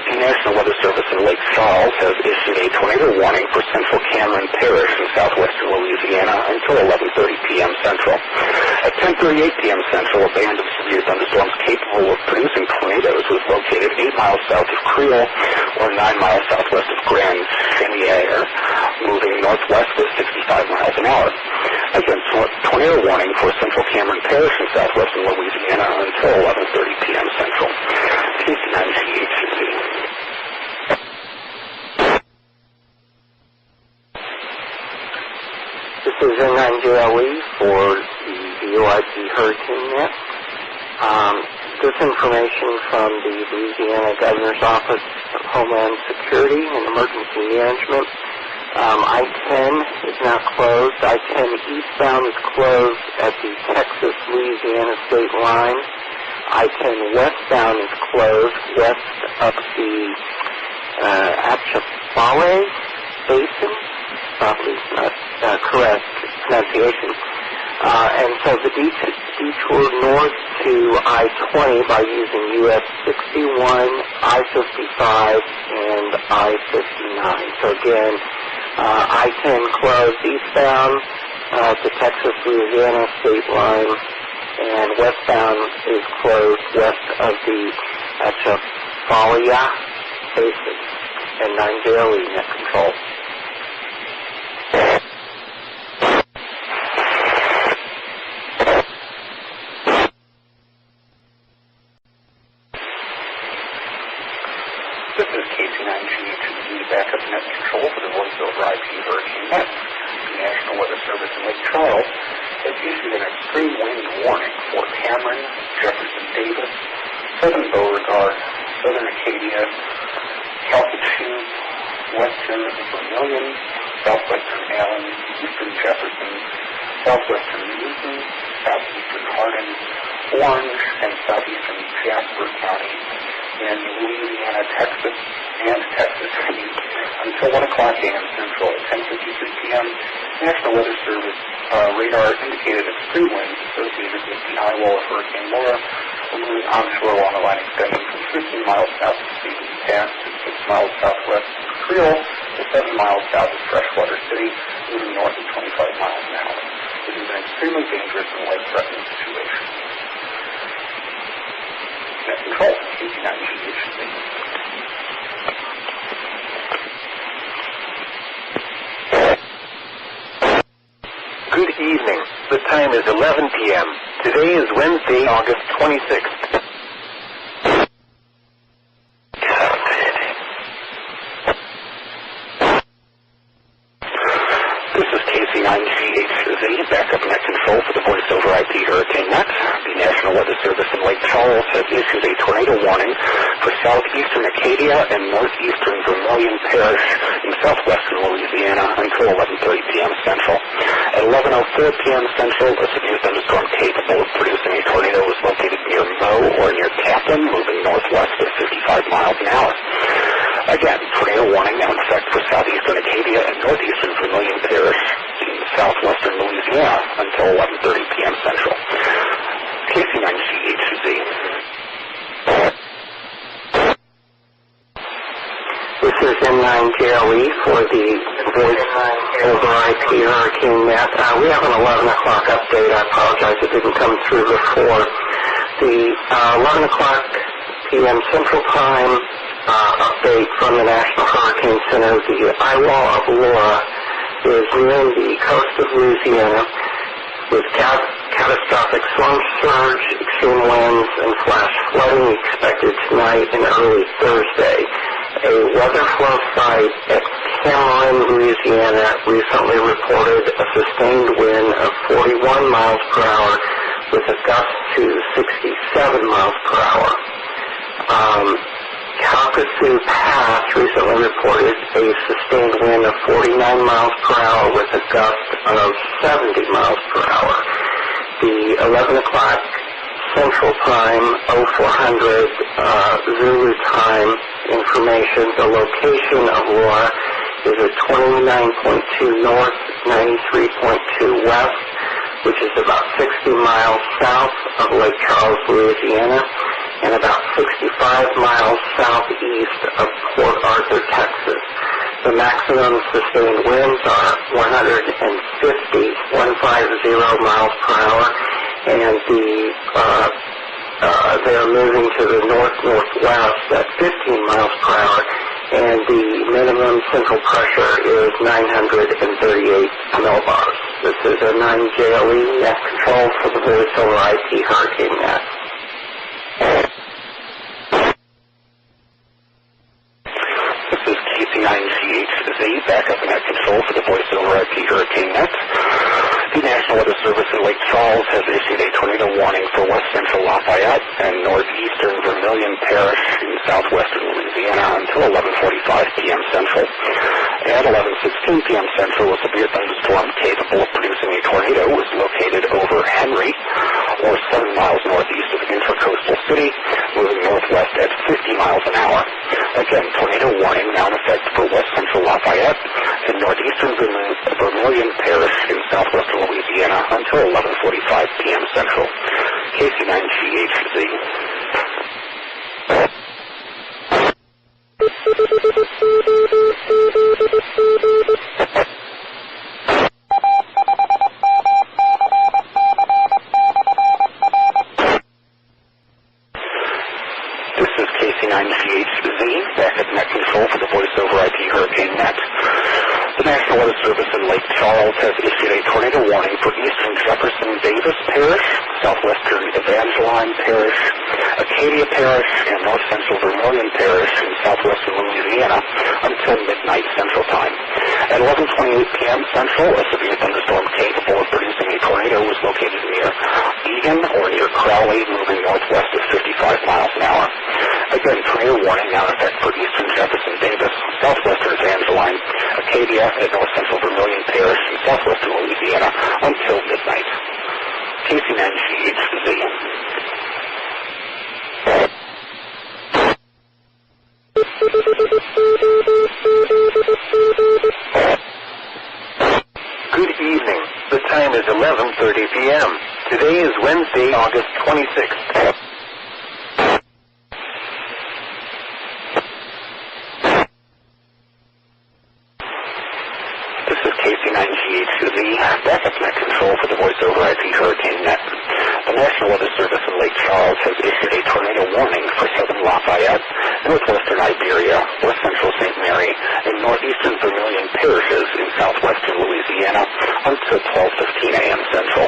The National Weather Service in Lake Charles has issued a tornado warning for central Cameron Parish in southwestern Louisiana until 11:30 p.m. Central. At 10:38 p.m. Central, a band of severe thunderstorms capable of producing tornadoes was located 8 miles south of Creole or 9 miles southwest of Grand Cheniere, moving northwest at 65 miles an hour. Again, tornado warning for central Cameron Parish in southwestern Louisiana until 11:30 p.m. Central. KC9GHZ. This is N9JLE for the VOIP Hurricane Net. This information from the Louisiana Governor's Office of Homeland Security and Emergency Management. I-10 is now closed. I-10 eastbound is closed at the Texas-Louisiana state line. I-10 westbound is closed west of the Atchafalaya Basin. Probably not correct pronunciation. And so the detour north to I-20 by using US 61, I-55, and I-59. So again, I-10 closed eastbound at the Texas-Louisiana state line, and westbound is closed west of the Atchafalaya Basin. And 9JLE net control. This is KC9GHZ, backup net control for the Voice over IP Hurricane Net. The National Weather Service in Lake Charles has issued an extreme wind warning for Cameron, Jefferson Davis, southern Beauregard, southern Acadia, Calcasieu, western Vermilion, southwestern Allen, eastern Jefferson, southwestern Newton, southeastern Hardin, Orange, and southeastern Jasper County, in Louisiana, Texas, and Texas until 1 o'clock a.m. Central. At 10:53 p.m., National Weather Service radar indicated extreme winds associated with the eye wall of Hurricane Laura, moving onshore along a line extending from 15 miles south of Stevens Pass to 6 miles southwest of Creole to 7 miles south of Freshwater City, moving north at 25 miles an hour. This is an extremely extremely dangerous and life-threatening situation. Net control, KB5AVY. Good evening. The time is 11 p.m. Today is Wednesday, August 26th. This is KB5AVY, backup net control for the voice over IP hurricane net. The National Weather Service in Lake Charles has issued a tornado warning for southeastern Acadia and northeastern Vermilion Parish in southwestern Louisiana until 11:30 p.m. Central. At 11:04 p.m. Central, a severe thunderstorm capable of producing a tornado was located near Moe or near Kaplan, moving northwest at 55 miles an hour. Again, tornado warning now in effect for southeastern Acadia and northeastern Vermilion Parish in southwestern Louisiana until 11:30 p.m. Central. KB5AVY. This is M9JLE for the voice over IP hurricane net. We have an 11 o'clock update. I apologize it didn't come through before. The 11 o'clock p.m. Central Time update from the National Hurricane Center. The eye wall of Laura is nearing the coast of Louisiana with catastrophic storm surge, extreme winds, and flash flooding expected tonight and early Thursday. A weather flow site at Cameron, Louisiana recently reported a sustained wind of 41 miles per hour with a gust to 67 miles per hour. Calcasieu Pass recently reported a sustained wind of 49 miles per hour with a gust of 70 miles per hour. The 11 o'clock Central Time, 0400 Zulu Time information, the location of Laura is at 29.2 north, 93.2 west, which is about 60 miles south of Lake Charles, Louisiana, and about 65 miles southeast of Port Arthur, Texas. The maximum sustained winds are 150 miles per hour, and they're moving to the north-northwest at 15 miles per hour, and the minimum central pressure is 938 millibars. This is a 9JLE net control for the voice over IP hurricane net. This is KB5AVY, backup net control for the voice over IP hurricane net. The National Weather Service in Lake Charles has issued a tornado warning for west central Lafayette and northeastern Vermilion Parish in southwestern Louisiana until 11:45 p.m. Central. At 11:16 p.m. Central, a severe thunderstorm capable of producing a tornado was located over Henry, or 7 miles northeast of Intracoastal City, moving northwest at 50 miles an hour. Again, tornado warning now in effect for west central Lafayette and northeastern Vermilion Parish in southwestern Louisiana until 11:45 p.m. Central. KB5AVY. This is KB5AVY, backup net control for the voice over IP hurricane net. The National Weather Service in Lake Charles has issued a tornado warning for eastern Jefferson Davis Parish, southwestern Evangeline Parish, Acadia Parish, and north central Vermilion Parish in southwestern Louisiana until midnight Central Time. At 11:28 p.m. Central, a severe thunderstorm capable of producing a tornado was located near Egan or near Crowley, moving northwest at 55 miles an hour. Again, tornado warning now in effect for eastern Jefferson Davis, southwestern Evangeline, Acadia, and north central Vermilion Parish in southwestern Louisiana until midnight. KB5AVY. Good evening. The time is 11:30 p.m. Today is Wednesday, August 26th. This is KC9GHZ, backup net control for the voice over IP Hurricane Net. The National Weather Service in Lake Charles has issued a tornado warning for southern Lafayette, northwestern Iberia, west central St. Mary, and northeastern Vermilion parishes in southwestern Louisiana until 12:15 a.m. Central.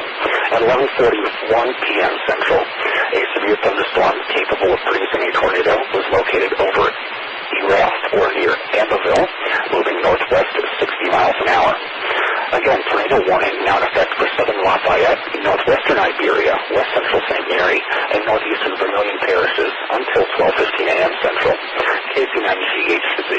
At 11:41 p.m. Central, a severe thunderstorm capable of producing a tornado was located over Erath or near Abbeville, moving northwest at 60 miles an hour. Again, tornado warning now in effect for southern Lafayette, northwestern Iberia, west central St. Mary, and northeastern Vermilion parishes until 12:15 a.m. Central. KC9GHZ.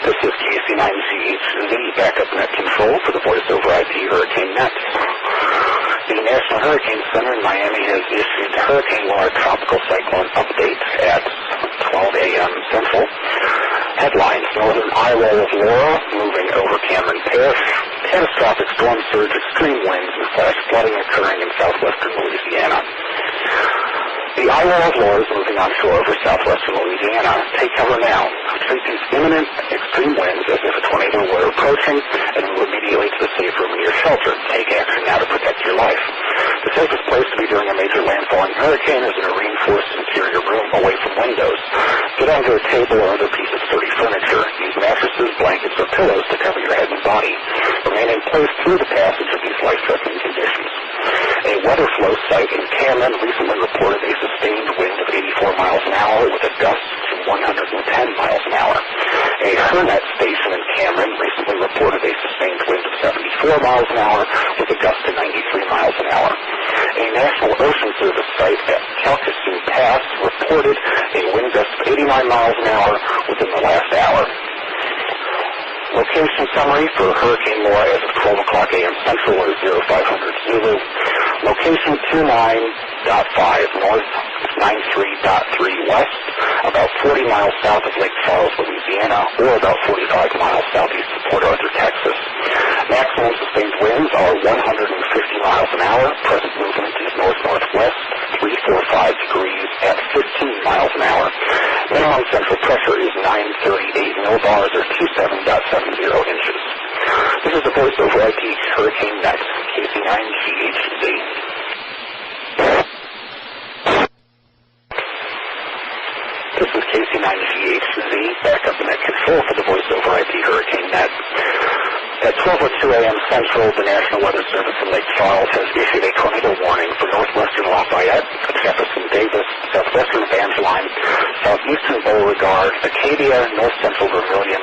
This is KC9GHZ, backup net control for the voice over IP Hurricane Net. The National Hurricane Center in Miami has issued Hurricane Laura Tropical Cyclone updates at 12 a.m. Central. Headlines: Northern Eye Wall of Laura moving over Cameron Parish. Catastrophic storm surge, extreme winds, and flash flooding occurring in southwestern Louisiana. The eye wall of Laura is moving onshore over southwestern Louisiana. Take cover now. Treat these imminent extreme winds as if a tornado were approaching and move immediately to the safe room in your shelter. Take action now to protect your life. The safest place to be during a major landfalling hurricane is in a reinforced interior room away from windows. Get under a table or other piece of sturdy furniture. Use mattresses, blankets, or pillows to cover your head and body. Remain in place through the passage of these life-threatening conditions. A weather flow site in Cameron recently reported a sustained wind of 84 miles an hour with a gust to 110 miles an hour. A HERNET station in Cameron recently reported a sustained wind of 74 miles an hour with a gust to 93 miles an hour. A National Ocean Service site at Calcasieu Pass reported a wind gust of 89 miles an hour within the last hour. Location summary for Hurricane Laura as of 12 o'clock a.m. Central is 0500 Zulu. Location 29.5 north, 93.3 west, about 40 miles south of Lake Charles, Louisiana, or about 45 miles southeast of Port Arthur, Texas. Maximum sustained winds are 150 miles an hour. Present movement is north-northwest, 345 degrees at 15 miles an hour. Minimum central pressure is 938 millibars or 27.70 inches. This is the voice over IP Hurricane Net, KC9GHZ. This is KC9GHZ, backup net control for the voice over IP Hurricane Net. At 12:02 a.m. Central, the National Weather Service in Lake Charles has issued a tornado warning for northwestern Lafayette, Jefferson Davis, southwestern Evangeline, southeastern Beauregard, Acadia, north central Vermilion,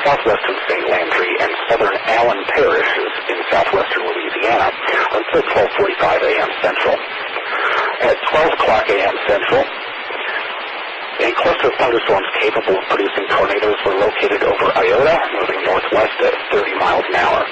southwestern St. Landry, and southern Allen parishes in southwestern Louisiana until 12:45 a.m. Central. At 12 o'clock a.m. Central, a cluster of thunderstorms capable of producing tornadoes were located over Iota, moving northwest at 30 miles an hour.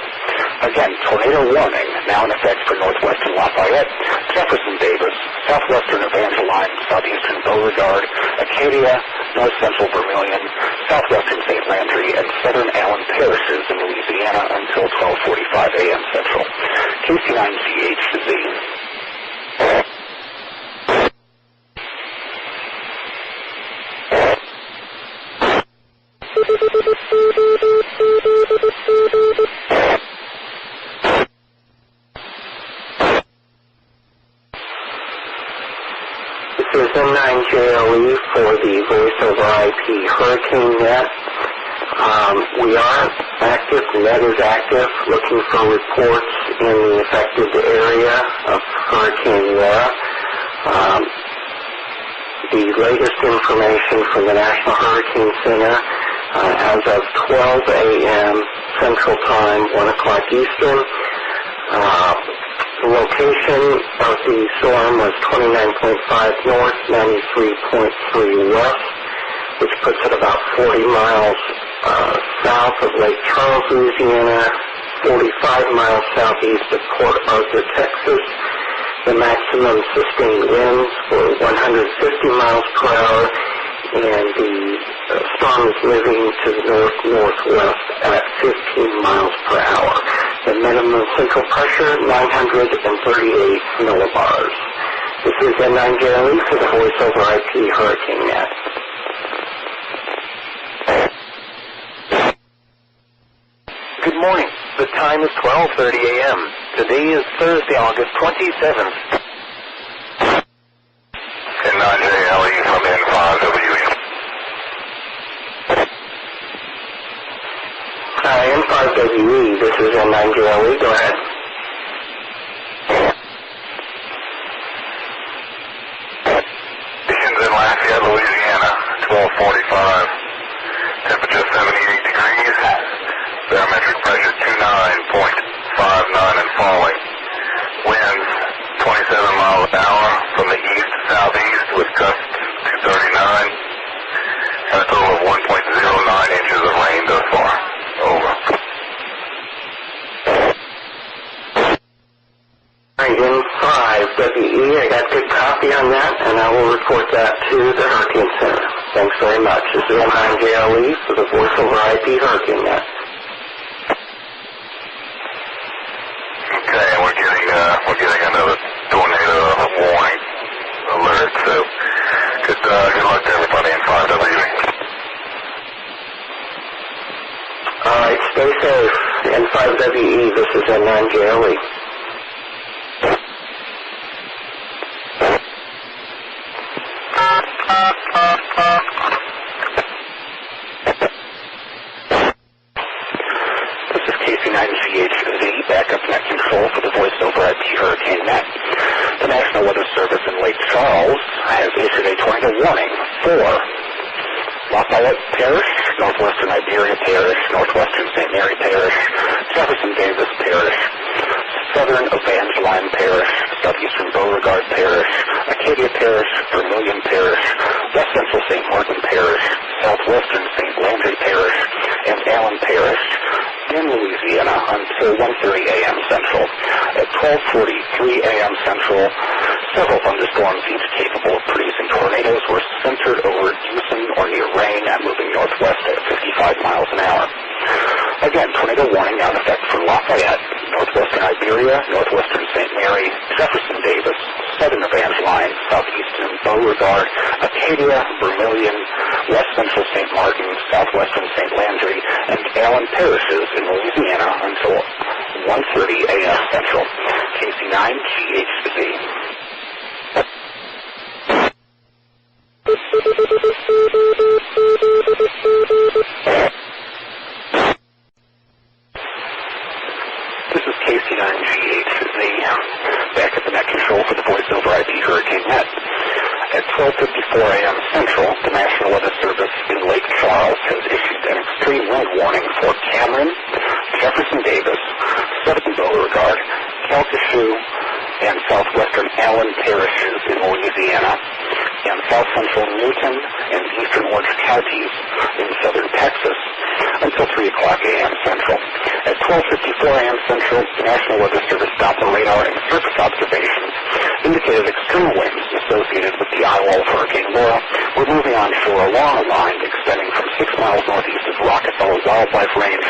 Again, tornado warning now in effect for northwestern Lafayette, Jefferson Davis, southwestern Evangeline, southeastern Beauregard, Acadia, north central Vermilion, southwestern St. Landry, and southern Allen parishes in Louisiana until 12:45 a.m. Central. KC9GHZ. This is M9JLE for the voice over IP Hurricane Net. We are active, the net is active, looking for reports in the affected area of Hurricane Laura. The latest information from the National Hurricane Center as of 12 a.m. Central Time, 1 o'clock Eastern. The location of the storm was 29.5 north, 93.3 west, which puts it about 40 miles south of Lake Charles, Louisiana, 45 miles southeast of Port Arthur, Texas. The maximum sustained winds were 150 miles per hour, and the storm is moving to the north-northwest at 15 miles per hour. The minimum central pressure, 938 millibars. This is N9 Gary for the Voice over IP Hurricane Net. Good morning. The time is 12:30 a.m. Today is Thursday, August 27th. N9 JLE from N5WE. N5WE, this is N9 JLE. Go ahead. Conditions in Lafayette, Louisiana, 12:45. Temperature 78 degrees. Barometric pressure 29.59 and falling. Winds 27 miles an hour from the east-southeast with gusts 239. And a total of 1.09 inches of rain thus far. Over. N5WE, I got good copy on that, and I will report that to the Hurricane Center. Thanks very much. This is N9 JLE for the Voice over IP Hurricane Net. Okay, we're getting another tornado warning alert, so good luck to everybody in 5WE. All right, stay safe. N5WE, this is N9 JLE. This is KB5AVY, backup net control for the Voice over IP Hurricane Net. The National Weather Service in Lake Charles has issued a tornado warning for Lafayette Parish, Northwestern Iberia Parish, Northwestern St. Mary Parish, Jefferson Davis Parish, Southern Evangeline Parish, Southeastern Beauregard Parish, Acadia Parish, Vermilion Parish, West Central St. Martin Parish, Southwestern St. Landry Parish, and Allen Parish in Louisiana until 1:30 a.m. Central. At 12:43 a.m. Central, several thunderstorms, each capable of producing tornadoes, were centered over Houston or near Rain and moving northwest at 55 miles an hour. Again, tornado warning now in effect for Lafayette, Northwestern Iberia, Northwestern St. Mary, Jefferson Davis, Southern Evangeline, Southeastern Beauregard, Acadia, Vermilion, West Central St. Martin, Southwestern St. Landry, and Allen parishes in Louisiana until 1:30 a.m. Central. KC9 GHZ. This is KC9GHZ, back at the net control for the Voice over IP Hurricane Net. At 12:54 a.m. Central, the National Weather Service in Lake Charles has issued an extreme wind warning for Cameron, Jefferson Davis, Southern Beauregard, Calcasieu, and southwestern Allen parishes in Louisiana, and south central Newton and eastern Orange counties in southern Texas until 3 o'clock a.m. Central. At 12:54 a.m. Central, the National Weather Service Doppler radar and surface observations indicated extreme winds associated with the eye wall of Hurricane Laura were moving onshore along a line extending from 6 miles northeast of Rockefeller Wildlife Range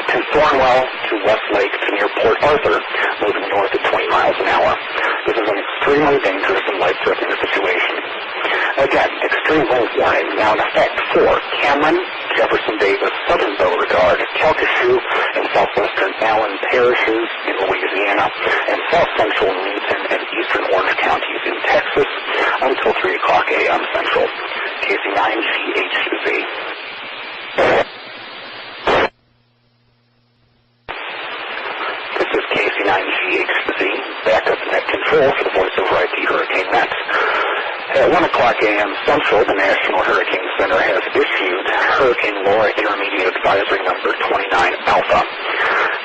to Thornwell to West Lake to near Port Arthur, moving north at 20 miles an hour. This is an extremely dangerous and life-threatening situation. Again, extreme wind warning now in effect for Cameron, Jefferson Davis, Southern Beauregard, Calcasieu, and southwestern Allen parishes in Louisiana, and south central Newton and eastern Orange counties in Texas until 3 o'clock a.m. Central. KC9GHZ. This is KC9GHZ, backup net control for the Voice over IP Hurricane Net. At 1 o'clock a.m. Central, the National Hurricane Center has issued Hurricane Laura Intermediate Advisory Number 29 Alpha.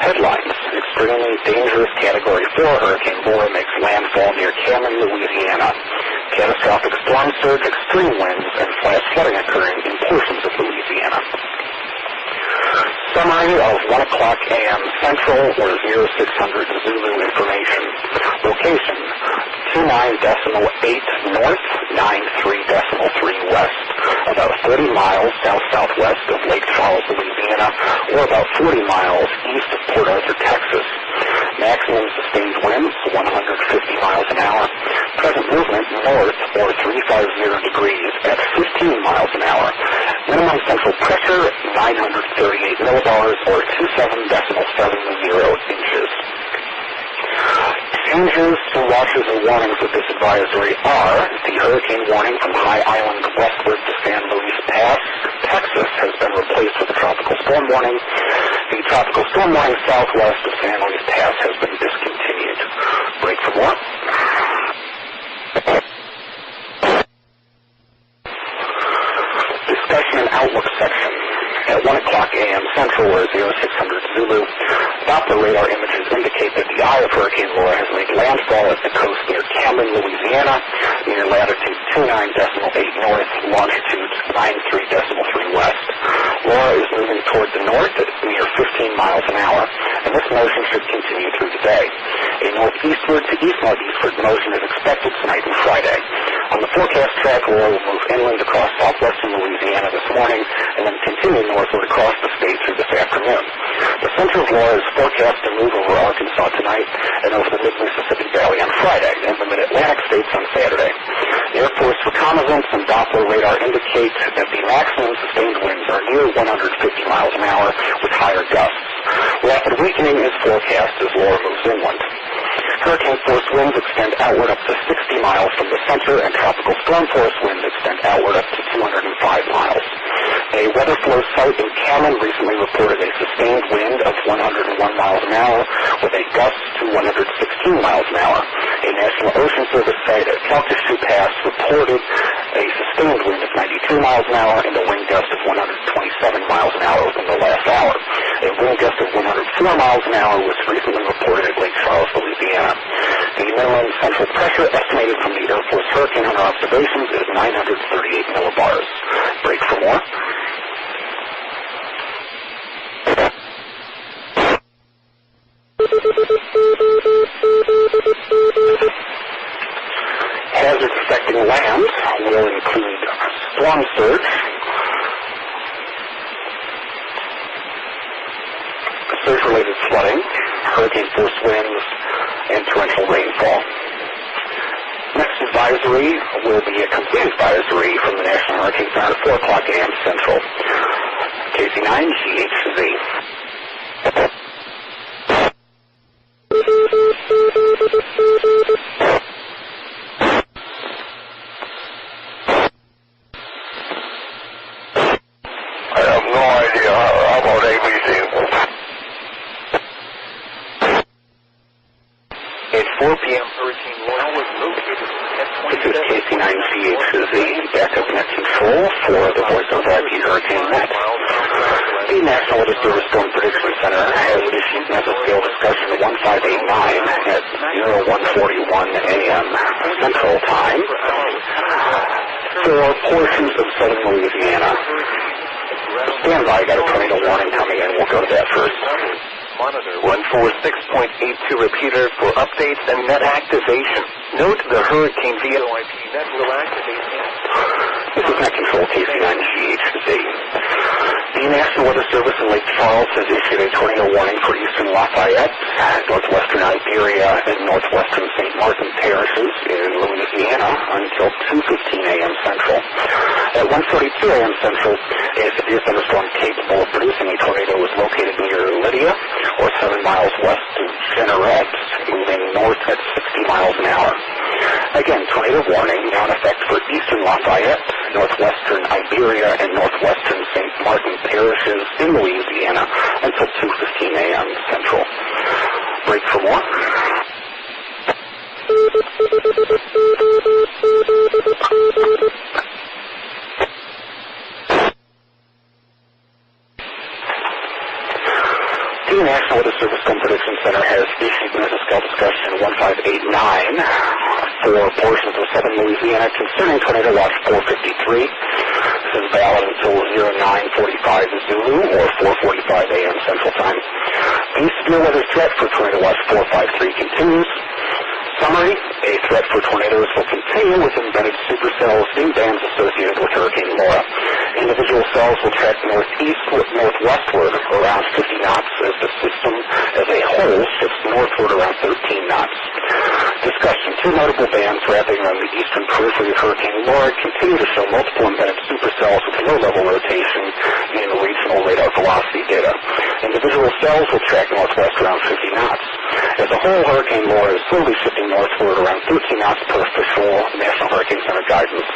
Headlines: Extremely dangerous Category 4 Hurricane Laura makes landfall near Cameron, Louisiana. Catastrophic storm surge, extreme winds, and flash flooding occurring in portions of Louisiana. Summary of 1 o'clock a.m. Central or 0600 Zulu information. Location: 29.8 north, 93.3 west, about 30 miles south-southwest of Lake Charles, Louisiana, or about 40 miles east of Port Arthur, Texas. Maximum sustained winds, 150 miles an hour. Present movement north or 350 degrees at 15 miles an hour. Minimum central pressure, 938 millibars or 27.70 inches. Changes to watches and warnings with this advisory are the hurricane warning from High Island westward to San Luis Pass, Texas, has been replaced with a tropical storm warning. The tropical storm warning southwest of San Luis Pass has been discontinued. Break for more. Discussion and outlook section. At 1 o'clock a.m. Central or 0600 Zulu, Doppler radar images indicate that the eye of Hurricane Laura has made landfall at the coast near Cameron, Louisiana, near latitude 29.8 north, longitude 93.3 west. Laura is moving toward the north at near 15 miles an hour, and this motion should continue through the day. A northeastward to east-northeastward motion is expected tonight and Friday. On the forecast track, Laura will move inland across southwestern Louisiana this morning, and then continue northward across the state through this afternoon. The center of Laura is forecast to move over Arkansas tonight and over the mid-Mississippi Valley on Friday and the mid-Atlantic states on Saturday. Air Force reconnaissance and Doppler radar indicate that the maximum sustained winds are near 150 miles an hour with higher gusts. Rapid weakening is forecast as Laura moves inland. Hurricane force winds extend outward up to 60 miles from the center, and tropical storm force winds extend outward up to 205 miles. A weather flow site in Cameron recently reported a sustained wind of 101 miles an hour with a gust to 116 miles an hour. A National Ocean Service site at Calcasieu Pass reported a sustained wind of 92 miles an hour and a wind gust of 127 miles an hour within the last hour. A wind gust of 104 miles an hour was recently reported at Lake Charles, Louisiana. The minimum central pressure estimated from the Air Force Hurricane Hunter observations is 938 millibars. Break for more. Hazards affecting land will include storm surge, surge-related flooding, hurricane force winds, and torrential rainfall. Next advisory will be a complete advisory from the National Hurricane Center at 4 o'clock a.m. Central. KC9 GHZ. I have no idea. How about ABC? At 4 p.m., Hurricane Laura was located at This is KC9CHZ, backup net control for the Voice of IP Hurricane Net. The National Weather Service Storm Prediction Center has issued mesoscale discussion 1589 at 0141 a.m. Central Time for portions of southern Louisiana. Stand by, got a tornado warning coming in. We'll go to that first. Monitor 146.82 repeater for updates and net activation. Note the Hurricane VOIP net will activate. This is net control KC9GHZ. The National Weather Service in Lake Charles has issued a tornado warning for eastern Lafayette, northwestern Iberia, and northwestern St. Martin parishes in Louisiana until 2:15 a.m. Central. At 1:42 a.m. Central, a severe thunderstorm capable of producing a tornado was located near Lydia, or 7 miles west of Jeanneret, moving north at 60 miles an hour. Again, tornado warning now in effect for eastern Lafayette, northwestern Iberia, and northwestern St. Martin parishes in Louisiana until 2:15 a.m. Central. Break for more. The National Weather Service Storm Prediction Center has issued mesoscale discussion 1589 for portions of southern Louisiana concerning tornado watch 453. This is valid until 0945 Zulu or 4:45 a.m. Central Time. The severe weather threat for tornado watch 453 continues. Summary, a threat for tornadoes will continue with embedded supercells in bands associated with Hurricane Laura. In the Individual cells will track northwestward around 50 knots as the system as a whole shifts northward around 13 knots. Discussion. Two notable bands wrapping around the eastern periphery of Hurricane Laura continue to show multiple embedded supercells with low-level rotation in the regional radar velocity data. Individual cells will track northwest around 50 knots. As a whole, Hurricane Laura is slowly shifting northward around 13 knots per official National Hurricane Center guidance.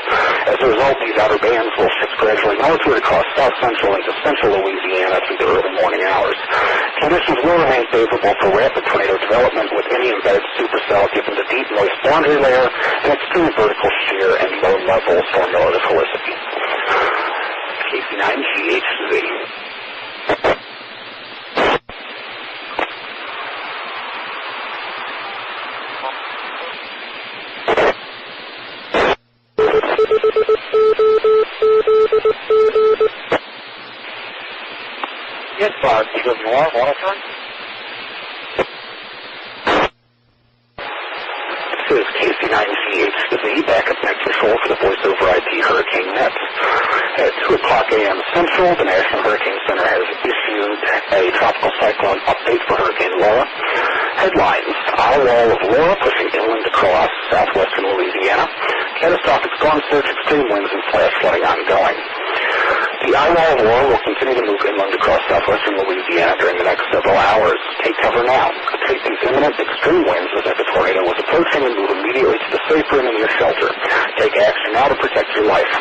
As a result, these outer bands will shift gradually northward across south central into central Louisiana through the early morning hours. Conditions will remain favorable for rapid tornado development with any embedded supercell given the deep moist boundary layer and extreme vertical shear and low-level storm relative helicity. KC9GHZ. Yes, Bob. Eagle Noir, monitoring. This is KC9GHZ, backup net control for the Voice over IP Hurricane Net. At 2 o'clock a.m. Central, the National Hurricane Center has issued a tropical cyclone update for Hurricane Laura. Headlines: Eye wall of Laura pushing inland across southwestern Louisiana. Catastrophic storm surge, extreme winds, and flash flooding ongoing. The eye wall of Laura will continue to move inland across southwestern Louisiana during the next several hours. Take cover now. Treat these imminent extreme winds as if a tornado was approaching and move immediately to the safe room in your shelter. Take action now to protect your life.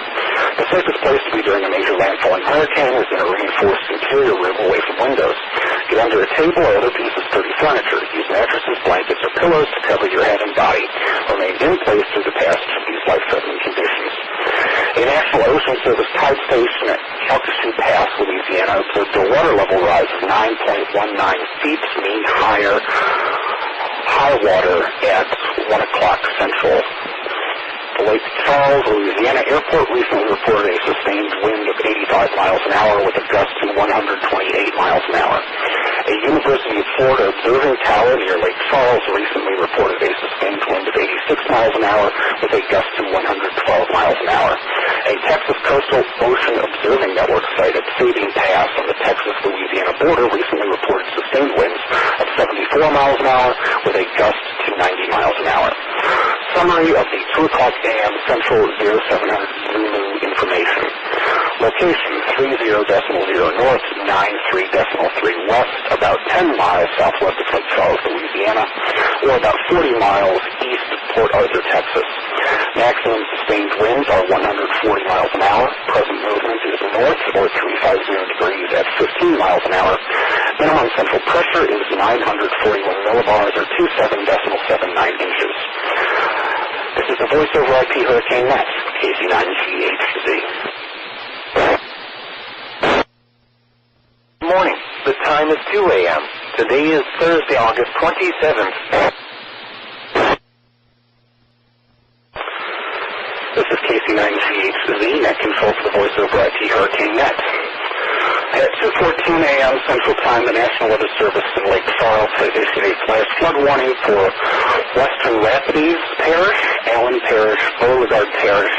The safest place to be during a major landfalling hurricane is in a reinforced interior room away from windows. Get under a table or other piece of sturdy furniture. Use mattresses, blankets, or pillows to cover your head and body. Remain in place through the passage of these life-threatening conditions. A National Ocean Service tide station at Calcasieu Pass, Louisiana, observed a water level rise of 9.19 feet, mean high water at 1 o'clock Central. The Lake Charles, Louisiana Airport recently reported a sustained wind of 85 miles an hour with a gust to 128 miles an hour. A University of Florida observing tower near Lake Charles recently reported a sustained wind of 86 miles an hour with a gust to 112 miles an hour. A Texas Coastal Ocean Observing Network site at Sabine Pass on the Texas-Louisiana border recently reported sustained winds of 74 miles an hour with a gust to 90 miles an hour. Summary of the 2 o'clock a.m. Central 0700 Zulu information. Location 30.0 north, 93.3 west, about 10 miles southwest of Lake Charles, Louisiana, or about 40 miles east of Port Arthur, Texas. Maximum sustained winds are 140 miles an hour. Present movement is north or 350 degrees at 15 miles an hour. Minimum central pressure is 941 millibars or 27.79 inches. This is the Voice over IP Hurricane Net, KC9GHZ. Good morning. The time is 2 a.m. Today is Thursday, August 27th. This is KC9GHZ, net control for the Voice over IP Hurricane Net. At 2:14 a.m. Central Time, the National Weather Service in Lake Charles has issued a flash flood warning for Western Rapides Parish, Allen Parish, Beauregard Parish,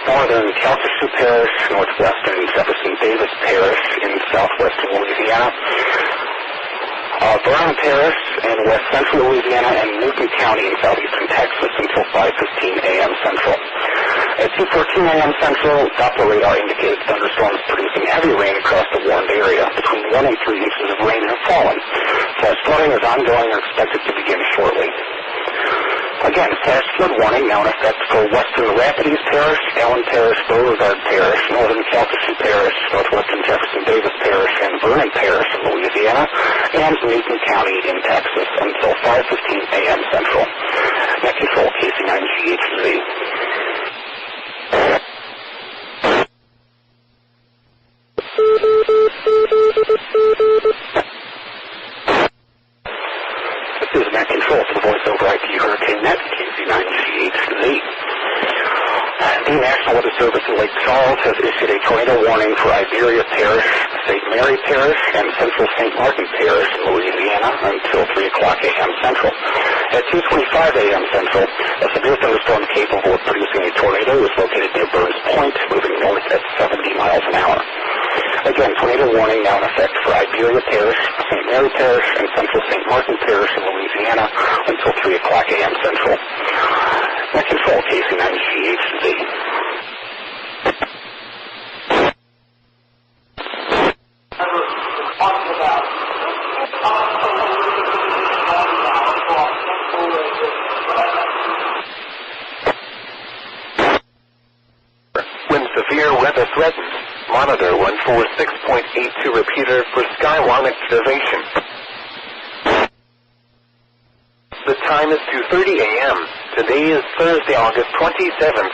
Northern Calcasieu Parish, Northwestern Jefferson Davis Parish in southwestern Louisiana, Brown Parish in west central Louisiana, and Newton County in southeastern Texas until 5:15 a.m. Central. At 2:14 a.m. Central, Doppler radar indicated thunderstorms producing heavy rain across the warned area. Between 1 and 3 inches of rain have fallen. Flash flooding is ongoing and expected to begin shortly. Again, flash flood warning now in effect for Western Rapides Parish, Allen Parish, Beauregard Parish, Northern Calcasieu Parish, Northwestern Jefferson Davis Parish, and Vernon Parish in Louisiana, and Newton County in Texas until 5:15 a.m. Central. Net control, KC9GHZ. This is net control for the Voice over IP Hurricane Net, KC9GHZ. The National Weather Service in Lake Charles has issued a tornado warning for Iberia Parish, St. Mary Parish, and Central St. Martin Parish in Louisiana until 3 o'clock a.m. Central. At 2:25 a.m. Central, a severe thunderstorm capable of producing a tornado is located near Burns Point, moving north at 70 miles an an hour. Again, tornado warning now in effect for Iberia Parish, St. Mary Parish, and Central St. Martin Parish in Louisiana until 3 o'clock a.m. Central. Net control, KC9GHZ. When severe weather threatens, monitor 146.82 repeater for Skyline activation. The time is 2:30 a.m. Today is Thursday, August 27th.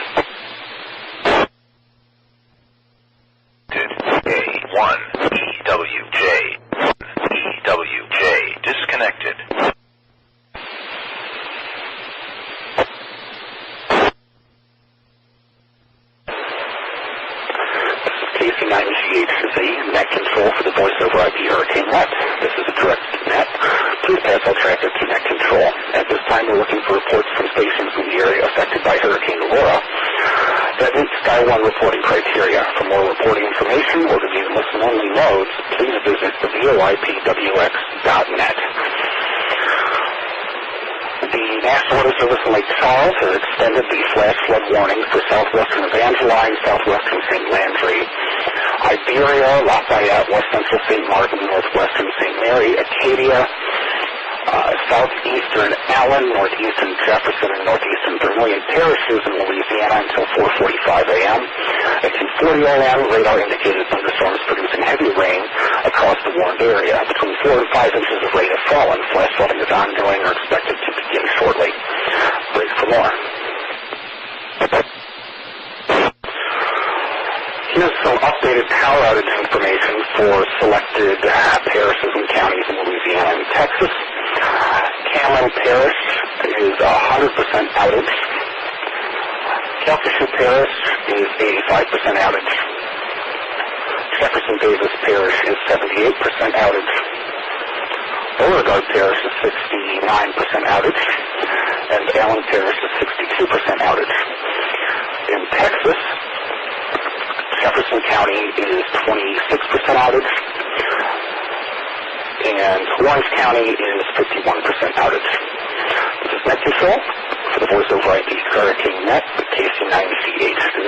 A1 EWJ disconnected. KC9GHZ, net control for the voice over IP Hurricane Net. This is a direct net. Please pass all traffic to net control. At this time, we're looking for reports from stations in the area affected by Hurricane Laura that meet Sky 1 reporting criteria. For more reporting information or to view listen-only modes, please visit the VOIPWX.net. The National Weather Service in Lake Charles has extended the flash flood warning for southwestern Evangeline, southwestern St. Landry, Iberia, Lafayette, west central St. Martin, northwestern St. Mary, Acadia, southeastern Allen, northeastern Jefferson, and northeastern Vermilion parishes in Louisiana until 4:45 a.m. At 2:40 a.m., radar indicated thunderstorms producing heavy rain across the warned area. Between 4 and 5 inches of rain have fallen. Flash flooding is ongoing or expected to begin shortly. Break for more. Here's some updated power outage information for selected parishes and counties in Louisiana and Texas. Cameron Parish is 100% outage. Calcasieu Parish is 85% outage. Jefferson Davis Parish is 78% outage. Beauregard Parish is 69% outage. And Allen Parish is 62% outage. In Texas, Jefferson County is 26% outage, and Orange County is 51% outage. This is net control for the voice over IP Hurricane Net with KC9GHZ.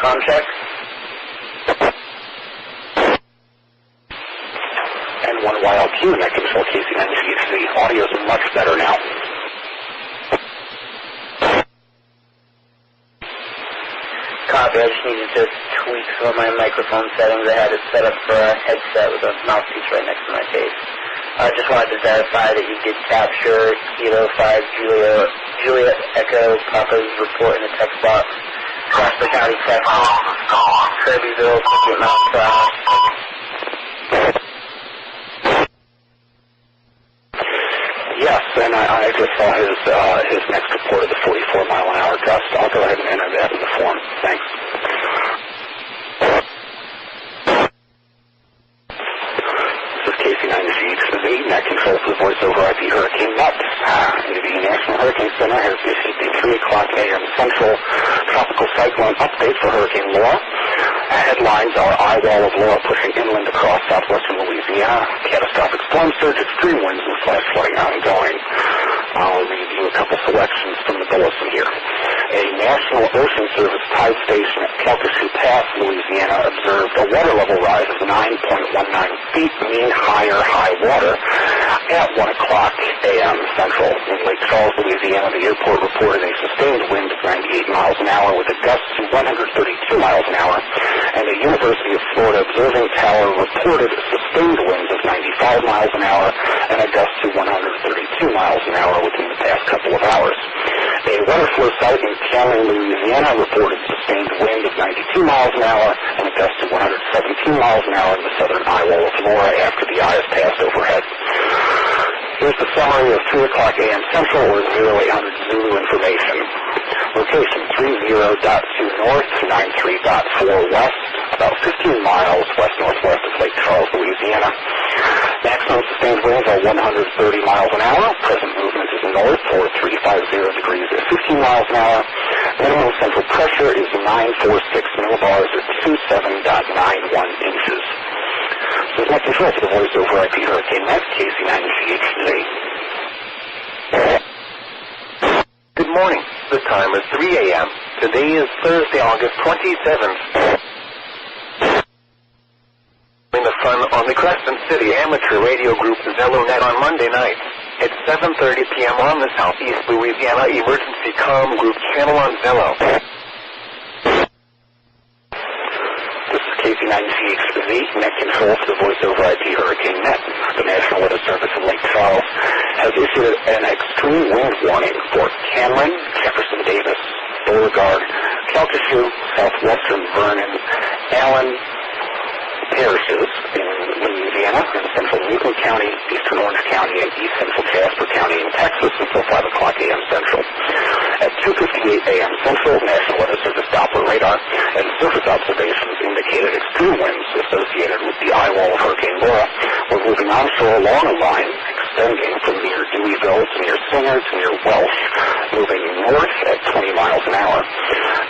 Contact. And 1YLQ, net control KC9GHZ. Audio is much better now. Copy, I just needed to tweak some of my microphone settings. I had it set up for a headset with a mouthpiece right next to my face. I just wanted to verify that you did capture Kilo 5 Juliet Echo Papa's report in the text box. Gloucester County, Texas. Kirbyville, 58 miles per hour. Yes, and I just saw his next report of the 44-mile-an-hour gust. I'll go ahead and enter that in the form. Thanks. This is KC9GHZ, net control for the voice over IP Hurricane Net. The National Hurricane Center has issued the 3 o'clock a.m. Central Tropical Cyclone update for Hurricane Laura. Headlines are eye wall of Laura pushing inland across southwestern Louisiana. Catastrophic storm surge, extreme winds, and flash flooding ongoing. I'll review a couple selections from the bulletin here. A National Ocean Service tide station at Calcasieu Pass, Louisiana, observed a water level rise of 9.19 feet, mean higher high water, at 1 o'clock a.m. Central. In Lake Charles, Louisiana, the airport reported a sustained wind of 98 miles an hour with a gust to 132 miles an hour, and the University of Florida Observing Tower reported sustained winds of 95 miles an hour and a gust to 132 miles an hour within the past couple of hours. A weather overflow site in Cameron, Louisiana, reported sustained wind of 92 miles an hour and a gust of 117 miles an hour in the southern eye wall of Laura after the eye has passed overhead. Here's the summary of 3 o'clock a.m. Central or 0800 Zulu information. Location 30.2 north, 93.4 west, about 15 miles west-northwest of Lake Charles, Louisiana. Maximum sustained winds are 130 miles an hour. Present movement is north or 350 degrees at 15 miles an hour. Minimum central pressure is 946 millibars at 27.91 inches. So it's control for the voice over IP Hurricane Net, KC9GHZ. Good morning. The time is 3 a.m. Today is Thursday, August 27th. In the fun on the Crescent City amateur radio group ZelloNet on Monday night. It's 7:30 p.m. on the Southeast Louisiana Emergency Comm Group channel on Zello. This is KC9GHZ, net control for the voice over IP Hurricane Net. The National Weather Service in Lake Charles has issued an extreme wind warning for Cameron, Jefferson Davis, Beauregard, Calcasieu, southwestern Vernon, Allen parishes in Louisiana, and central Newton County, eastern Orange County, and east central Jasper County in Texas until 5 o'clock a.m. Central. At 2:58 a.m. Central, National Weather Service Doppler radar and surface observations indicated extreme winds associated with the eye wall of Hurricane Laura were moving onshore along a line extending from near Deweyville to near Singer to near Welsh, moving north at 20 miles an hour.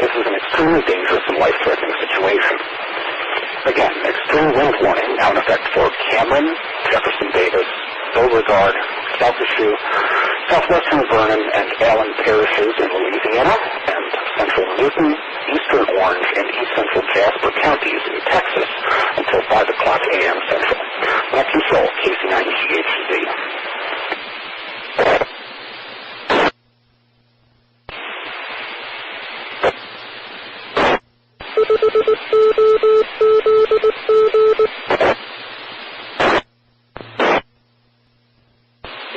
This is an extremely dangerous and life-threatening situation. Again, extreme wind warning now in effect for Cameron, Jefferson Davis, Beauregard, Calcasieu, southwestern Vernon, and Allen parishes in Louisiana, and central Newton, eastern Orange, and east central Jasper counties in Texas until 5 o'clock a.m. Central. Net control, KC9GHZ.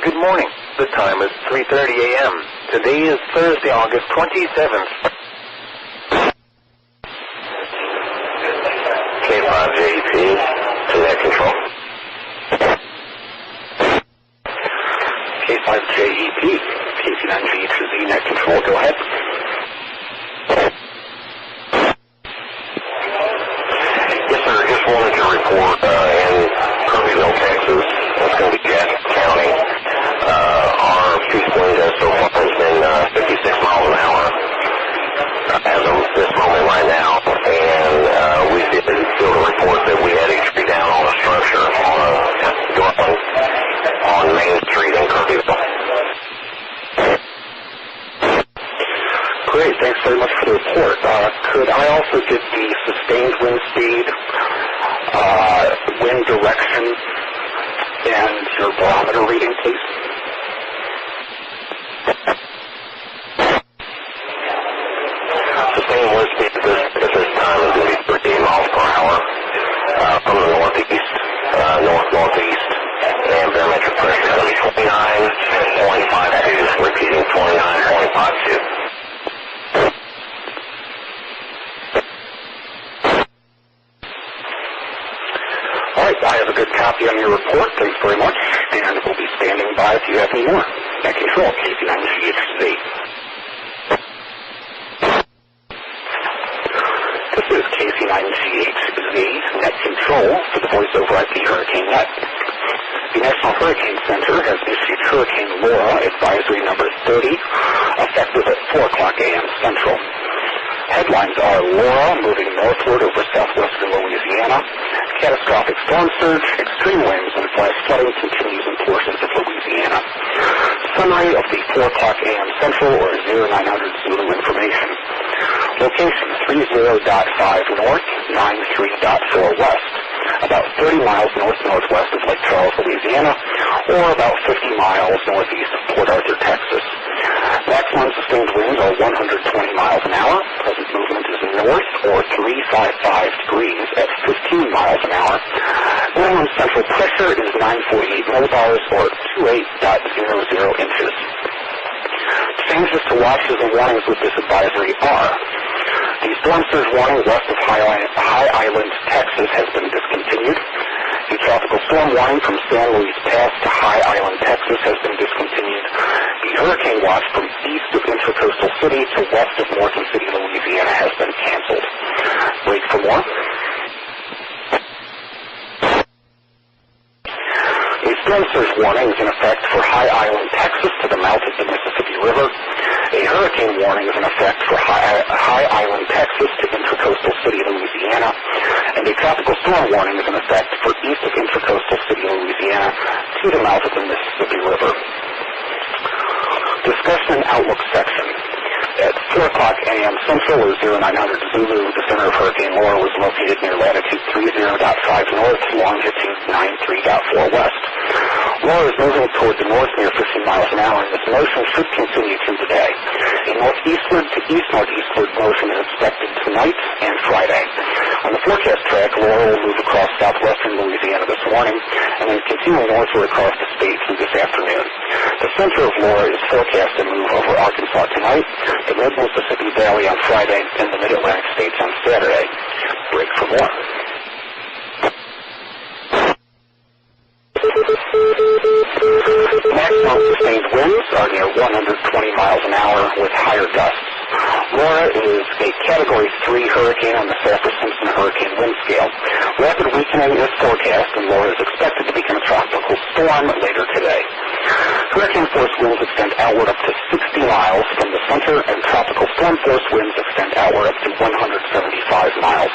Good morning. The time is 3:30 a.m. Today is Thursday, August 27th. KB5AVY to net control. KB5AVY, KC9GHZ, net control. Go ahead. Yes, sir. Just wanted to report in Kirbyville, Texas. That's going to be Jasper County. Our peak wind so far has been 56 miles an hour as of this moment right now. And we did field a report that we had a tree down on a structure on a dwelling on Main Street in Kirbyville. Great, thanks very much for the report. Could I also get the sustained wind speed, wind direction, and your barometer reading, please? Sustained wind speed at this time is going to be 13 miles per hour from the northeast, north-northeast, and barometric pressure is going to be 29.52, repeating 29.52. I have a good copy on your report. Thanks very much. And we'll be standing by if you have any more. Net control, KC9GHZ. This is KC9GHZ, net control for the voice over IP Hurricane Net. The National Hurricane Center has issued Hurricane Laura Advisory number 30, effective at 4 o'clock a.m. Central. Headlines are Laura moving northward over southwestern Louisiana, catastrophic storm surge, extreme winds, and flash flooding continues in portions of Louisiana. Summary of the 4 o'clock a.m. Central or 0900 Zulu information. Location 30.5 north, 93.4 west, about 30 miles north-northwest of Lake Charles, Louisiana, or about 50 miles northeast of Port Arthur, Texas. Maximum sustained winds are 120 miles an hour. Present movement is north or 355 degrees at 15 miles an hour. Minimum central pressure is 948 millibars or 28.00 inches. To changes to watches and warnings with this advisory are: the storm surge warning west of High Island, Texas has been discontinued. The tropical storm warning from San Luis Pass to High Island, Texas has been discontinued. The hurricane watch from east of Intracoastal City to west of Morgan City, Louisiana has been canceled. Wait for more. A storm surge warning is in effect for High Island, Texas to the mouth of the Mississippi River. A hurricane warning is in effect for High Island, Texas to Intracoastal City, Louisiana. And a tropical storm warning is in effect for east of Intracoastal City, Louisiana to the mouth of the Mississippi River. Discussion and Outlook section. At 4 o'clock a.m. Central, or 0900 Zulu, the center of Hurricane Laura was located near latitude 30.5 north, longitude 93.4 west. Laura is moving toward the north near 15 miles an hour, and this motion should continue through the day. A northeastward to east-northeastward motion is expected tonight and Friday. On the forecast track, Laura will move across southwestern Louisiana this morning, and then continue northward across the state through this afternoon. The center of Laura is forecast to move over Arkansas tonight, the mid-Mississippi Valley on Friday, and the mid-Atlantic states on Saturday. Break for more. Maximum sustained winds are near 120 miles an hour with higher gusts. Laura is a Category 3 hurricane on the Saffir-Simpson hurricane wind scale. Rapid weakening is forecast, and Laura is expected to become a tropical storm later today. Hurricane force winds extend outward up to 60 miles from the center, and tropical storm force winds extend outward up to 175 miles.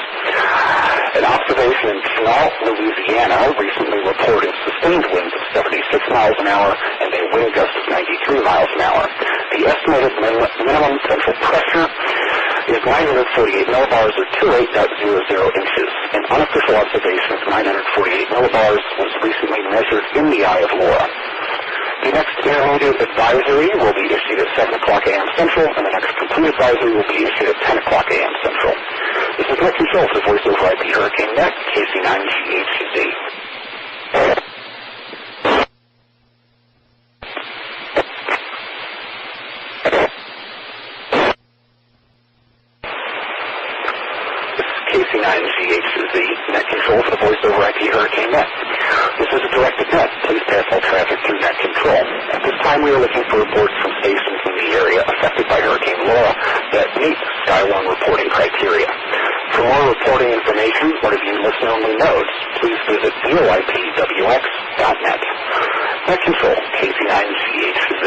An observation in Chenal, Louisiana, recently reported sustained winds of 76 miles an hour and a wind gust of 93 miles an hour. The estimated minimum central pressure is 948 millibars, or 28.00 inches. An unofficial observation of 948 millibars was recently measured in the eye of Laura. The next intermediate advisory will be issued at 7 o'clock a.m. Central, and the next complete advisory will be issued at 10 o'clock a.m. Central. This is Net Control for the Voice over IP Hurricane Net, KC9GHZ. KC9GHZ, Net Control for the Voice over IP Hurricane Net. This is a directed net. Please pass all traffic through Net Control. At this time, we are looking for reports from stations in the area affected by Hurricane Laura that meet Skylon reporting criteria. For more reporting information or to view listen-only nodes, please visit VOIPWX.net. Net Control, KC9GHZ.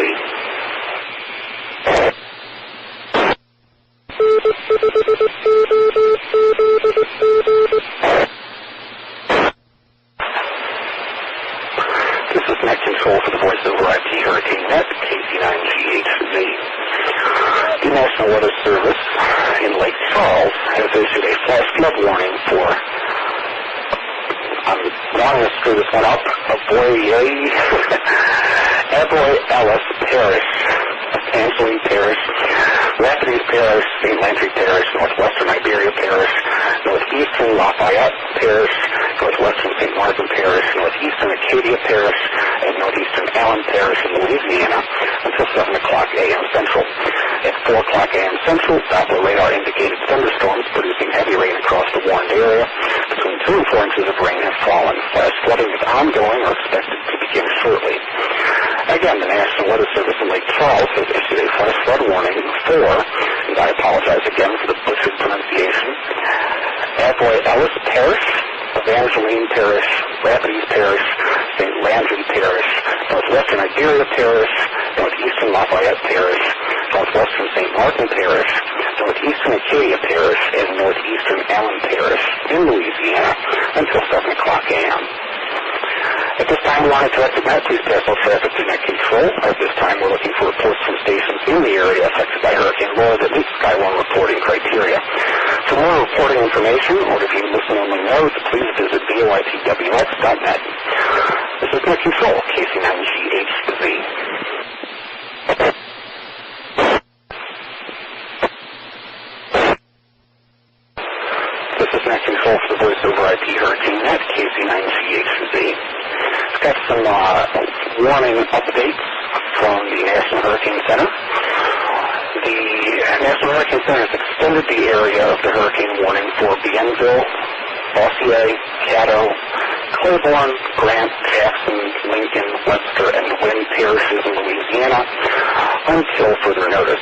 This is Net Control for the Voice over IP Hurricane Net, KC9GHZ. The National Weather Service in Lake Charles has issued a flash flood warning for, I'm going to screw this one up, Aboy Ellis Parish, Angeline Parish, Rapides Parish, St. Landry Parish, Northwestern Iberia Parish, Northeastern Lafayette Parish, Northwestern St. Martin Parish, Northeastern Acadia Parish, and Northeastern Allen Parish in Louisiana until 7 o'clock a.m. Central. At 4 o'clock a.m. Central, Doppler radar indicated thunderstorms producing heavy rain across the warned area. Between 2 and 4 inches of rain have fallen. Flash flooding is ongoing or expected to begin shortly. Again, the National Weather Service in Lake Charles has issued a flash flood warning for, and I apologize again for the butchered pronunciation, Aboy Ellis Parish, Evangeline Parish, Rapides Parish, St. Landry Parish, Northwestern Iberia Parish, Northeastern Lafayette Parish, Northwestern St. Martin Parish, Northeastern Acadia Parish, and Northeastern Allen Parish in Louisiana until 7 o'clock a.m. At this time, we want to direct the net. Please pass all traffic to Net Control. At this time, we're looking for reports from stations in the area affected by Hurricane Laura that meet Skylon reporting criteria. For more reporting information or to view listen-only nodes, please visit VOIPWX.net. This is Net Control, KC9GHZ. This is Net Control for the Voice over IP Hurricane Net, KC9GHZ. Got some warning updates from the National Hurricane Center. National Hurricane Center has extended the area of the hurricane warning for Bienville, Bossier, Caddo, Claiborne, Grant, Jackson, Lincoln, Webster, and Wynn parishes in Louisiana until further notice.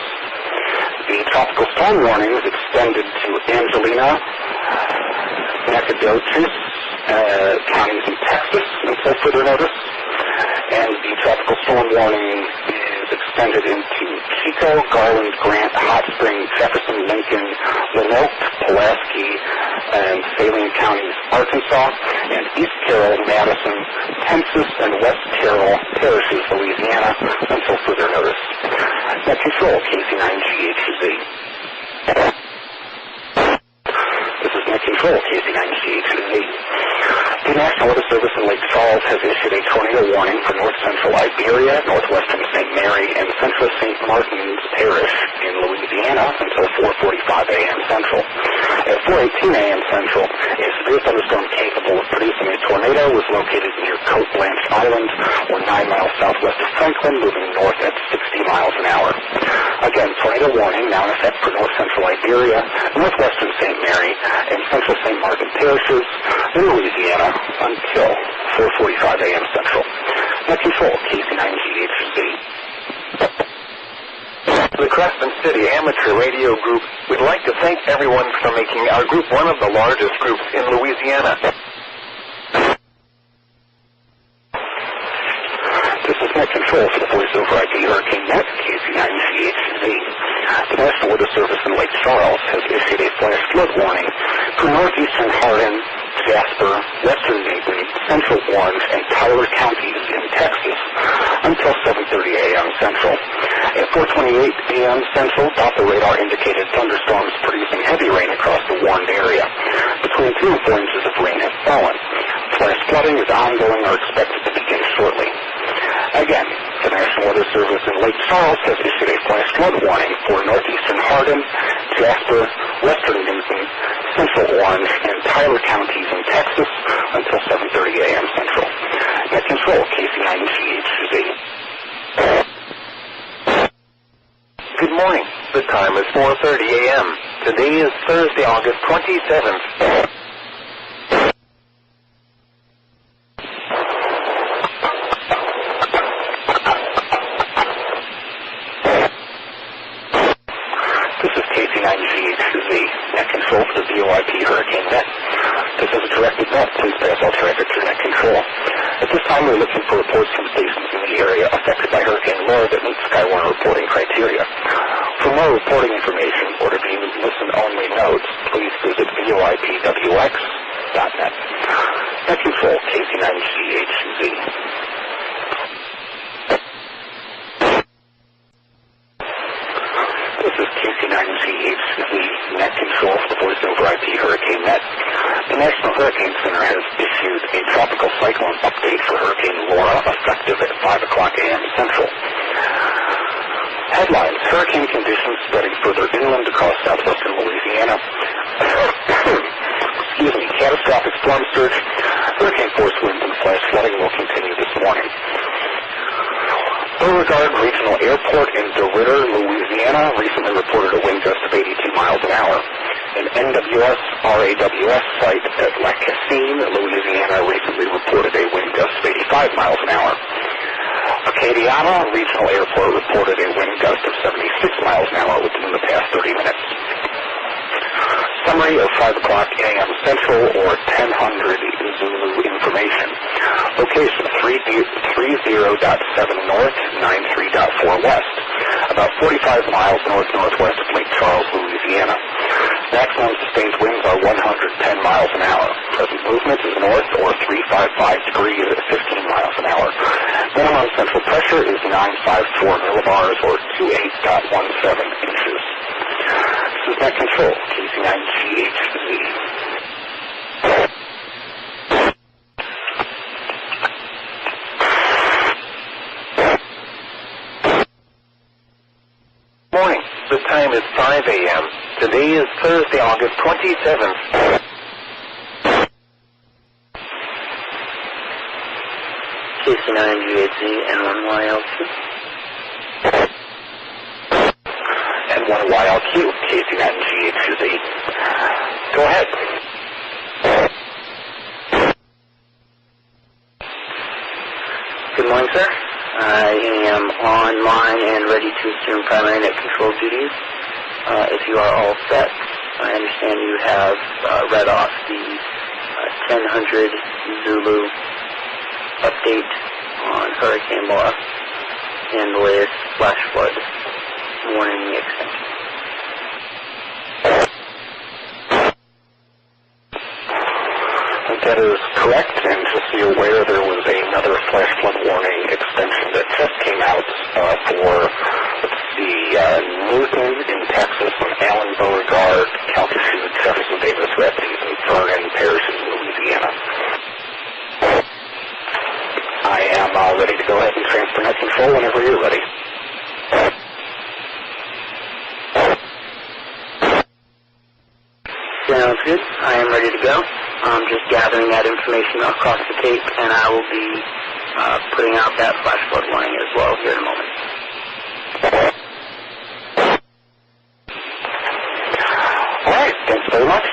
The tropical storm warning is extended to Angelina, Nacogdoches, counties in Texas until further notice, and the tropical storm warning is extended into Chico, Garland, Grant, Hot Springs, Jefferson, Lincoln, Lenoke, Pulaski, and Saline counties, Arkansas, and East Carroll, Madison, Tensas, and West Carroll parishes, Louisiana, until further notice. Net control, KC9GHZ. This is Net control, KC9GHZ. The National Weather Service in Lake Charles has issued a tornado warning for north-central Iberia, northwestern St. Mary, and central St. Martin's Parish in Louisiana until 4:45 a.m. Central. At 4:18 a.m. Central, a severe thunderstorm capable of producing a tornado was located near Cote Blanche Island, or 9 miles southwest of Franklin, moving north at 60 miles an hour. Again, tornado warning now in effect for north-central Iberia, northwestern St. Mary, and central St. Martin parishes in Louisiana until 4:45 a.m. Central. Net control, KC9GHZ. The Crescent City Amateur Radio Group would like to thank everyone for making our group one of the largest groups in Louisiana. This is Net control for the Voice over IP Hurricane Net, KC9GHZ. The National Weather Service in Lake Charles has issued a flash flood warning for northeastern Hardin, Jasper, western Macon, central Orange, and Tyler counties in Texas until 7:30 a.m. Central. At 4:28 a.m. Central, Doppler radar indicated thunderstorms producing heavy rain across the warned area. Between 2 and 4 inches of rain have fallen. Flash flooding is ongoing or expected to begin shortly. Again, the National Weather Service in Lake Charles has issued a flash flood warning for northeastern Hardin, Jasper, western Newton, central Orange, and Tyler counties in Texas until 7:30 a.m. Central. Net control, KC9GHZ. Good morning. The time is 4:30 a.m. Today is Thursday, August 27th. Hurricane Net. This is a directed net. Please pass all traffic through net control. At this time, we're looking for reports from stations in the area affected by Hurricane Laura that meet Skywarn reporting criteria. For more reporting information or to view listen-only notes, please visit VOIPWX.net. Net control, KC9GHZ. This is KC9GHZ, net control for the Voice over IP Hurricane Net. The National Hurricane Center has issued a tropical cyclone update for Hurricane Laura, effective at 5 o'clock a.m. Central. Headlines: hurricane conditions spreading further inland across southwestern Louisiana. Catastrophic storm surge. Hurricane force winds and flash flooding will continue this morning. Beauregard Regional Airport in DeRidder, Louisiana, recently reported a wind gust of 82 miles an hour. An NWS RAWS site at La Cassine, Louisiana, recently reported a wind gust of 85 miles an hour. Acadiana Regional Airport reported a wind gust of 76 miles an hour within the past 30 minutes. Summary of 5 o'clock a.m. Central or 1000 Zulu information. Location 30.7 north, 93.4 west. About 45 miles north-northwest of Lake Charles, Louisiana. Maximum sustained winds are 110 miles an hour. Present movement is north or 355 degrees at 15 miles an hour. Minimum central pressure is 954 millibars or 28.17 inches. This is net control, KC9GHZ. Morning. The time is 5 a.m. Today is Thursday, August 27th. KC9GHZ and 1YLC. And L1YLQ, KC9GHZ. Go ahead. Good morning, sir. I am online and ready to assume primary net control duties. If you are all set, I understand you have read off the 1000 Zulu update on Hurricane Laura and the latest flash flood warning extension. That is correct, and just so you're aware, there was another flash flood warning extension that just came out for the Newton in Texas, and Allen, Beauregard, Calcasieu, Jefferson Davis, Rapides, and Vernon Parish in Louisiana. I am ready to go ahead and transfer net control whenever you're ready. Sounds good. I am ready to go. I'm just gathering that information across the tape, and I will be putting out that flash flood warning as well here in a moment. All right, thanks very much.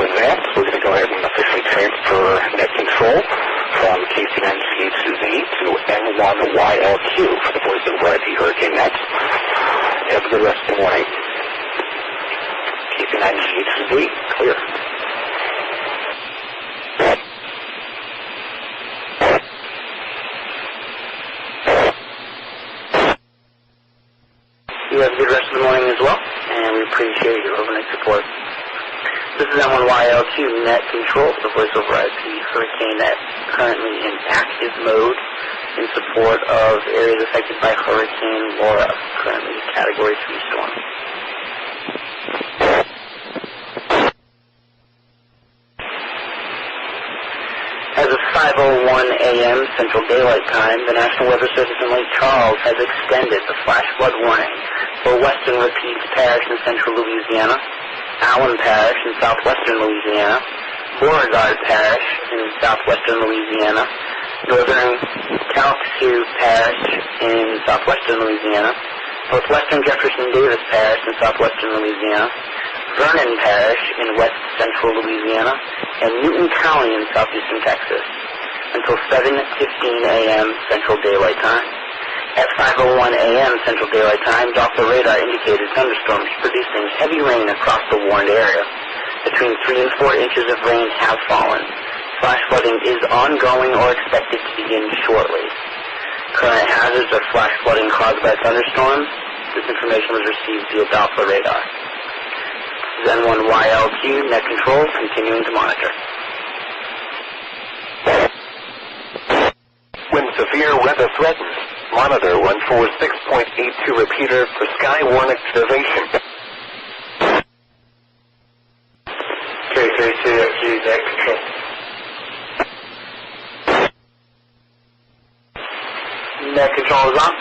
With that, we're going to go ahead and officially transfer net control from KC9GHZ to N1YLQ for the voice over IP Hurricane Net. Have a good rest of the morning. KC9GHZ, clear. You have a good rest of the morning as well, and we appreciate your overnight support. This is N1YLQ net control for the voice over IP Hurricane Net, currently in active mode in support of areas affected by Hurricane Laura, currently Category 3 storm. As of 5:01 a.m. Central Daylight Time, the National Weather Service in Lake Charles has extended the flash flood warning for western Rapides Parish in central Louisiana, Allen Parish in southwestern Louisiana, Beauregard Parish in southwestern Louisiana, northern Calcasieu Parish in southwestern Louisiana, northwestern Jefferson Davis Parish in southwestern Louisiana, Vernon Parish in west central Louisiana, and Newton County in southeastern Texas, until 7:15 a.m. Central Daylight Time. At 5:01 a.m. Central Daylight Time, Doppler radar indicated thunderstorms producing heavy rain across the warned area. Between 3 and 4 inches of rain have fallen. Flash flooding is ongoing or expected to begin shortly. Current hazards of flash flooding caused by thunderstorms. This information was received via Doppler radar. N1YLQ net control continuing to monitor. When severe weather threatens, monitor 146.82 repeater for Skywarn activation. KK5AVY net control. Net control is on.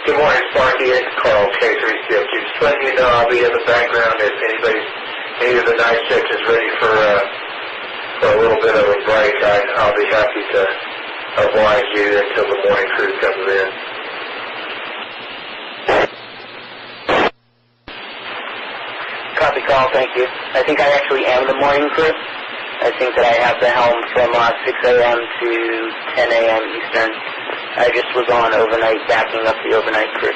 Good morning, Sparky. It's Carl, K3CFG. Just letting you know I'll be in the background if any of the night checks is ready for a little bit of a break. I'll be happy to oblige you until the morning crew comes in. Copy, Carl, thank you. I think I actually am the morning crew. I think that I have the helm from 6 a.m. to 10 a.m. Eastern. I just was on overnight, backing up the overnight crew.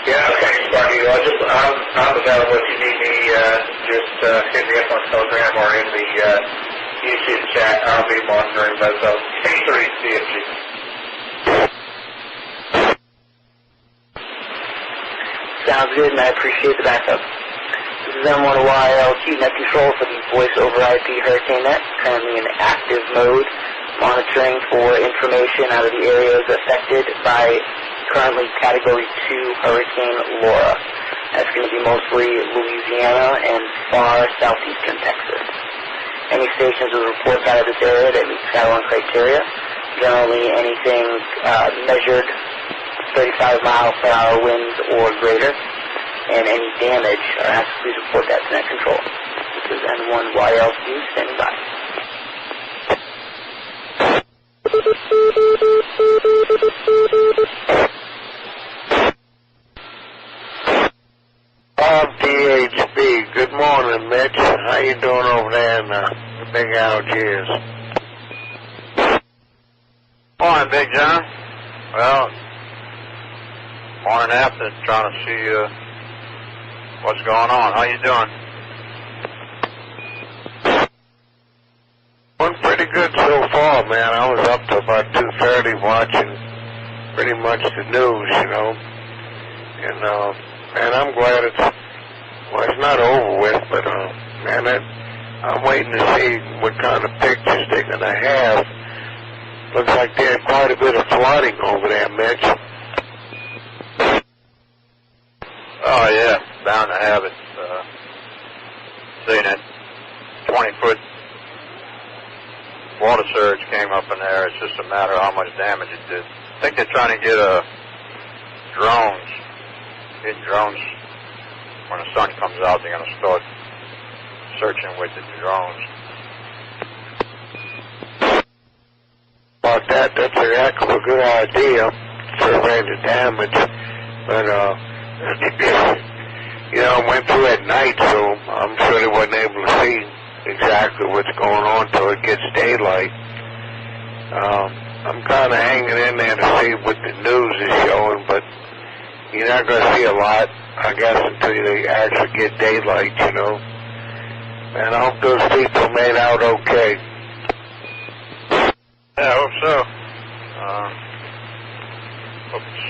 Yeah, okay, Sparky. Well, I'm available if you need me. Just hit me up on Telegram or in the YouTube chat. I'll be monitoring both of K3CFG. Sounds good, and I appreciate the backup. This is N1YLQ net control for the voice over IP Hurricane Net, currently in active mode, monitoring for information out of the areas affected by currently Category 2 Hurricane Laura. That's going to be mostly Louisiana and far southeastern Texas. Any stations with reports out of this area that meet Skywarn criteria, generally anything measured 35-mile-per-hour winds or greater, and any damage, are asked to please report that to net control. This is N1YLQ, standing by. DHB, good morning, Mitch. How you doing over there in the Big Algiers? Morning, Big John. Well, morning after, trying to see what's going on. How you doing? Doing pretty good so far, man. I was up to about 2:30 watching pretty much the news, you know. And, man, I'm glad it's not over with, but, man, I'm waiting to see what kind of pictures they're going to have. Looks like they had quite a bit of flooding over there, Mitch. Oh, yeah, bound to have it. Seen it. 20-foot water surge came up in there. It's just a matter of how much damage it did. I think they're trying to get drones. Get drones. When the sun comes out, they're going to start searching with the drones. About that's a heck of a good idea, surveying the damage. But, you know, I went through at night, so I'm sure they wasn't able to see exactly what's going on till it gets daylight. I'm kind of hanging in there to see what the news is showing, but you're not going to see a lot, I guess, until they actually get daylight, you know. And I hope those people made out okay. Yeah, I hope so.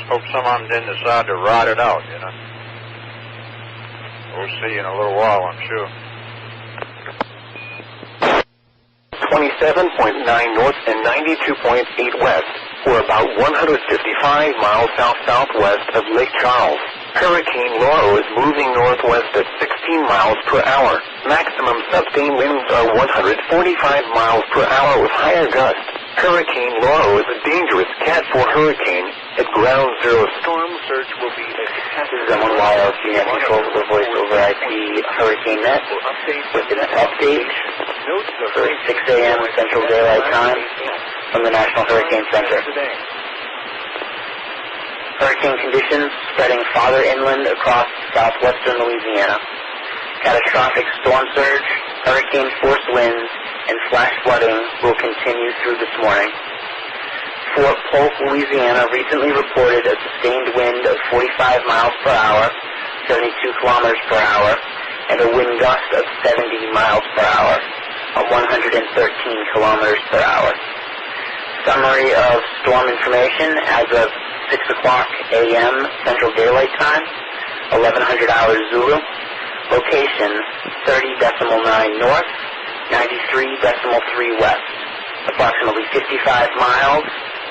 Hope some of them didn't decide to ride it out, you know. We'll see in a little while, I'm sure. 27.9 north and 92.8 west, or about 155 miles south-southwest of Lake Charles. Hurricane Laura is moving northwest at 16 miles per hour. Maximum sustained winds are 145 miles per hour with higher gusts. Hurricane Laura is a dangerous Cat 4 hurricane. At ground zero, storm surge will be a This is M1YLQ, net control for voice over IP Hurricane Net with an update for 6 a.m. Central Daylight Time from the National Hurricane Center. Hurricane conditions spreading farther inland across southwestern Louisiana. Catastrophic storm surge, hurricane force winds, and flash flooding will continue through this morning. Fort Polk, Louisiana recently reported a sustained wind of 45 miles per hour, 72 kilometers per hour, and a wind gust of 70 miles per hour, 113 kilometers per hour. Summary of storm information as of 6 o'clock a.m. Central Daylight Time, 1100 hours Zulu. Location 30.9 north, 93.3 west. Approximately 55 miles,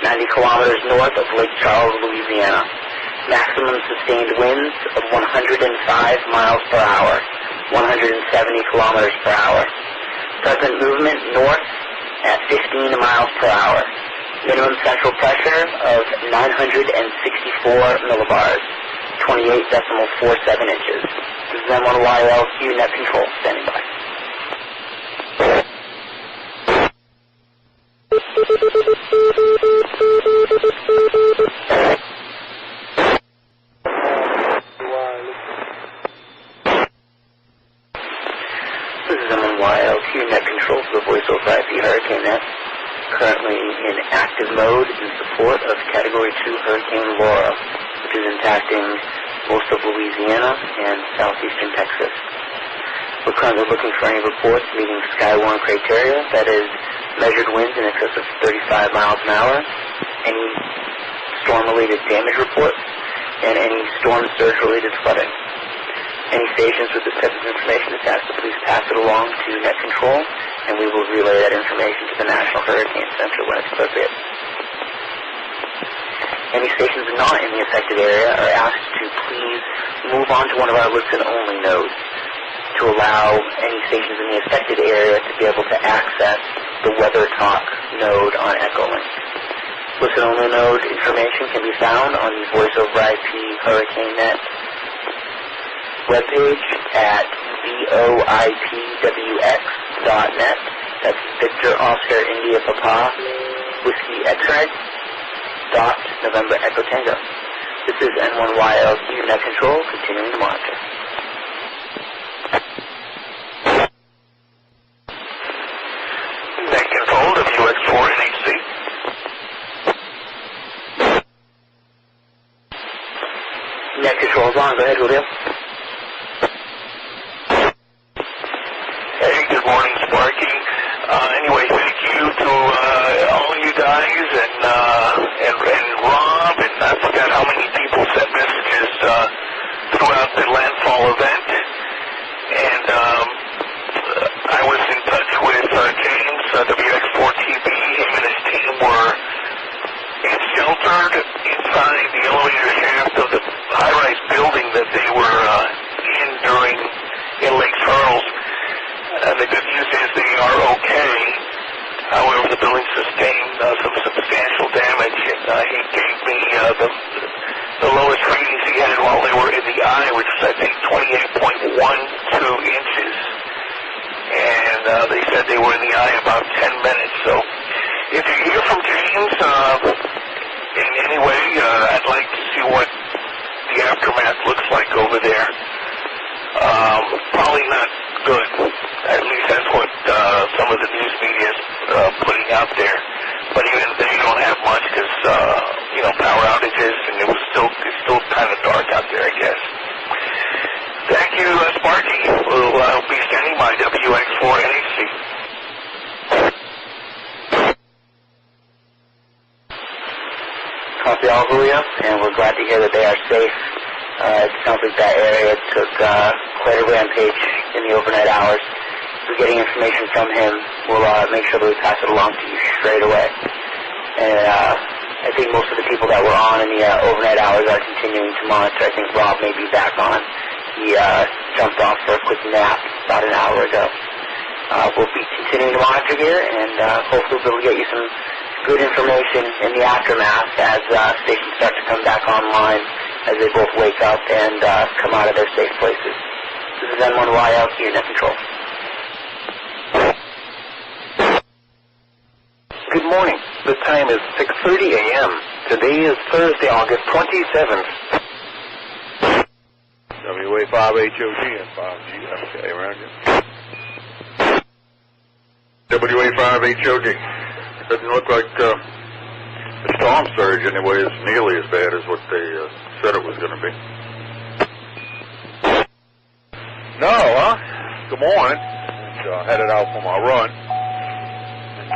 90 kilometers north of Lake Charles, Louisiana. Maximum sustained winds of 105 miles per hour, 170 kilometers per hour. Present movement north at 15 miles per hour. Minimum central pressure of 964 millibars, 28.47 inches. This is M1YLQ net control, standing by. This is M1YLQ net control for the voice over IP Hurricane Net. Currently in active mode in support of Category 2 Hurricane Laura, which is impacting most of Louisiana and southeastern Texas. We're currently looking for any reports meeting Skywarn criteria, that is, measured winds in excess of 35 miles an hour, any storm-related damage reports, and any storm surge-related flooding. Any stations with this type of information is asked to please pass it along to net control, and we will relay that information to the National Hurricane Center when it's appropriate. Any stations not in the affected area are asked to please move on to one of our listen-only nodes to allow any stations in the affected area to be able to access the Weather Talk node on Echolink. Listen-only node information can be found on the Voice over IP Hurricane Net webpage at voipwx.net. That's Victor Oscar India Papa Whiskey X-Ray dot November Echo Tango. This is N1YLQ Net Control, continuing to monitor. Net Control, WX4NHC. Net Control is on. Go ahead, Julio. Hey, good morning, Sparky. Anyway, thank you to all you guys and Rob, and I forgot how many people sent messages throughout the landfall event. And I was in touch with James, WX4TV. Him and his team were sheltered inside the elevator shaft of the high-rise building that they were in Lake Charles. The good news is they are okay. However, the building sustained some substantial damage, and he gave me the lowest readings he had while they were in the eye, which was, I think, 28.12 inches. And they said they were in the eye about 10 minutes. So if you hear from James in any way, I'd like to see what the aftermath looks like over there. Probably not good. At least that's what some of the news media is putting out there. But even they don't have much because, power outages, and it's still kind of dark out there, I guess. Thank you, Sparky. We'll be standing by, WX4NHC. Copy all, Julio, and we're glad to hear that they are safe. It sounds like that area took quite a rampage in the overnight hours. If we're getting information from him, we'll make sure that we pass it along to you straight away. And I think most of the people that were on in the overnight hours are continuing to monitor. I think Rob may be back on. He jumped off for a quick nap about an hour ago. We'll be continuing to monitor here, and hopefully we'll get you some good information in the aftermath as stations start to come back online, as they both wake up and come out of their safe places. This is N1YLQ Net Control. Good morning. The time is 6:30 a.m. Today is Thursday, August 27th. WA5HOG and 5G. Okay, Roger. WA5HOG. It doesn't look like the storm surge anyway is nearly as bad as what they said it was going to be. No, huh? Good morning. And, headed out for my run. And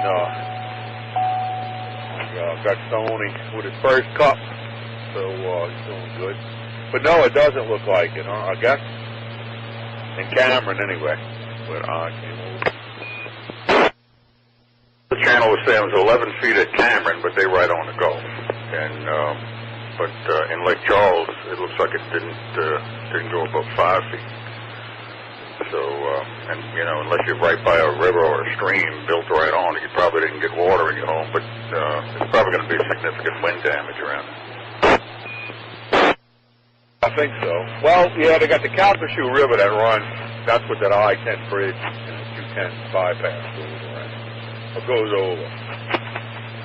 got Stoney with his first cup, so he's doing good. But no, it doesn't look like it, I guess. In Cameron, anyway. But I can't move. The channel was saying it was 11 feet at Cameron, but they're right on the go. And but in Lake Charles, it looks like it didn't go above 5 feet. So, and unless you're right by a river or a stream built right on it, you probably didn't get water in your home. But it's probably going to be significant wind damage around it. I think so. Well, yeah, they got the Calcasieu River that runs. That's what that I-10 bridge and the 210 bypass goes around. Goes over.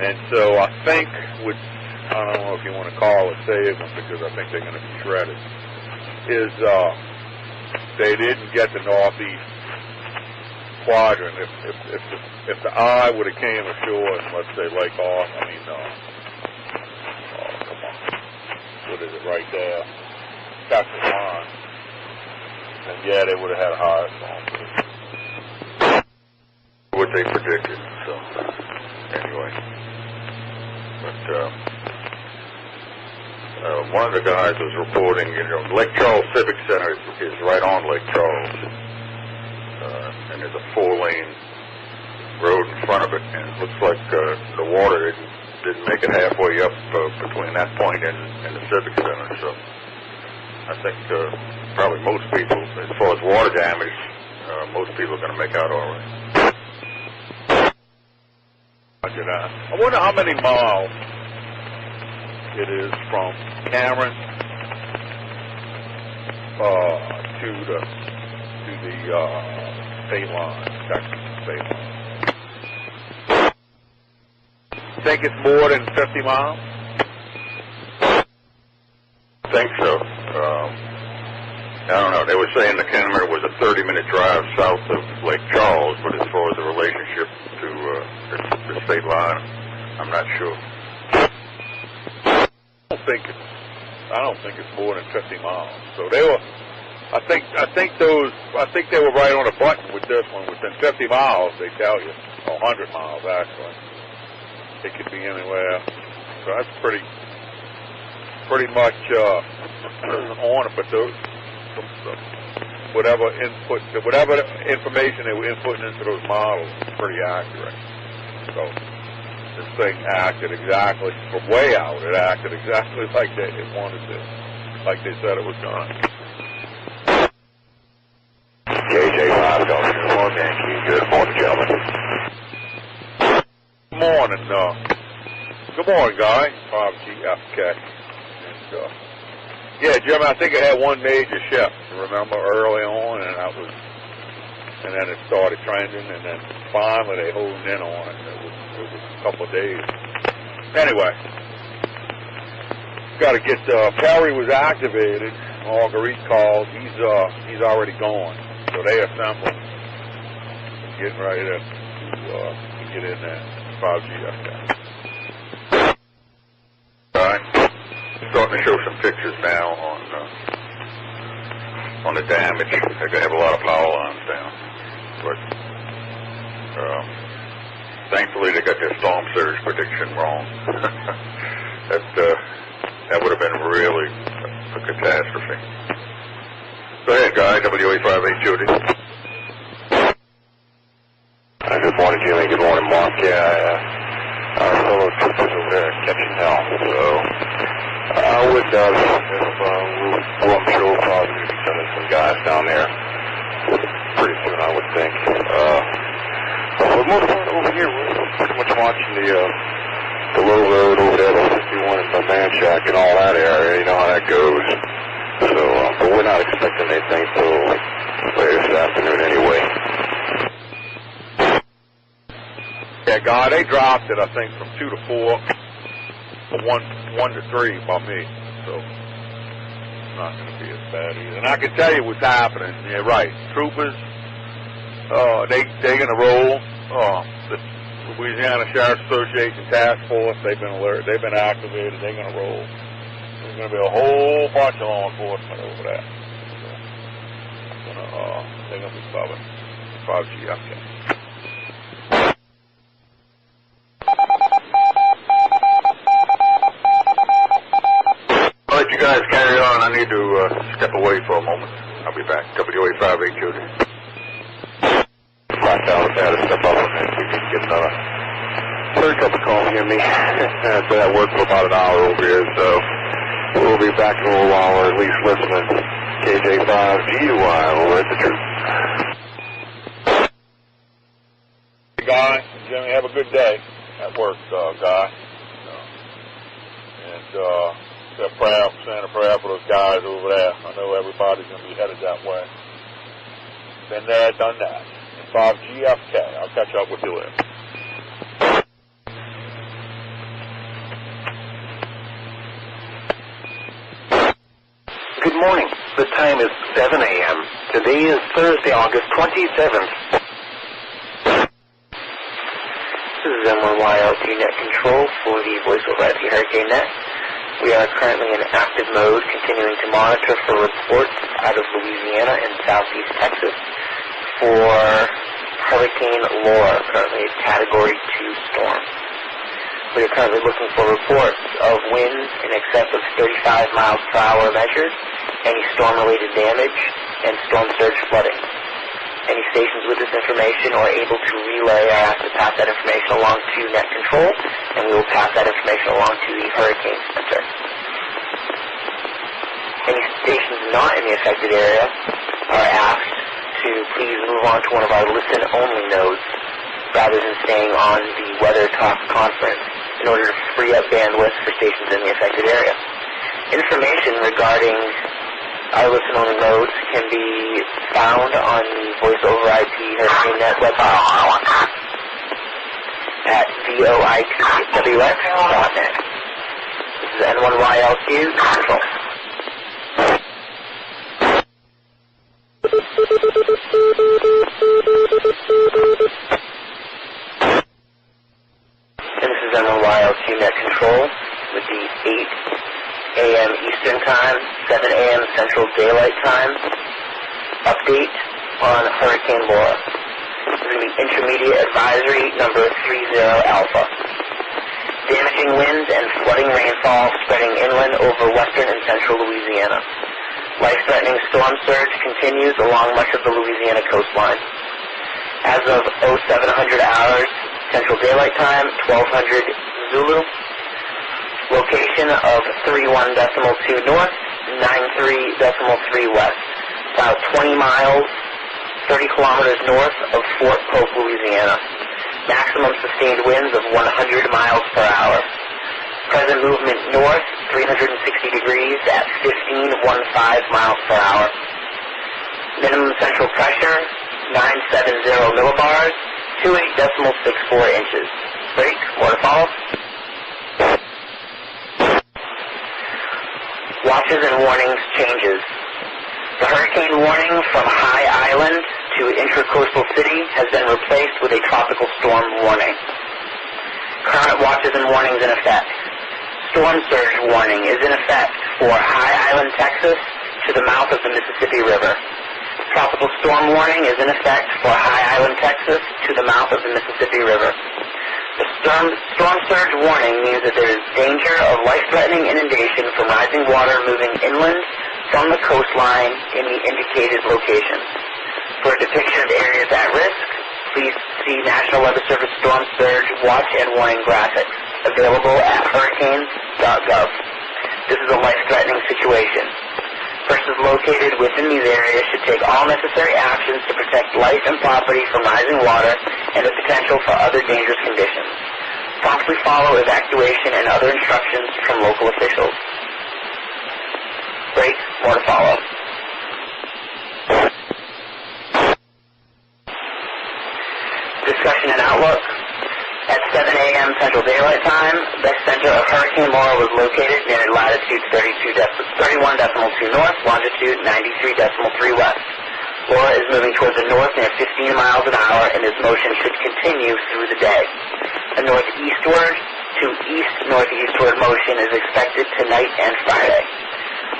And so I think with, I don't know if you want to call it save them because I think they're going to be shredded, is they didn't get the northeast quadrant. If the eye would have came ashore in, let's say, Lake Austin, come on, what is it right there? That's the line. And yeah, they would have had a higher storm. What they predicted, so anyway. But one of the guys was reporting, Lake Charles Civic Center is right on Lake Charles, and there's a 4-lane road in front of it, and it looks like the water didn't make it halfway up between that point and the Civic Center. So I think probably most people, as far as water damage, most people are going to make out all right. I wonder how many miles it is from Cameron the state line, Texas state line. Think it's more than 50 miles? I think so. I don't know. They were saying the Kennemer was a 30-minute drive south of Lake Charles, but as far as the relationship to the state line, I'm not sure. I don't think it's more than 50 miles. So they were. I think they were right on the button with this one. Within 50 miles, they tell you, or 100 miles actually. It could be anywhere. So that's pretty much on it. But whatever information they were inputting into those models is pretty accurate. So this thing acted exactly, from way out, it acted exactly like it wanted to, like they said it was going to. KJ5 going to Long Yankee. Good morning, gentlemen. Good morning, guy. 5GFK. And, yeah, Jim, I think it had one major shift, remember, early on, and then it started trending, and then finally they holding in on it. It was a couple of days. Anyway, got to get, Perry was activated. Marguerite called. He's already gone. So they assembling, getting ready to get in there. 5GFK. Starting to show some pictures now on the damage. They have a lot of power lines down, but thankfully they got their storm surge prediction wrong. That would have been really a catastrophe. Go ahead, Guy. WA58 Judy. Good morning, Jimmy. Good morning, Mark. Yeah, our fellow troopers over there catching hell. So I would, I'm sure we'll probably be sending some guys down there pretty soon, I would think. But for the most part over here, we're pretty much watching the low road over there, the 51 and the Manchac and all that area. You know how that goes. So, but we're not expecting anything till later this afternoon anyway. Yeah, God, they dropped it, I think, from 2 to 4, or 1 to 3 by me. So it's not going to be as bad either. And I can tell you what's happening. Yeah, right. Troopers, they're going to roll. The Louisiana Sheriff's Association Task Force, they've been alert. They've been activated. They're going to roll. There's going to be a whole bunch of law enforcement over there. So, they're going to be covered. 5GFK. I'll let you guys carry on. I need to step away for a moment. I'll be back. WA58 Judy. Flat down with that, step up and we can get another third cup of coffee in me. So that worked for about an hour over here, so we'll be back in a little while, or at least listening. KJ5GY over at the troop. Hey, Guy, Jimmy, have a good day at work, Guy. And send a prayer for those guys over there. I know everybody's going to be headed that way. Been there, done that. 5GFK. I'll catch up with you later. Good morning. The time is 7 a.m. Today is Thursday, August 27th. This is M1YLT Net Control for the Voice over IP Hurricane Net. We are currently in active mode, continuing to monitor for reports out of Louisiana and southeast Texas for Hurricane Laura, currently a Category 2 storm. We are currently looking for reports of winds in excess of 35 miles per hour measured, any storm-related damage, and storm surge flooding. Any stations with this information are able to relay or ask to pass that information along to Net Control, and we will pass that information along to the Hurricane Center. Any stations not in the affected area are asked to please move on to one of our listen-only nodes rather than staying on the Weather Talk conference in order to free up bandwidth for stations in the affected area. Information regarding Our listen-only modes can be found on the Voice over IP Hurricane Net website at voipws.net. This is N1YLQ Central. And this is N1YLQ Net Control with the 8 a.m. Eastern Time, 7 a.m. Central Daylight Time update on Hurricane Laura. This is going to be Intermediate Advisory number 30 Alpha. Damaging winds and flooding rainfall spreading inland over western and central Louisiana. Life-threatening storm surge continues along much of the Louisiana coastline. As of 0700 hours Central Daylight Time, 1200 Zulu. Location of 31.2 north, 93.3 west. About 20 miles, 30 kilometers north of Fort Polk, Louisiana. Maximum sustained winds of 100 miles per hour. Present movement north, 360 degrees at 15.15 miles per hour. Minimum central pressure, 970 millibars, 28.64 inches. Break, more to follow. Watches and warnings changes. The hurricane warning from High Island to Intracoastal City has been replaced with a tropical storm warning. Current watches and warnings in effect. Storm surge warning is in effect for High Island, Texas to the mouth of the Mississippi River. Tropical storm warning is in effect for High Island, Texas to the mouth of the Mississippi River. The storm surge warning means that there is danger of life-threatening inundation from rising water moving inland from the coastline in the indicated locations. For a depiction of areas at risk, please see National Weather Service Storm Surge Watch and Warning graphics, available at hurricanes.gov. This is a life-threatening situation. Persons located within these areas should take all necessary actions to protect life and property from rising water and the potential for other dangerous conditions. Promptly follow evacuation and other instructions from local officials. Break, more to follow. Discussion and outlook. At 7 a.m. Central Daylight Time, the center of Hurricane Laura was located near latitude 31.2 north, longitude 93.3 west. Laura is moving towards the north near 15 miles an hour, and this motion should continue through the day. A northeastward to east-northeastward motion is expected tonight and Friday.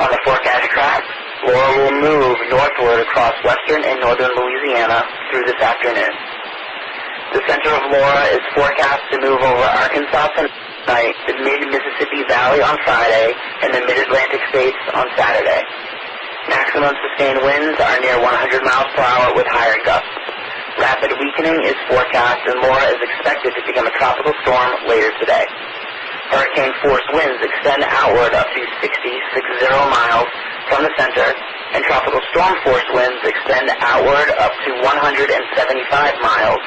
On the forecast track, Laura will move northward across western and northern Louisiana through this afternoon. The center of Laura is forecast to move over Arkansas tonight, the mid-Mississippi Valley on Friday, and the mid-Atlantic states on Saturday. Maximum sustained winds are near 100 miles per hour with higher gusts. Rapid weakening is forecast, and Laura is expected to become a tropical storm later today. Hurricane force winds extend outward up to 60 miles from the center, and tropical storm force winds extend outward up to 175 miles.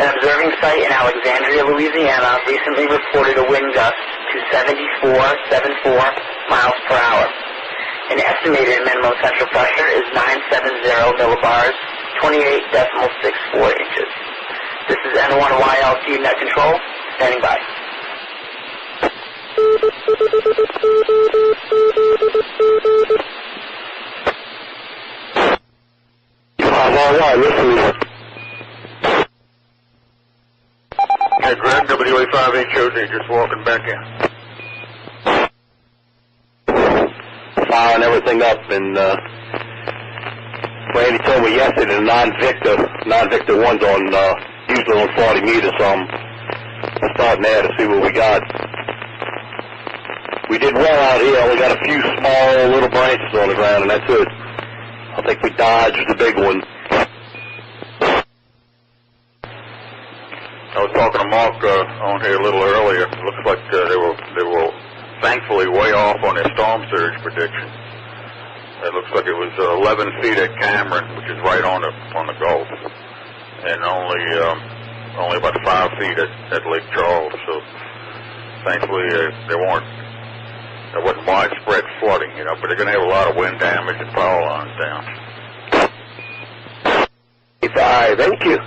An observing site in Alexandria, Louisiana, recently reported a wind gust to 74 miles per hour. An estimated minimum central pressure is 970 millibars, 28.64 inches. This is N1YLQ Net Control, standing by. Hey, Greg, WA5A Chosen, just walking back in. Firing everything up, and Randy told me yesterday the non-Victor one's on, usually on 40 meters, so I'm starting there to see what we got. We did well out here, we got a few small little branches on the ground, and that's it. I think we dodged the big one. I was talking to Mark on here a little earlier. It looks like they were thankfully way off on their storm surge prediction. It looks like it was 11 feet at Cameron, which is right on the Gulf, and only about 5 feet at Lake Charles. So thankfully they weren't There wasn't widespread flooding, you know, but they're going to have a lot of wind damage and power lines down. KB5, thank you.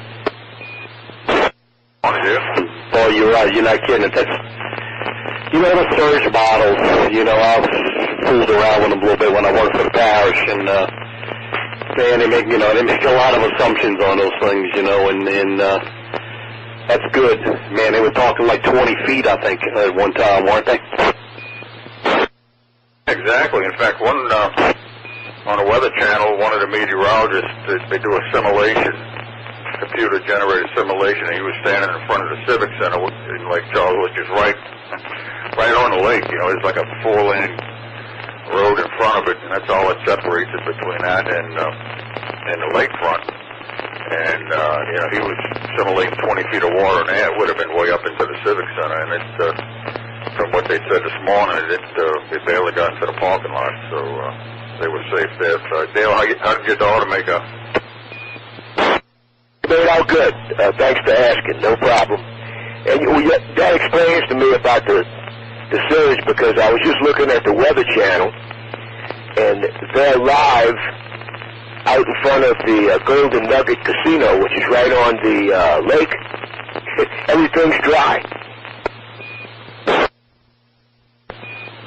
Oh, you're right. You're not kidding. That's, you know, the surge models. You know, I've fooled around with them a little bit when I worked for the parish, and man, they make a lot of assumptions on those things, you know, and that's good. Man, they were talking like 20 feet, I think, at one time, weren't they? Exactly. In fact, on the Weather Channel, one of the meteorologists, they do a simulation, computer-generated simulation, and he was standing in front of the Civic Center in Lake Charles, which is right on the lake. You know, it's like a 4-lane road in front of it, and that's all that separates it between that and the lakefront. And you know, he was simulating 20 feet of water, and it would have been way up into the Civic Center. And it, from what they said this morning, it barely got into the parking lot, so they were safe there. So, Dale, how did your daughter make out? Made out good. Thanks for asking. No problem. And that explains to me about the surge, because I was just looking at the Weather Channel, and they're live out in front of the Golden Nugget Casino, which is right on the lake. Everything's dry.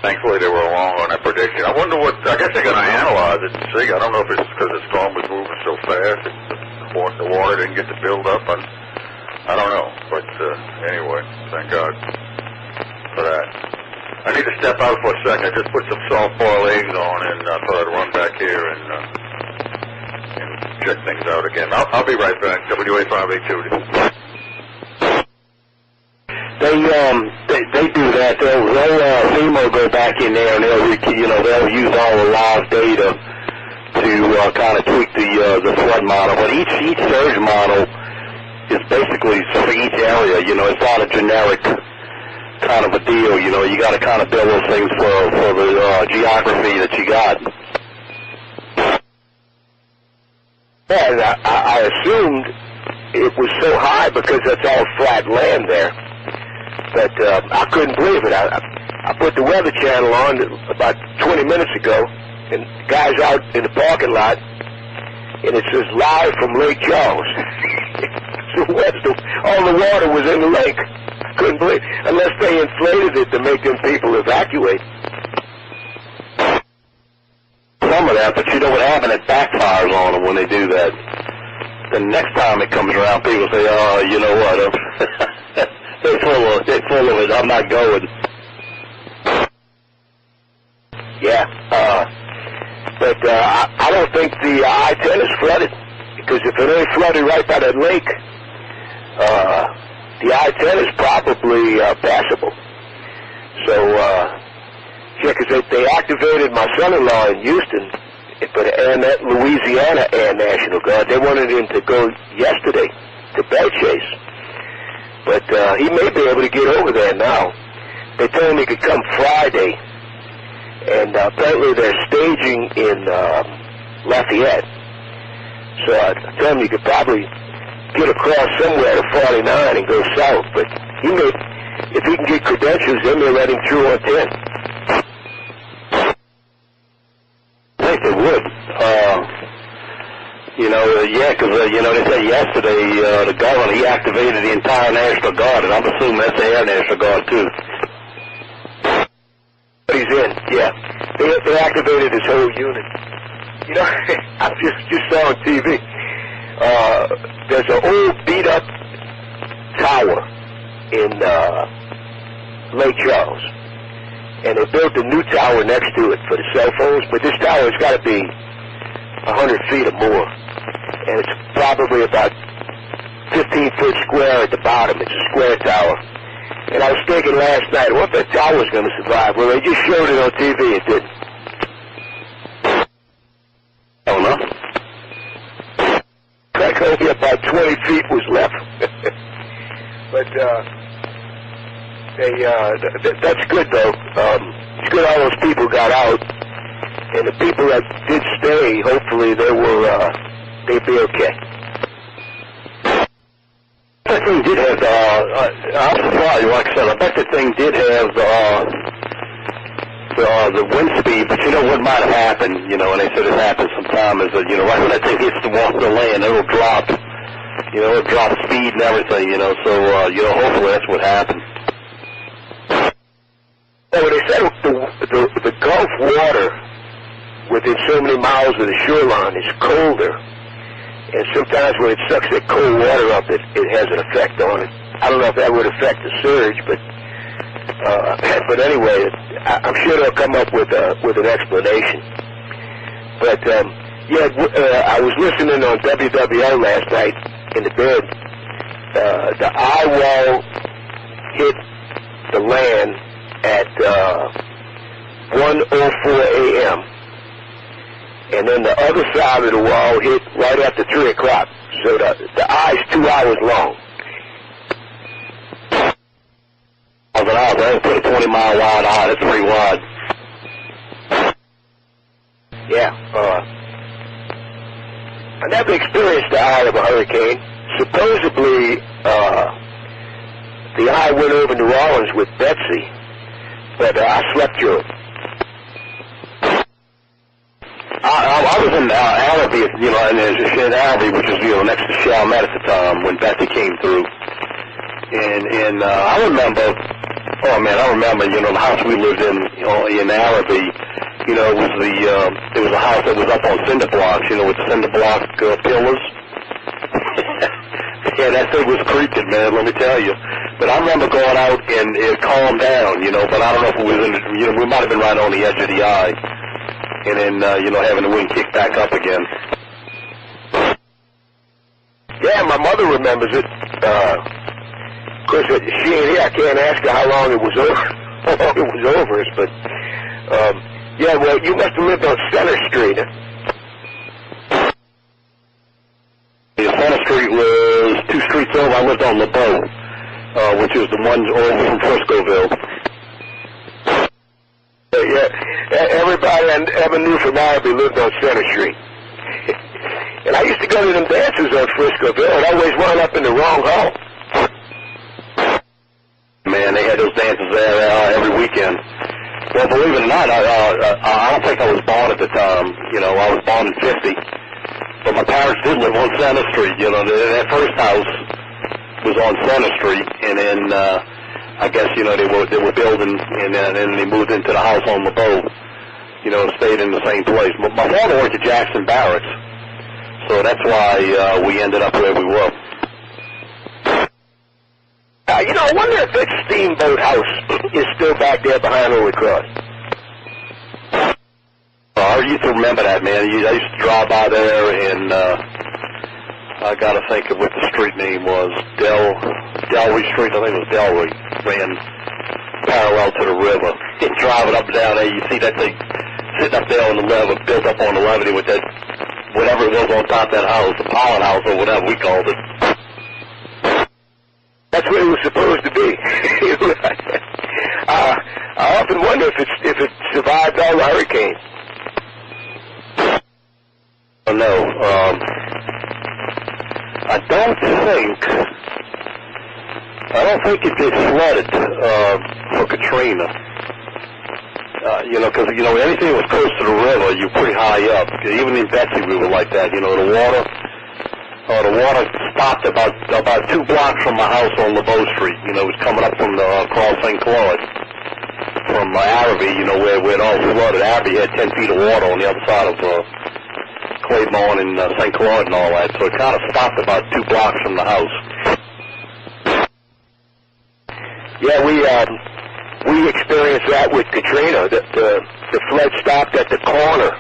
Thankfully, they were wrong on that prediction. I wonder what, I guess they're going to analyze it and see. I don't know if it's because the storm was moving so fast that the water didn't get to build up. I don't know. But anyway, thank God for that. I need to step out for a second. I just put some soft-boiled eggs on, and I thought I'd run back here and check things out again. I'll be right back. KB5AVY. They do that. FEMA will go back in there and they'll use all the live data to kind of tweak the flood model. But each surge model is basically for each area. You know, it's not a generic kind of a deal. You know, you got to kind of build those things for the geography that you got. Yeah, and I assumed it was so high because that's all flat land there. But I couldn't believe it. I put the Weather Channel on about 20 minutes ago, and the guy's out in the parking lot, and it says live from Lake Charles. So all the water was in the lake. I couldn't believe it, unless they inflated it to make them people evacuate. Some of that, but you know what happened? It backfires on them when they do that. The next time it comes around, people say, "Oh, you know what? They're full of it. I'm not going." Yeah, but I don't think the I-10 is flooded, because if it ain't flooded right by that lake, the I-10 is probably passable. So, yeah, because they activated my son-in-law in Houston for the Louisiana Air National Guard. They wanted him to go yesterday to Bell Chase. But he may be able to get over there now. They told him he could come Friday, and apparently they're staging in Lafayette. So I told him he could probably get across somewhere to 49 and go south. But he may, if he can get credentials, they may let him through on 10. I think they would. Yeah, because, they said yesterday the governor, he activated the entire National Guard, and I'm assuming that's the Air National Guard, too. He's in, yeah. They activated his whole unit. You know, I just saw on TV, there's an old beat-up tower in Lake Charles, and they built a new tower next to it for the cell phones, but this tower has got to be 100 feet or more. And it's probably about 15 foot square at the bottom. It's a square tower. And I was thinking last night, what if that tower's going to survive? Well, they just showed it on TV. It didn't. I don't know. Like only about 20 feet was left. But that's good, though. It's good all those people got out. And the people that did stay, hopefully they'd be okay. That thing did have, I'm surprised, like I said, I bet the thing did have the wind speed, but you know what might have happened, you know, and they said it happens sometime, is that, you know, right when that thing hits the land, it'll drop, you know, it'll drop speed and everything, you know, so, you know, hopefully that's what happened. Well, they said the Gulf water within so many miles of the shoreline is colder, and sometimes when it sucks that cold water up, it has an effect on it. I don't know if that would affect the surge, but anyway, I'm sure they'll come up with an explanation. But yeah, I was listening on WWL last night in the bed. The eye wall hit the land at 1:04 a.m. and then the other side of the wall hit right after 3 o'clock. So the eye's 2 hours long. I put a 20-mile wide eye. That's pretty wide. Yeah. I never experienced the eye of a hurricane. Supposedly, the eye went over New Orleans with Betsy, but I slept through it. I was in Araby, you know, and in Araby, which is, you know, next to Chalmette at the time when Betsy came through. And I remember, you know, the house we lived in, you know, in Araby, you know, it was a house that was up on cinder blocks, you know, with cinder block pillars. Yeah, that thing was creaking, man, let me tell you. But I remember going out and it calmed down, you know, but I don't know if it was you know, we might have been right on the edge of the eye. And then, you know, having the wind kick back up again. Yeah, my mother remembers it. Of course, she ain't here. I can't ask her how long it was over. But, yeah, well, you must have lived on Center Street. Yeah, Center Street was 2 streets over. I lived on LeBeau, which is the one over from Friscoville. Yeah, everybody I ever knew from Araby lived on Center Street. And I used to go to them dances on Friscoville and always wound up in the wrong hall. Man, they had those dances there every weekend. Well, believe it or not, I don't think I was born at the time. You know, I was born in 50. But my parents did live on Center Street. You know, that first house was on Center Street, and then I guess, you know, they were building, and then they moved into the house on LeBeau, you know, and stayed in the same place. But my father worked at Jackson Barracks, so that's why we ended up where we were. You know, I wonder if that steamboat house is still back there behind Holy Cross. I used to remember that, man. I used to drive by there, and I got to think of what the street name was. Delray Street, I think it was Delray. Ran parallel to the river. Driving up and down there, you see that thing sitting up there on the lever, built up on the levity with that, whatever it was on top of that house, the pollen house or whatever we called it. That's what it was supposed to be. I often wonder if it survived all the hurricanes. No, I don't think it gets flooded for Katrina. You know, because, you know, anything that was close to the river, you're pretty high up. Even in Betsy, we were like that. You know, the water stopped about 2 blocks from my house on LeBeau Street. You know, it was coming up from across St. Claude, from Araby, you know, where it all flooded. Araby had 10 feet of water on the other side of Claiborne and St. Claude and all that, so it kind of stopped about 2 blocks from the house. Yeah, we experienced that with Katrina. The flood stopped at the corner.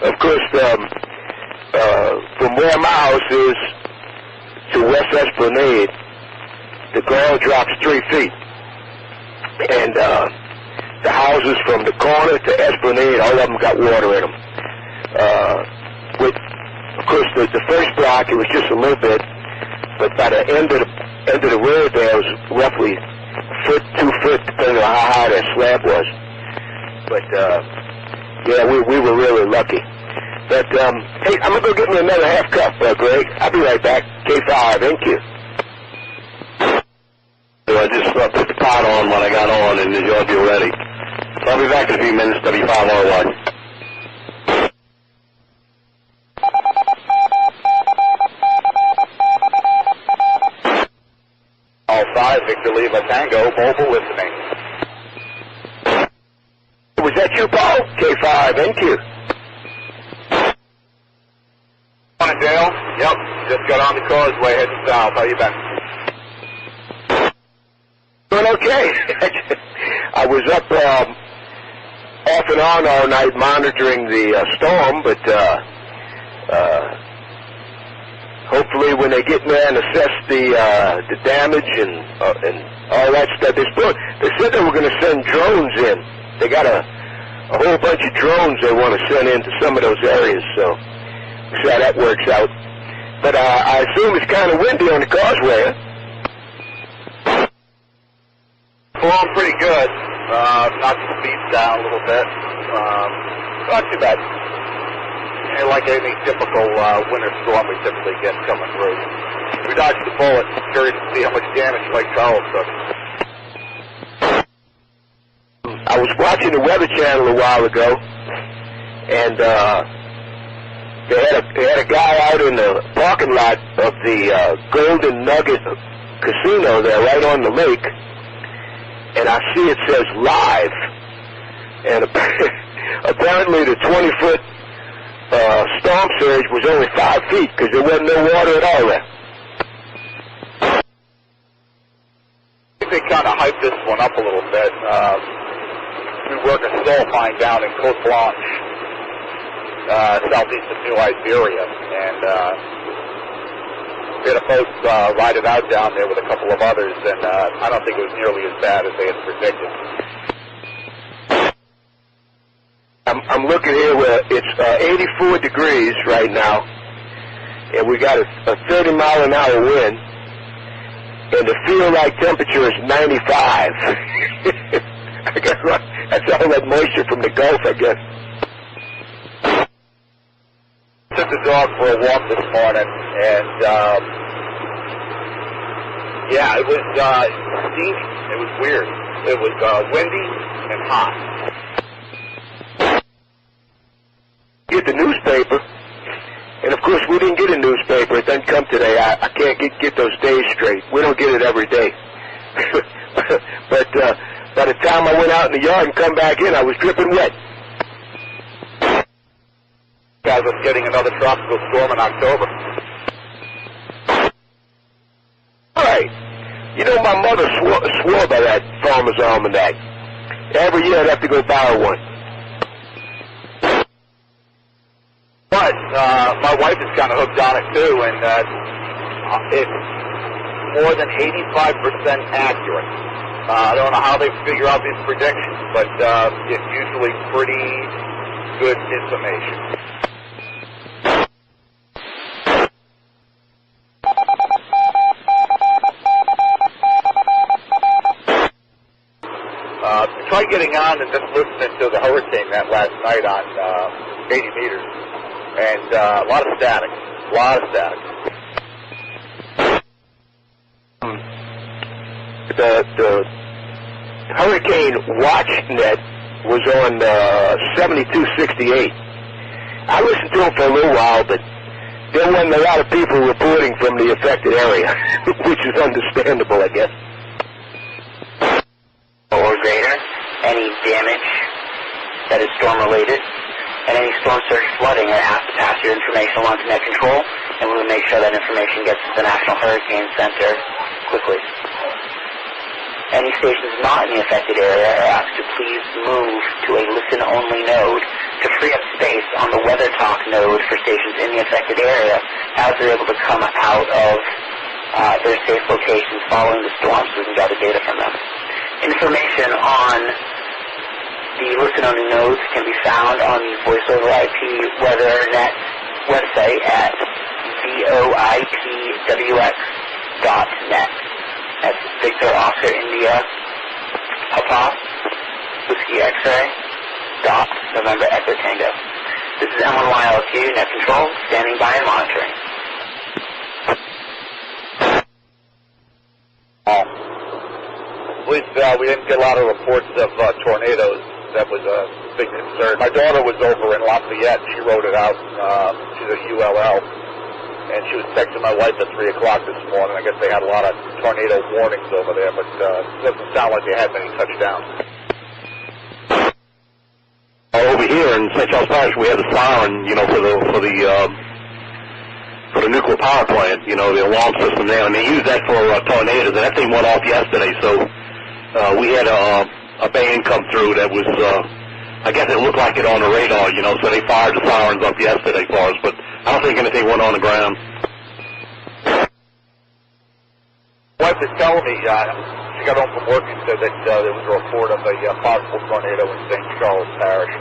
Of course, from where my house is to West Esplanade, the ground drops 3 feet, and the houses from the corner to Esplanade, all of them got water in them. Of course, the first block, it was just a little bit, but by the end of the road there, it was roughly 1 foot, 2 foot, depending on how high that slab was. But, yeah, we were really lucky. But, hey, I'm going to go get me another half cup, Greg. I'll be right back. K5, thank you. So I just put the pot on when I got on, and you'll be ready. I'll be back in a few minutes, W5RY. All 5, Victor Lima Tango, mobile listening. Was that you, Paul? K5NQ. Morning, Dale. Yep, just got on the causeway heading south. How you been? Doing okay. I was up off and on all night monitoring the storm, but hopefully when they get in there and assess the damage and all that stuff, they said they were going to send drones in. They got a whole bunch of drones they want to send into some of those areas, so we'll see how that works out. But I assume it's kind of windy on the causeway, huh? Flowing pretty good. Knocked the speeds down a little bit. Not too bad. And like any typical winter storm we typically get coming through. We dodged the bullet. Curious to see how much damage Lake Charles took. I was watching the Weather Channel a while ago, and they had a guy out in the parking lot of the Golden Nugget Casino there, right on the lake, and I see it says live, and apparently the 20-foot storm surge was only 5 feet because there wasn't no water at all there. I think they kind of hyped this one up a little bit. We work a soul mine down in Côte Blanche, southeast of New Iberia, and we had a boat ride it out down there with a couple of others, and I don't think it was nearly as bad as they had predicted. I'm looking here where it's 84 degrees right now, and we got a 30-mile-an-hour wind, and the feel-like temperature is 95. That's all that moisture from the Gulf, I guess. Took the dog for a walk this morning, and yeah, it was steamy. It was weird. It was windy and hot. Get the newspaper, and of course we didn't get a newspaper. It doesn't come today. I can't get those days straight. We don't get it every day. But by the time I went out in the yard and come back in, I was dripping wet. Guys, us getting another tropical storm in October. All right. You know, my mother swore by that Farmer's Almanac. Every year I'd have to go buy one. But my wife is kind of hooked on it too, and it's more than 85% accurate. I don't know how they figure out these predictions, but it's usually pretty good information. Try getting on and just listening to the hurricane that last night on 80 meters. And a lot of static. The Hurricane WatchNet was on 7268. I listened to them for a little while, but there wasn't a lot of people reporting from the affected area, which is understandable, I guess. Or greater, any damage that is storm-related, and any storm surge flooding are asked to pass your information along to Net Control, and we will make sure that information gets to the National Hurricane Center quickly. Any stations not in the affected area are asked to please move to a listen-only node to free up space on the Weather Talk node for stations in the affected area as they're able to come out of their safe locations following the storm so we can gather data from them. Information on the listen-only nodes can be found on the Voice over IP WeatherNet website at voipwx.net. That's Victor Oscar India Papa Whiskey X-ray dot November Echo Tango. This is M1YLQ Net Control standing by and monitoring. At least we didn't get a lot of reports of tornadoes that was a big concern. My daughter was over in Lafayette, and she wrote it out. She's a ULL, and she was texting my wife at 3 o'clock this morning. I guess they had a lot of tornado warnings over there, but it doesn't sound like they had many touchdowns. Over here in St. Charles Parish, we have the siren, for the nuclear power plant, the alarm system there, and they use that for tornadoes, and that thing went off yesterday, so we had a band come through that was, I guess it looked like it on the radar, so they fired the sirens up yesterday for us, but I don't think anything went on the ground. My wife was telling me, she got home from work and said that there was a report of a possible tornado in St. Charles Parish.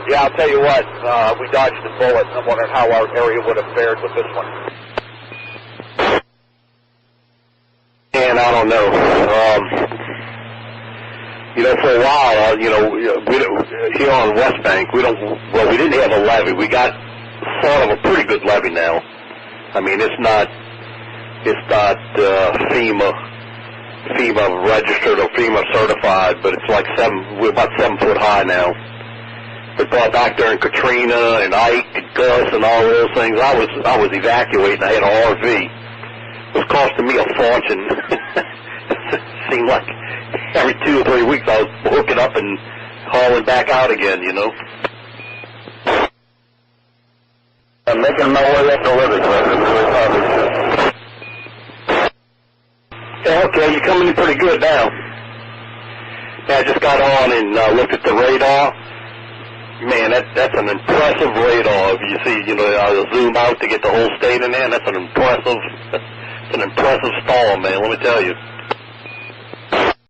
Yeah, I'll tell you what, we dodged a bullet. I'm wondering how our area would have fared with this one. And I don't know. For a while, here on West Bank, we didn't have a levee. We got sort of a pretty good levee now. I mean, it's not FEMA registered or FEMA certified, but it's like we're about 7 foot high now. But back during Katrina and Ike and Gus and all those things, I was evacuating. I had an RV. It was costing me a fortune. It seemed like every 2 or 3 weeks I was hooking up and hauling back out again, I'm making my way up the river, Yeah, okay, you're coming in pretty good now. Yeah, I just got on and looked at the radar. Man, that's an impressive radar. If you see, I zoom out to get the whole state in there, and that's an impressive storm, man, let me tell you.